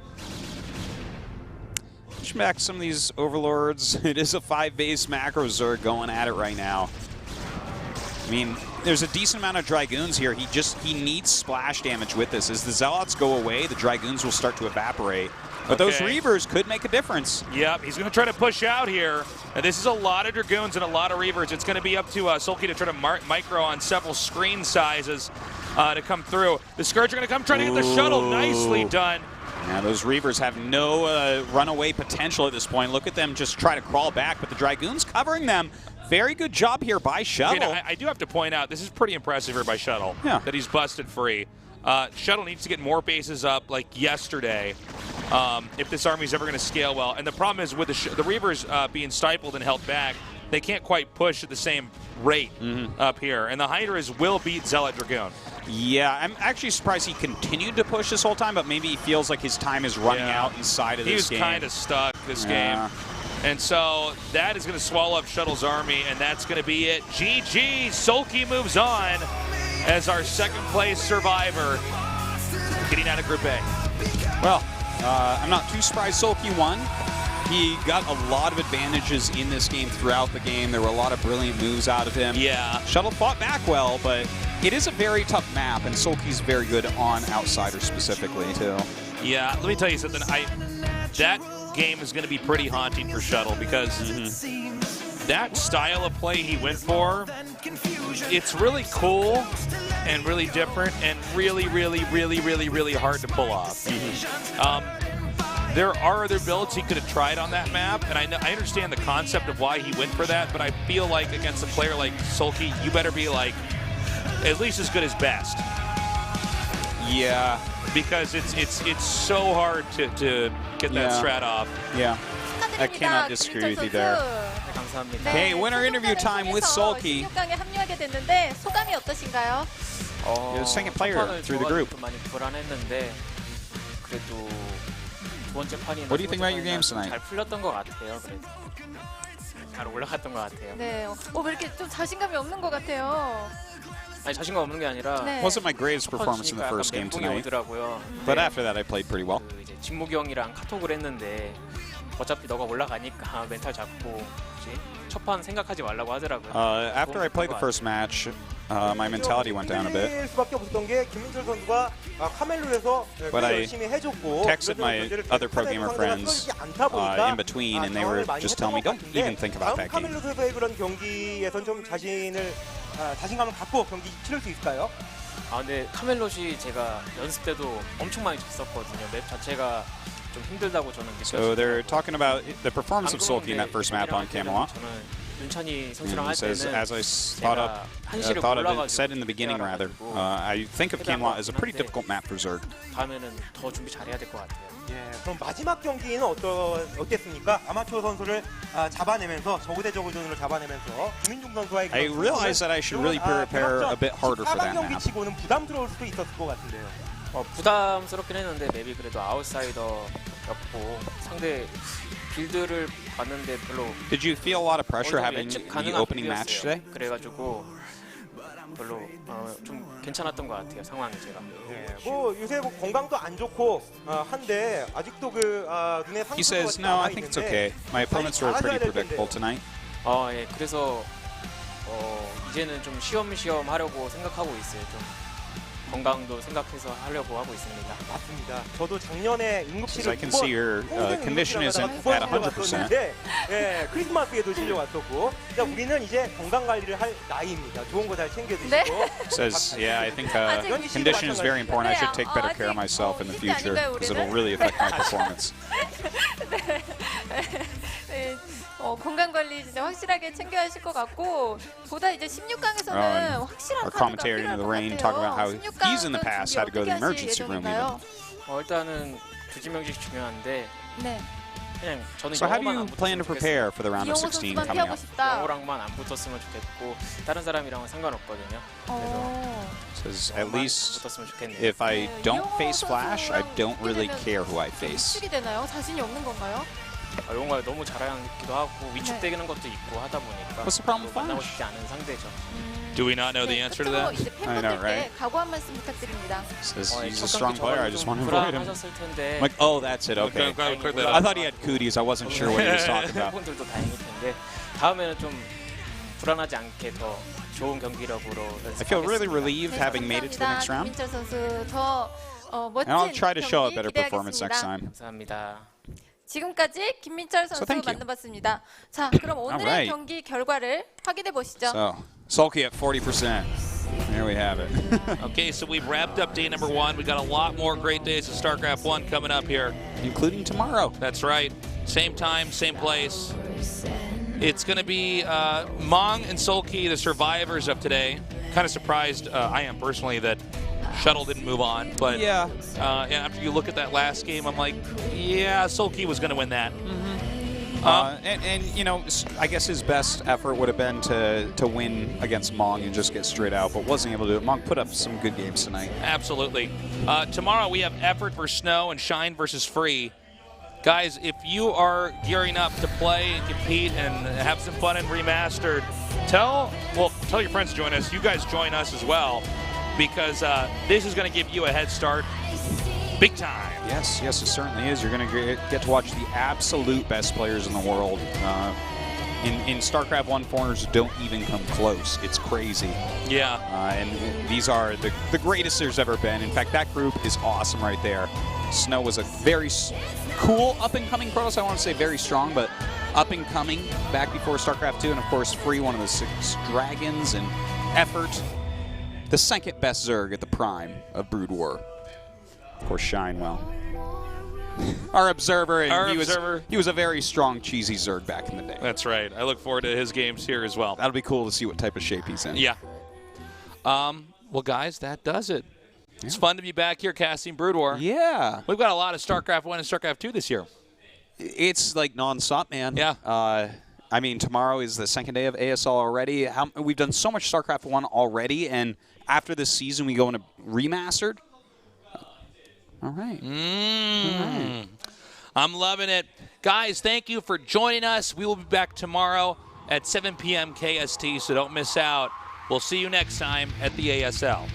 Push back some of these Overlords. It is a 5-base macro Zerg going at it right now. I mean, there's a decent amount of Dragoons here. He needs splash damage with this. As the Zealots go away, the Dragoons will start to evaporate. But those Reavers could make a difference. Yep, he's going to try to push out here. And this is a lot of Dragoons and a lot of Reavers. It's going to be up to Sulky to try to micro on several screen sizes to come through. The Scourge are going to come trying to get the shuttle. Nicely done. Now those Reavers have no runaway potential at this point. Look at them just try to crawl back, but the Dragoons covering them. Very good job here by Shuttle. Okay, I do have to point out, this is pretty impressive here by Shuttle, that he's busted free. Shuttle needs to get more bases up like yesterday if this army is ever going to scale well. And the problem is with the Reavers being stifled and held back, they can't quite push at the same rate up here. And the Hydras will beat Zealot Dragoon. Yeah, I'm actually surprised he continued to push this whole time, but maybe he feels like his time is running out inside of this game. He was kind of stuck this game. And so that is going to swallow up Shuttle's army, and that's going to be it. GG, Sulky moves on as our second place survivor getting out of Group A. Well, I'm not too surprised Sulky won. He got a lot of advantages in this game throughout the game. There were a lot of brilliant moves out of him. Yeah. Shuttle fought back well, but it is a very tough map, and Sulky's very good on Outsiders specifically, too. Yeah, let me tell you something. That game is going to be pretty haunting for Shuttle because that style of play he went for, it's really cool and really different and really, really, really, really, really hard to pull off. There are other builds he could have tried on that map, and I understand the concept of why he went for that, but I feel like against a player like Sulky, you better be like at least as good as best. Yeah. Because it's so hard to get that strat off. Yeah. I cannot disagree with you there. Hey, winner interview time with Sulky. 16강에 합류하게 됐는데 소감이 어떠신가요? You're the second player through the group. 많이 불안했는데 그래도 두 번째 판이나 What do you think about your games tonight? 잘 풀렸던 것 같아요. 그래도 잘 올라갔던 것 같아요. 네. 왜 이렇게 좀 자신감이 없는 것 같아요? 아니 자신감 없는 게 아니라 Wasn't my greatest performance in the first game tonight. But after that I played pretty well. 이제 진목이 형이랑 카톡을 했는데 어차피 너가 올라가니까 멘탈 잡고 뭐지? 첫 판 생각하지 말라고 하더라고요. After I played the first match, my mentality went down a bit. 일 수밖에 없었던 게 김민철 선수가 카멜로에서 But I 열심히 해줬고 texted my other pro gamer friends in between, and they were just telling me, don't even think about that game. 카멜로에서의 그런 경기에선 좀 자신감을 갖고 경기 치를 수 있을까요? 근데 카멜롯이 제가 연습 때도 엄청 많이 졌었거든요. 맵 자체가 좀 힘들다고 저는 느꼈어요. So they're talking about the performance of Sulky in that first map on Camelot. 윤찬이 선수랑 He 할 says, 때는 as I said in the beginning, rather, I think of Camelot as a pretty difficult map for Zerg. 다음에는 더 준비 잘해야 될 것 같아요. 예, 그럼 마지막 경기는 어땠습니까? 아마추어 선수를 잡아내면서 저그대 저그전으로 잡아내면서 김민중 선수와의 I realized that I should really prepare a bit harder for that map. 경기치고는 부담스러울 수도 있었을 것 같은데요. 부담스럽긴 했는데 맵이 그래도 아웃사이더였고 상대 빌드를 봤는데 별로. Did you feel a lot of pressure having the opening match today? 그래가지고 별로 좀 괜찮았던 것 같아요, 상황이 제가. 예, 뭐 요새 뭐 건강도 안 좋고 한데 아직도 눈에 He says, no, I think it's okay. My opponents were pretty predictable tonight. 예, 그래서 이제는 좀 쉬엄쉬엄 하려고 생각하고 있어요. 좀 건강도 생각해서 하려고 하고 있습니다. 맞습니다. 저도 작년에 응급실을 I can see your condition isn't at 100%. 예, 크리스마스에도 실려왔었고. 우리는 이제 건강 관리를 할 나이입니다. 좋은 거 잘 챙겨 드시고. Says, yeah, I think condition is very important. I should take better care of myself in the future because it'll really affect my performance. 건강 관리 진짜 확실하게 챙겨 하실 것 같고 보다 이제 16강에서는 확실한 Our commentator in the rain talk about how he's in the past had to go to the emergency room even. 일단은 두 지명씩 중요한데 그냥 저는 So how do you plan to prepare for the round of 16 coming up? 영호랑만 안 붙었으면 좋겠고 다른 사람이랑은 상관없거든요. Says at least if I don't face Flash, I don't really care who I face. 위축이 되나요? 자신이 없는 건가요? 영호가 너무 잘하기도 하고 위축되는 것도 있고 하다 보니까 만나고 싶지 않은 상대죠. Do we not know the answer to that? I know, right? 각오 한 말씀 부탁드립니다. Says he's a strong player. I just want to avoid him. I'm like, oh, that's it. Okay. I thought he had cooties. I wasn't sure what he was talking about. 분들도 다행일 텐데 다음에는 좀 불안하지 않게 더 좋은 경기력으로 I feel really relieved having made it to the next round. 김민철 선수 더 멋진 And I'll try to show a better 경기 performance next time. 감사합니다. 지금까지 김민철 선수 만나봤습니다. 자, 그럼 오늘의 경기 결과를 확인해 보시죠. So, Sulky at 40%. There we have it. Okay, so we've wrapped up day number 1. We got a lot more great days of StarCraft 1 coming up here. Including tomorrow. That's right. Same time, same place. It's going to be Mong and Sulky, the survivors of today. Kind of surprised, I am personally, that Shuttle didn't move on, but after you look at that last game, I'm like, yeah, Sulky was going to win that. And you know, I guess his best effort would have been to win against Mong and just get straight out, but wasn't able to do it. Mong put up some good games tonight. Absolutely. Tomorrow we have Effort versus Snow and Shine versus Free. Guys, if you are gearing up to play and compete and have some fun in Remastered, tell your friends to join us. You guys join us as well, because this is going to give you a head start big time. Yes, it certainly is. You're going to get to watch the absolute best players in the world. In StarCraft 1, foreigners don't even come close. It's crazy. Yeah. And these are the greatest there's ever been. In fact, that group is awesome right there. Snow was a very cool up-and-coming Protoss. I want to say very strong, but up-and-coming back before StarCraft 2. And, of course, Free, one of the 6 dragons, and Effort, the second best Zerg at the prime of Brood War. Of course, Shine, well, our observer, and he was a very strong, cheesy Zerg back in the day. That's right. I look forward to his games here as well. That'll be cool to see what type of shape he's in. Yeah. Well, guys, that does it. It's fun to be back here casting Brood War. Yeah. We've got a lot of StarCraft 1 and StarCraft 2 this year. It's like non-stop, man. Yeah. I mean, tomorrow is the second day of ASL already. We've done so much StarCraft 1 already, and after this season, we go into Remastered. All right. All right. I'm loving it. Guys, thank you for joining us. We will be back tomorrow at 7 p.m. KST, so don't miss out. We'll see you next time at the ASL.